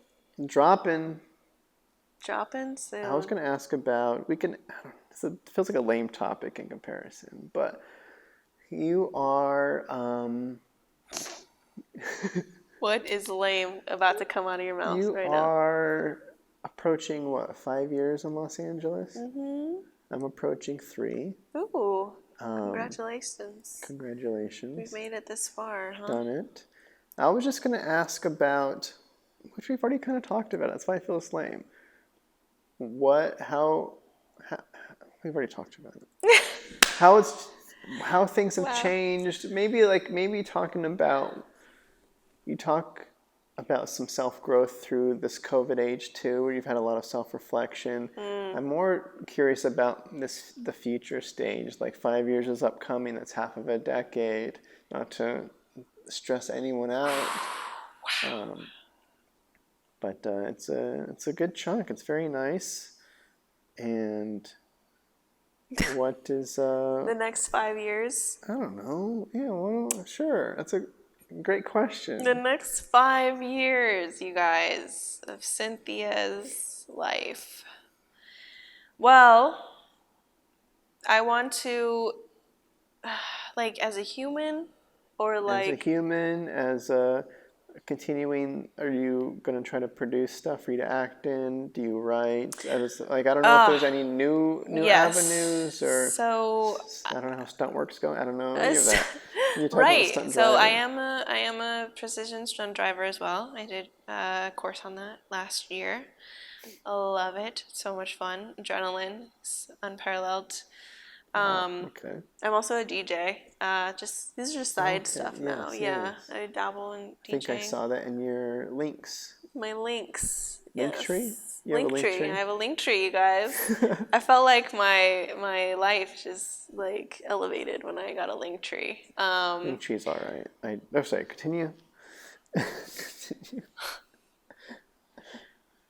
[SPEAKER 1] Dropping soon. I was going to ask about, it feels like a lame topic in comparison, but you are,
[SPEAKER 2] what is lame about to come out of your mouth right now?
[SPEAKER 1] You are approaching, 5 years in Los Angeles?
[SPEAKER 2] Mm-hmm.
[SPEAKER 1] I'm approaching 3.
[SPEAKER 2] Ooh, congratulations.
[SPEAKER 1] Congratulations.
[SPEAKER 2] We've made it this far, huh?
[SPEAKER 1] Done it. I was just going to ask about, which we've already kind of talked about. That's why I feel it's lame. How we've already talked about it. How things have changed. Maybe talking about, you talk about some self-growth through this COVID age too, where you've had a lot of self-reflection. I'm more curious about the future stage. 5 years is upcoming. That's half of a decade. Not to stress anyone out. Wow. But it's a good chunk. It's very nice. And what is
[SPEAKER 2] the next 5 years?
[SPEAKER 1] I don't know. Yeah, well, sure. That's a great question.
[SPEAKER 2] The next 5 years, you guys, of Cynthia's life. Well, I want to, as a human, or
[SPEAKER 1] as a human, as a continuing, are you going to try to produce stuff for you to act in? Do you write? I don't know if there's any new avenues, or I don't know how stunt work's going. I don't know any of that.
[SPEAKER 2] Right. So I am a precision stunt driver as well. I did a course on that last year. I love it. So much fun. Adrenaline. It's unparalleled.
[SPEAKER 1] Okay.
[SPEAKER 2] I'm also a DJ. These are just side stuff now. Yes. I dabble in DJing.
[SPEAKER 1] I think I saw that in your links.
[SPEAKER 2] My links.
[SPEAKER 1] Linktree?
[SPEAKER 2] You have a Linktree? I have a Linktree, you guys. I felt like my life just elevated when I got a Linktree.
[SPEAKER 1] Linktree's all right. Sorry. Continue. Continue.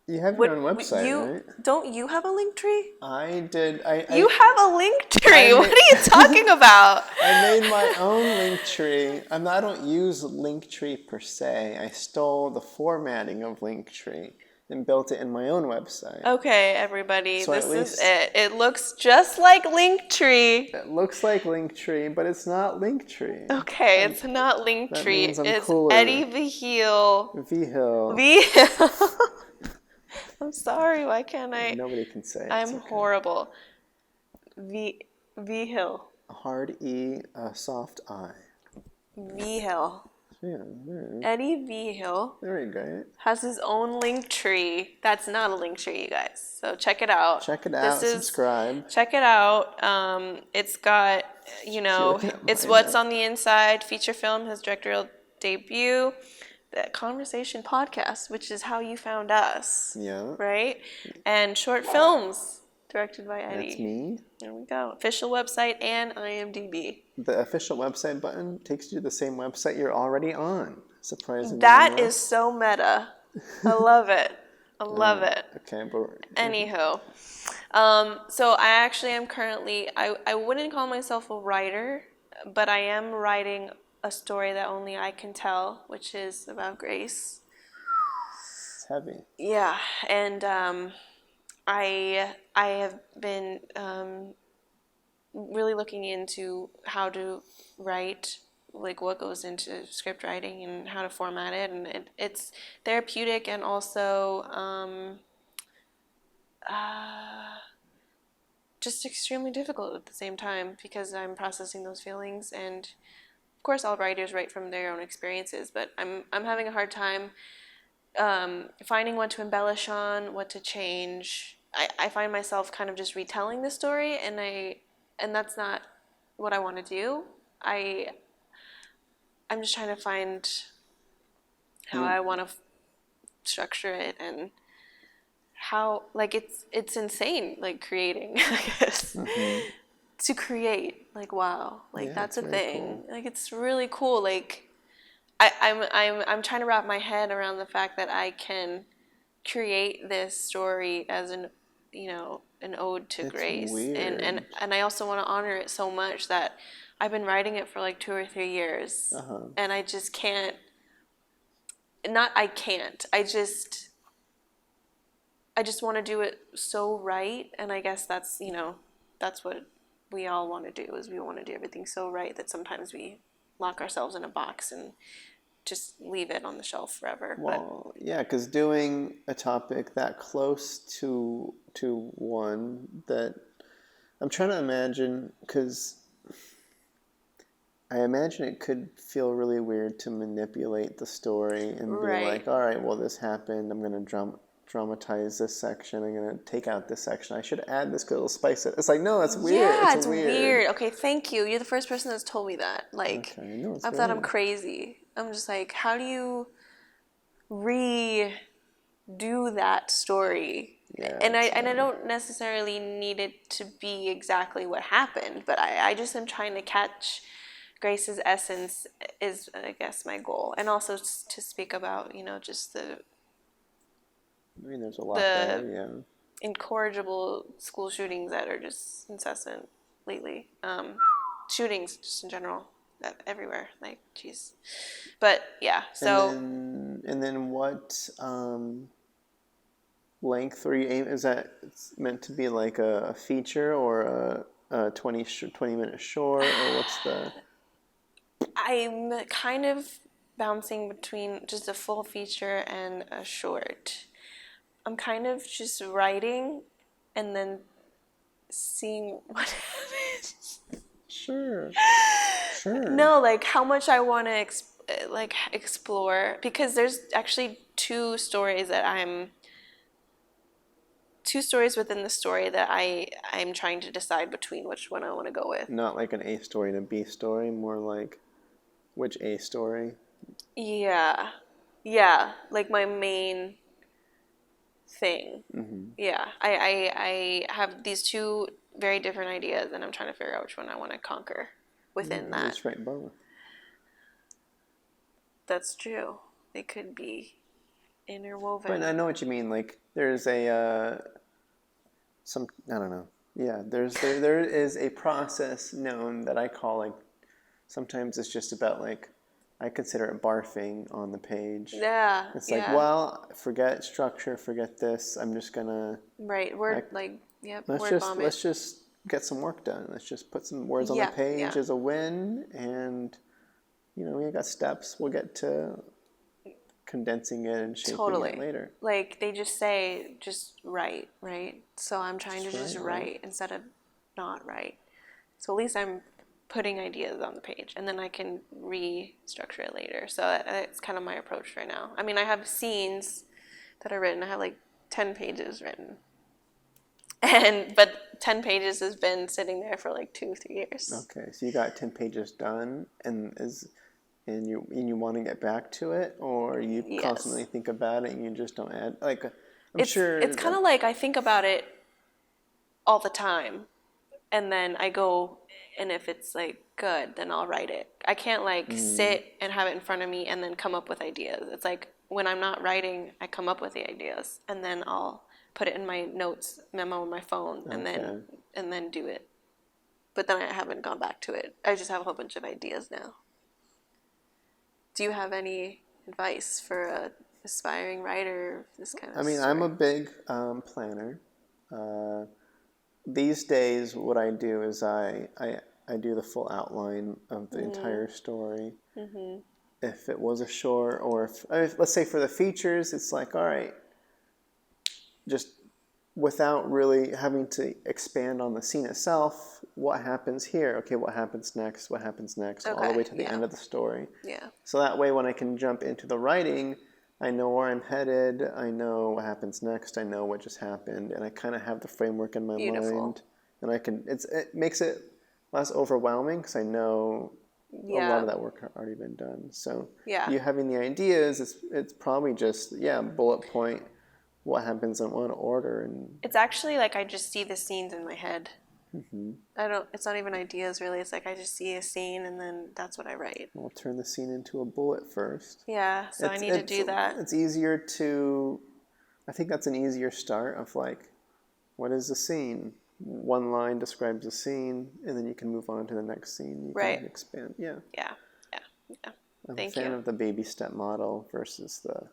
[SPEAKER 1] You have your own website, right?
[SPEAKER 2] Don't you have a Linktree?
[SPEAKER 1] I did.
[SPEAKER 2] You have a Linktree. What are you talking about?
[SPEAKER 1] I made my own Linktree. I don't use Linktree per se. I stole the formatting of Linktree and built it in my own website.
[SPEAKER 2] Okay, everybody, so this is it. It looks just like Linktree.
[SPEAKER 1] It looks like Linktree, but it's not Linktree.
[SPEAKER 2] Okay, it's not Linktree. It's
[SPEAKER 1] cooler.
[SPEAKER 2] Eddie Vigil.
[SPEAKER 1] Vigil.
[SPEAKER 2] I'm sorry, why can't I?
[SPEAKER 1] Nobody can say it.
[SPEAKER 2] I'm horrible. Vigil.
[SPEAKER 1] A hard E, a soft I.
[SPEAKER 2] Vigil.
[SPEAKER 1] Yeah.
[SPEAKER 2] Eddie Vigil.
[SPEAKER 1] Very great.
[SPEAKER 2] Has his own Linktree. That's not a Linktree, you guys. So check it out.
[SPEAKER 1] Subscribe.
[SPEAKER 2] Check it out. It's got, it's what's on the inside. Feature film, his directorial debut. The Conversation podcast, which is how you found us. Yeah. Right? And short films directed by Eddie.
[SPEAKER 1] That's me.
[SPEAKER 2] There we go. Official website and IMDb.
[SPEAKER 1] The official website button takes you to the same website you're already on. Surprisingly.
[SPEAKER 2] That is so meta. I love it. I love it.
[SPEAKER 1] Okay, but...
[SPEAKER 2] Anywho. So I actually am currently, I wouldn't call myself a writer, but I am writing a story that only I can tell, which is about Grace.
[SPEAKER 1] It's heavy.
[SPEAKER 2] Yeah, and I have been really looking into how to write, what goes into script writing and how to format it, and it's therapeutic and also just extremely difficult at the same time because I'm processing those feelings. And of course, all writers write from their own experiences, but I'm having a hard time finding what to embellish on, what to change. I find myself kind of just retelling the story, and that's not what I want to do. I'm just trying to find how I want to structure it, and how, like, it's insane, like, creating, I guess. To create, like, wow, like, that's a thing. Cool. Like, it's really cool. Like, I'm trying to wrap my head around the fact that I can create this story as an ode to Grace.
[SPEAKER 1] Weird.
[SPEAKER 2] And I also want to honor it so much that I've been writing it for like 2 or 3 years. And I just can't, I just want to do it so right. And I guess that's what we all want to do, is we want to do everything so right that sometimes we lock ourselves in a box and just leave it on the shelf forever.
[SPEAKER 1] Well, yeah, because doing a topic that close to one that I'm trying to imagine, because I imagine it could feel really weird to manipulate the story and be like, all right, well, this happened, I'm going to dramatize this section, I'm going to take out this section, I should add this because it'll spice it. It's like, no, that's weird.
[SPEAKER 2] Yeah, it's weird. Okay, thank you. You're the first person that's told me that. Like,
[SPEAKER 1] okay, no,
[SPEAKER 2] I thought I'm crazy. I'm just like, how do you redo that story?
[SPEAKER 1] Yeah,
[SPEAKER 2] and I don't necessarily need it to be exactly what happened, but I just am trying to catch Grace's essence is, I guess, my goal. And also to speak about, just
[SPEAKER 1] there's a lot there, yeah.
[SPEAKER 2] Incorrigible school shootings that are just incessant lately. Shootings just in general, everywhere. Like, jeez. But yeah, so.
[SPEAKER 1] And then what length are you aiming? Is that meant to be like a feature or a 20-minute short, or what's the?
[SPEAKER 2] I'm kind of bouncing between just a full feature and a short. I'm kind of just writing and then seeing what happens.
[SPEAKER 1] Sure.
[SPEAKER 2] No, like, how much I want to explore, because there's actually two stories within the story that I'm trying to decide between which one I want to go with.
[SPEAKER 1] Not like an A story and a B story, more like which A story?
[SPEAKER 2] Yeah, like my main thing. Yeah, I have these two very different ideas, and I'm trying to figure out which one I want to conquer within that.
[SPEAKER 1] Just write both.
[SPEAKER 2] That's true. They could be interwoven.
[SPEAKER 1] But I know what you mean. Like, there's I don't know. Yeah, there is a process known that I call, like, sometimes it's just about, like, I consider it barfing on the page.
[SPEAKER 2] Yeah.
[SPEAKER 1] It's like, well, forget structure, forget this. I'm just gonna.
[SPEAKER 2] Right. Word vomit.
[SPEAKER 1] Let's just get some work done. Let's just put some words on the page as a win, and we got steps. We'll get to condensing it and shaping it later.
[SPEAKER 2] Like, they just say, just write, right? So I'm trying to just write instead of not write. So at least I'm putting ideas on the page, and then I can restructure it later. So that's kind of my approach right now. I mean, I have scenes that are written. I have like 10 pages written. But 10 pages has been sitting there for like 2-3 years.
[SPEAKER 1] Okay, so you got 10 pages done, and you want to get back to it, or you constantly think about it and you just don't add? Like,
[SPEAKER 2] it's kind of like I think about it all the time, and then I go, and if it's like good, then I'll write it. I can't like sit and have it in front of me and then come up with ideas. It's like when I'm not writing, I come up with the ideas, and then I'll put it in my notes memo on my phone, and then do it. But then I haven't gone back to it. I just have a whole bunch of ideas now. Do you have any advice for a aspiring writer? This kind of.
[SPEAKER 1] I mean, story? I'm a big planner. These days, what I do is I do the full outline of the entire story. If it was a short, or if let's say for the features, it's like, all right, just without really having to expand on the scene itself, what happens here? Okay, what happens next? What happens next? All the way to the end of the story. Yeah. So that way, when I can jump into the writing, I know where I'm headed. I know what happens next. I know what just happened, and I kind of have the framework in my mind. And I can. It makes it less overwhelming because I know a lot of that work had already been done. So you having the ideas, it's probably just, bullet point what happens in what order. And
[SPEAKER 2] it's actually like I just see the scenes in my head. It's not even ideas really. It's like I just see a scene and then that's what I write.
[SPEAKER 1] I'll turn the scene into a bullet first.
[SPEAKER 2] Yeah, so I need to do that.
[SPEAKER 1] It's easier to, I think that's an easier start of like, what is the scene? One line describes the scene, and then you can move on to the next scene. You can expand. Yeah. I'm a fan of the baby step model versus the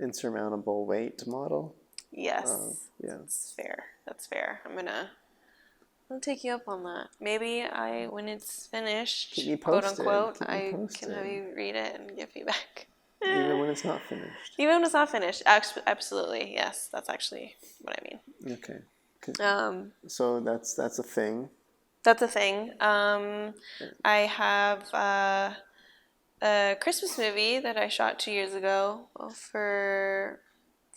[SPEAKER 1] insurmountable weight model.
[SPEAKER 2] Yes. That's fair. That's fair. I'll take you up on that. Maybe when it's finished, quote unquote, I can have you read it and give feedback.
[SPEAKER 1] Even when it's not finished.
[SPEAKER 2] Even when it's not finished. Absolutely. Yes, that's actually what I mean.
[SPEAKER 1] Okay. So that's a thing.
[SPEAKER 2] That's a thing. I have a Christmas movie that I shot 2 years ago for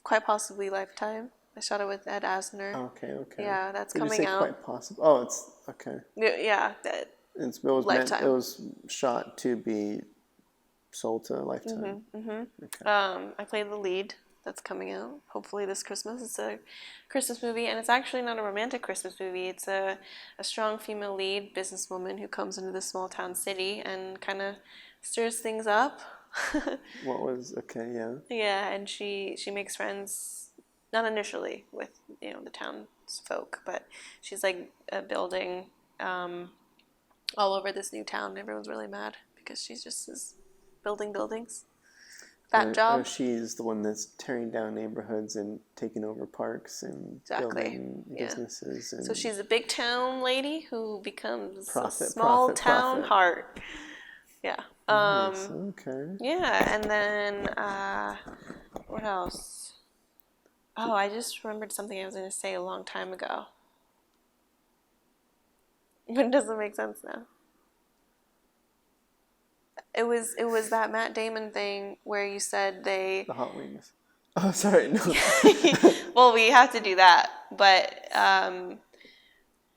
[SPEAKER 2] quite possibly Lifetime. I shot it with Ed Asner.
[SPEAKER 1] Okay.
[SPEAKER 2] Yeah, that's
[SPEAKER 1] Did
[SPEAKER 2] coming
[SPEAKER 1] you say
[SPEAKER 2] out.
[SPEAKER 1] Quite possible. Oh, it's okay.
[SPEAKER 2] Yeah,
[SPEAKER 1] Lifetime. It was shot to be sold to Lifetime. Okay.
[SPEAKER 2] I played the lead. That's coming out hopefully this Christmas. It's a Christmas movie, and it's actually not a romantic Christmas movie. It's a strong female lead businesswoman who comes into this small town city and kind of stirs things up. Yeah, and she makes friends, not initially with the townsfolk, but she's like building all over this new town. Everyone's really mad because she's just is building buildings. Job.
[SPEAKER 1] She's the one that's tearing down neighborhoods and taking over parks and building businesses. And
[SPEAKER 2] so she's a big town lady who becomes a small town heart. Yeah.
[SPEAKER 1] Nice. Okay.
[SPEAKER 2] Yeah, and then what else? Oh, I just remembered something I was going to say a long time ago. But it doesn't make sense now. It was that Matt Damon thing where you said
[SPEAKER 1] the hot wings. Oh, sorry, no.
[SPEAKER 2] Well, we have to do that, but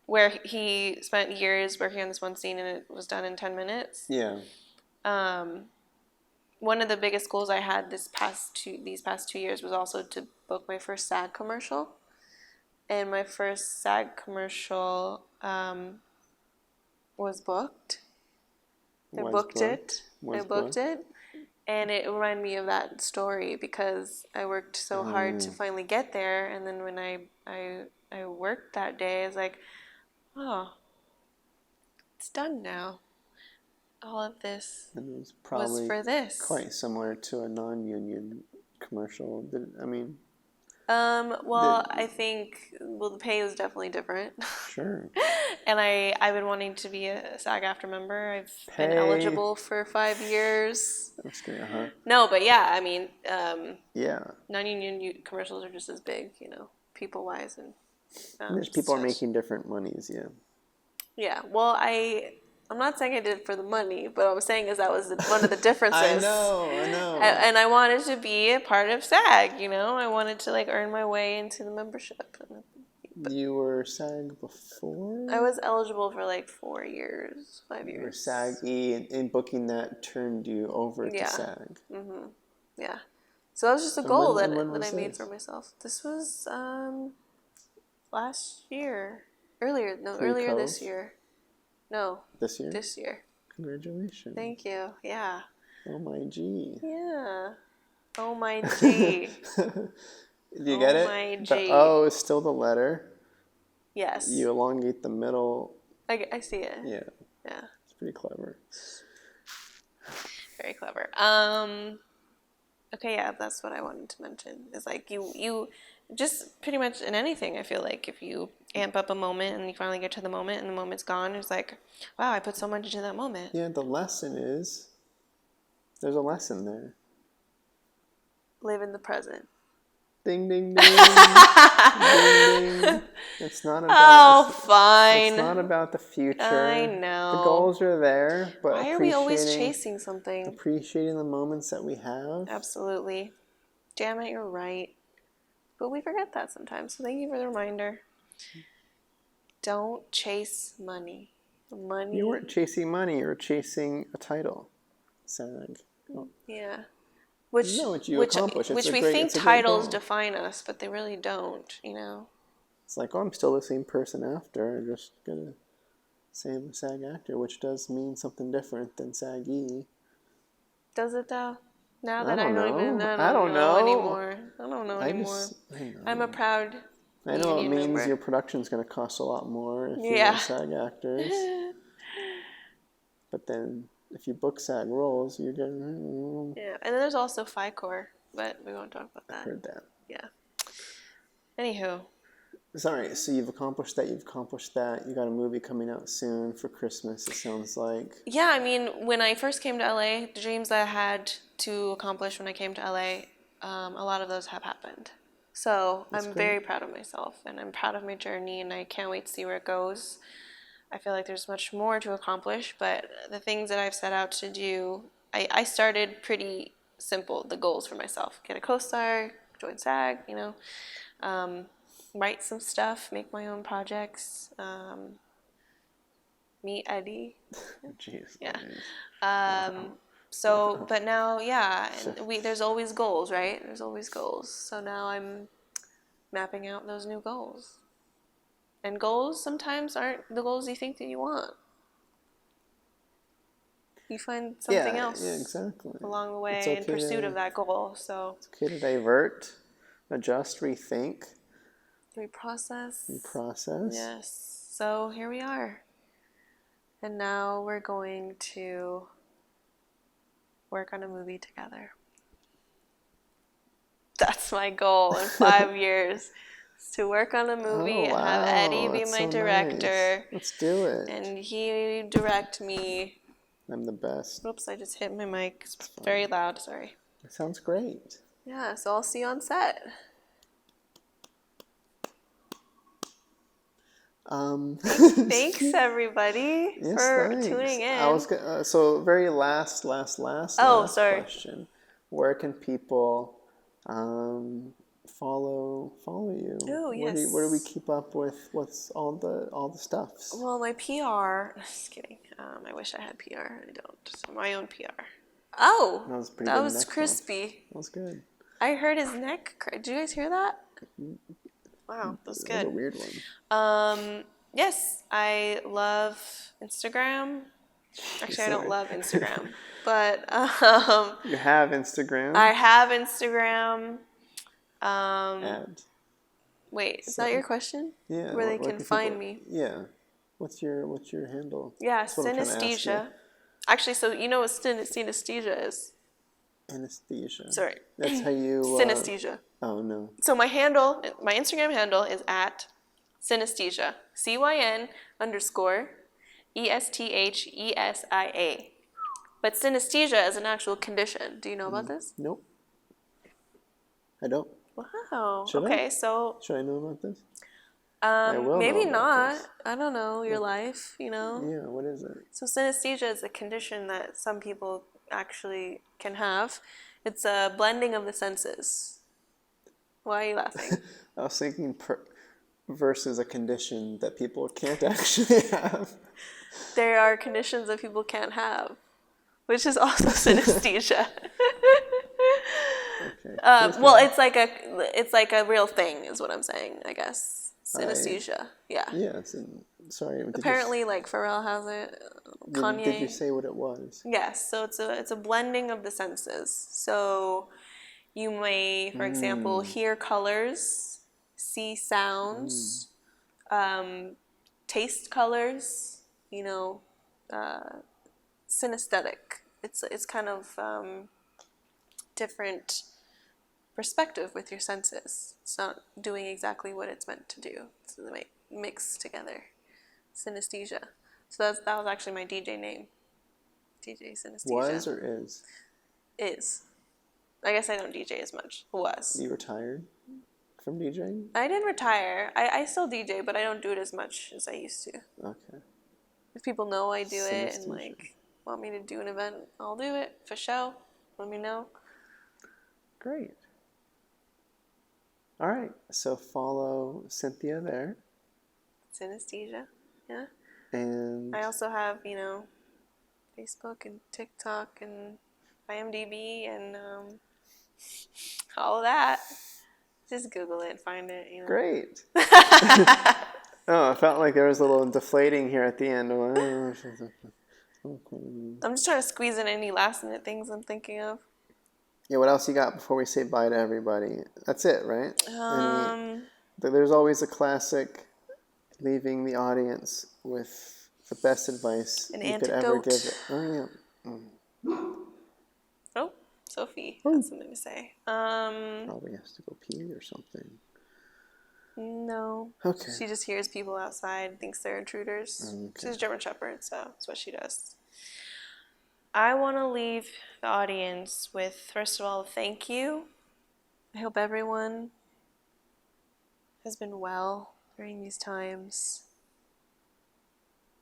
[SPEAKER 2] where he spent years working on this one scene and it was done in 10 minutes.
[SPEAKER 1] Yeah.
[SPEAKER 2] One of the biggest goals I had these past 2 years was also to book my first SAG commercial, and my first SAG commercial was booked. I booked it, and it reminded me of that story because I worked so hard to finally get there, and then when I worked that day, I was like, oh, it's done now. All of this
[SPEAKER 1] was probably
[SPEAKER 2] for this.
[SPEAKER 1] Quite similar to a non-union commercial.
[SPEAKER 2] I think the pay was definitely different.
[SPEAKER 1] Sure.
[SPEAKER 2] And I've been wanting to be a SAG-AFTRA member. I've been eligible for 5 years.
[SPEAKER 1] That's good,
[SPEAKER 2] No, but yeah, I mean, non-union commercials are just as big, people-wise, and
[SPEAKER 1] there's people are making different monies, yeah.
[SPEAKER 2] Yeah. Well, I'm not saying I did it for the money, but what I'm saying is that was one of the differences.
[SPEAKER 1] I know.
[SPEAKER 2] And I wanted to be a part of SAG, I wanted to earn my way into the membership.
[SPEAKER 1] You were SAG before?
[SPEAKER 2] I was eligible for 4 years, 5 years.
[SPEAKER 1] You were SAG-E, and booking that turned you over to SAG.
[SPEAKER 2] Mm-hmm. Yeah. So that was just a goal that I made for myself. This was last year. Earlier this year. No.
[SPEAKER 1] This year?
[SPEAKER 2] This year.
[SPEAKER 1] Congratulations.
[SPEAKER 2] Thank you. Yeah.
[SPEAKER 1] Oh my G.
[SPEAKER 2] Yeah. Oh my G.
[SPEAKER 1] Do you get it?
[SPEAKER 2] My G.
[SPEAKER 1] The O is still the letter.
[SPEAKER 2] Yes.
[SPEAKER 1] You elongate the middle.
[SPEAKER 2] I see it.
[SPEAKER 1] Yeah.
[SPEAKER 2] Yeah.
[SPEAKER 1] It's pretty clever.
[SPEAKER 2] Very clever. Okay, yeah, that's what I wanted to mention. Is you just pretty much in anything, I feel like if you amp up a moment and you finally get to the moment and the moment's gone, it's like, wow, I put so much into that moment.
[SPEAKER 1] Yeah, the lesson is, there's a lesson there.
[SPEAKER 2] Live in the present.
[SPEAKER 1] Ding, ding, ding. Ding, ding. It's not about...
[SPEAKER 2] fine.
[SPEAKER 1] It's not about the future.
[SPEAKER 2] I know.
[SPEAKER 1] The goals are there, but
[SPEAKER 2] why are we always chasing something?
[SPEAKER 1] Appreciating the moments that we have.
[SPEAKER 2] Absolutely. Damn it, you're right. But we forget that sometimes, so thank you for the reminder. Don't chase money. Money.
[SPEAKER 1] You weren't chasing money. You were chasing a title. SAG. Oh.
[SPEAKER 2] Yeah. Which
[SPEAKER 1] you accomplish.
[SPEAKER 2] Which we think titles define us, but they really don't, you know?
[SPEAKER 1] It's like, oh, I'm still the same person after. I'm just going to say I'm a SAG actor, which does mean something different than SAG-y.
[SPEAKER 2] Does it, though? Now that
[SPEAKER 1] I don't
[SPEAKER 2] know anymore. I don't know anymore.
[SPEAKER 1] I know.
[SPEAKER 2] I'm a proud
[SPEAKER 1] I know it means
[SPEAKER 2] member.
[SPEAKER 1] your production's going to cost a lot more if you're SAG actors. But then if you book SAG roles, you're getting...
[SPEAKER 2] Yeah, and then there's also FICOR, but we won't talk about that.
[SPEAKER 1] I heard that.
[SPEAKER 2] Yeah. Anywho.
[SPEAKER 1] Sorry, so you've accomplished that. You got a movie coming out soon for Christmas, it sounds like.
[SPEAKER 2] Yeah, I mean, when I first came to LA, the dreams that I had to accomplish when I came to LA, a lot of those have happened. So I'm very proud of myself, and I'm proud of my journey, and I can't wait to see where it goes. I feel like there's much more to accomplish, but the things that I've set out to do, I started pretty simple, the goals for myself. Get a co-star, join SAG, you know, write some stuff, make my own projects, meet Eddie.
[SPEAKER 1] Jeez.
[SPEAKER 2] Yeah. So, but now, yeah, and there's always goals, right? There's always goals. So now I'm mapping out those new goals. And goals sometimes aren't the goals you think that you want. You find something else along the way in pursuit of that goal. So
[SPEAKER 1] it's okay to divert, adjust, rethink.
[SPEAKER 2] Reprocess.
[SPEAKER 1] Yes.
[SPEAKER 2] So here we are. And now we're going to work on a movie together. That's my goal in 5 years. To work on a movie and have Eddie be my director.
[SPEAKER 1] Nice. Let's do it.
[SPEAKER 2] And he direct me.
[SPEAKER 1] I'm the best.
[SPEAKER 2] Oops, I just hit my mic. It's very loud, sorry.
[SPEAKER 1] That sounds great.
[SPEAKER 2] Yeah, so I'll see you on set. Thanks everybody for tuning in.
[SPEAKER 1] I was so very last question. Where can people follow you?
[SPEAKER 2] Oh, yes.
[SPEAKER 1] Where do we keep up with what's all the stuffs?
[SPEAKER 2] Well, my PR. Just kidding. I wish I had PR. I don't. So my own PR. Oh, that was crispy.
[SPEAKER 1] That was good.
[SPEAKER 2] I heard his neck. Did you guys hear that? Wow, that's good.
[SPEAKER 1] That was a weird one.
[SPEAKER 2] Yes, I love Instagram. Actually, I don't love Instagram, but
[SPEAKER 1] you have Instagram.
[SPEAKER 2] I have Instagram. Wait, is that your question?
[SPEAKER 1] Yeah.
[SPEAKER 2] Where they can find me?
[SPEAKER 1] Yeah. What's your handle?
[SPEAKER 2] Yeah, synesthesia. Actually, so you know what synesthesia is?
[SPEAKER 1] Anesthesia.
[SPEAKER 2] Sorry.
[SPEAKER 1] That's how you...
[SPEAKER 2] Synesthesia.
[SPEAKER 1] Oh, no.
[SPEAKER 2] So my Instagram handle is at synesthesia. CYN_ESTHESIA. But synesthesia is an actual condition. Do you know about this?
[SPEAKER 1] Nope. I don't.
[SPEAKER 2] Wow.
[SPEAKER 1] Should
[SPEAKER 2] I
[SPEAKER 1] know about this?
[SPEAKER 2] Maybe not. I don't know your life, you know.
[SPEAKER 1] Yeah, what is it?
[SPEAKER 2] So synesthesia is a condition that some people actually can have. It's a blending of the senses. Why are you laughing?
[SPEAKER 1] I was thinking versus a condition that people can't actually have.
[SPEAKER 2] There are conditions that people can't have, which is also synesthesia.
[SPEAKER 1] Okay.
[SPEAKER 2] Well, it's like a real thing, is what I'm saying. I guess synesthesia. Yeah.
[SPEAKER 1] Yes. Sorry.
[SPEAKER 2] Apparently, like Pharrell has it. Kanye.
[SPEAKER 1] Did you say what it was?
[SPEAKER 2] Yes. So it's a blending of the senses. So you may, for example, hear colors, see sounds, taste colors. You know, synesthetic. It's kind of different perspective with your senses. It's not doing exactly what it's meant to do. So they might mix together. Synesthesia. So that was actually my DJ name. DJ Synesthesia.
[SPEAKER 1] Was or is?
[SPEAKER 2] Is. I guess I don't DJ as much. Was.
[SPEAKER 1] You retired from DJing?
[SPEAKER 2] I didn't retire. I still DJ, but I don't do it as much as I used to.
[SPEAKER 1] Okay.
[SPEAKER 2] If people know I do it and like want me to do an event, I'll do it for show. Let me know.
[SPEAKER 1] Great. All right. So follow Cynthia there.
[SPEAKER 2] Synesthesia. Yeah.
[SPEAKER 1] And
[SPEAKER 2] I also have, Facebook and TikTok and IMDb and all of that. Just Google it, find it,
[SPEAKER 1] Great. Oh, I felt like there was a little deflating here at the end.
[SPEAKER 2] I'm just trying to squeeze in any last minute things I'm thinking of.
[SPEAKER 1] Yeah, what else you got before we say bye to everybody? That's it, right? There's always a classic, leaving the audience with the best advice you could ever give it. Oh, yeah.
[SPEAKER 2] Oh, Sophie has something to say.
[SPEAKER 1] Probably has to go pee or something.
[SPEAKER 2] No.
[SPEAKER 1] Okay.
[SPEAKER 2] She just hears people outside, thinks they're intruders.
[SPEAKER 1] Okay.
[SPEAKER 2] She's a German Shepherd, so that's what she does. I want to leave the audience with, first of all, thank you. I hope everyone has been well during these times.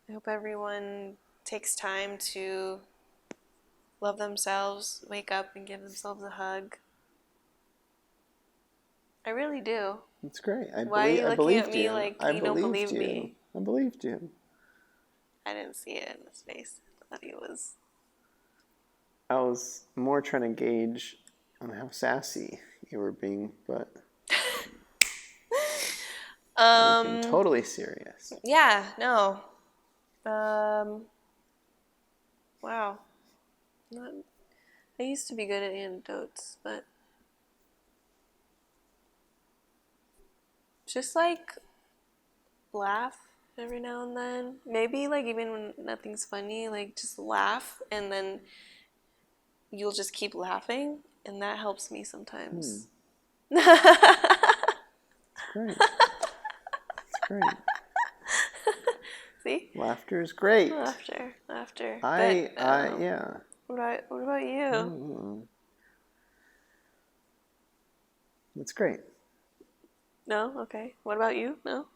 [SPEAKER 2] I hope everyone takes time to love themselves, wake up and give themselves a hug. I really do.
[SPEAKER 1] That's great.
[SPEAKER 2] Why are you looking at me like you don't believe me?
[SPEAKER 1] I believed you.
[SPEAKER 2] I didn't see it in his face. I thought he was...
[SPEAKER 1] I was more trying to gauge on how sassy you were being, but I'm totally serious.
[SPEAKER 2] Yeah, no. Wow. I used to be good at anecdotes, but just like laugh every now and then. Maybe like even when nothing's funny, like just laugh and then you'll just keep laughing, and that helps me sometimes.
[SPEAKER 1] Great. It's great.
[SPEAKER 2] See?
[SPEAKER 1] Laughter is great.
[SPEAKER 2] Laughter.
[SPEAKER 1] Yeah.
[SPEAKER 2] What about you?
[SPEAKER 1] That's great.
[SPEAKER 2] No? Okay. What about you? No?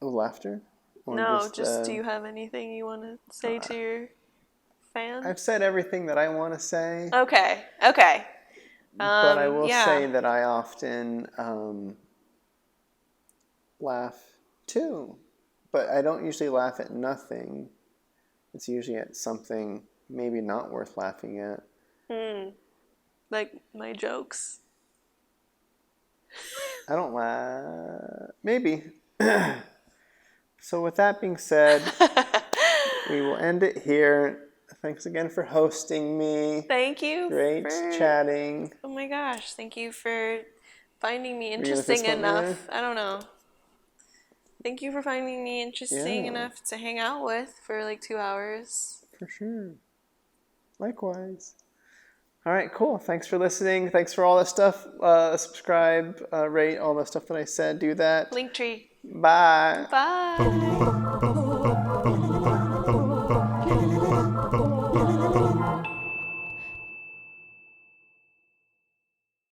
[SPEAKER 1] Oh, laughter? Or
[SPEAKER 2] no, just do you have anything you want to say to your fans?
[SPEAKER 1] I've said everything that I want to say.
[SPEAKER 2] Okay.
[SPEAKER 1] But I will say that I often laugh too. But I don't usually laugh at nothing. It's usually at something maybe not worth laughing at.
[SPEAKER 2] Like my jokes.
[SPEAKER 1] I don't laugh. Maybe. So with that being said, we will end it here. Thanks again for hosting me.
[SPEAKER 2] Thank you.
[SPEAKER 1] Great chatting.
[SPEAKER 2] Oh my gosh. Thank you for finding me interesting enough. I don't know. Thank you for finding me interesting enough to hang out with for like 2 hours.
[SPEAKER 1] For sure. Likewise. All right, cool. Thanks for listening. Thanks for all that stuff. Subscribe, rate, all the stuff that I said. Do that.
[SPEAKER 2] Linktree.
[SPEAKER 1] Bye.
[SPEAKER 2] Bye.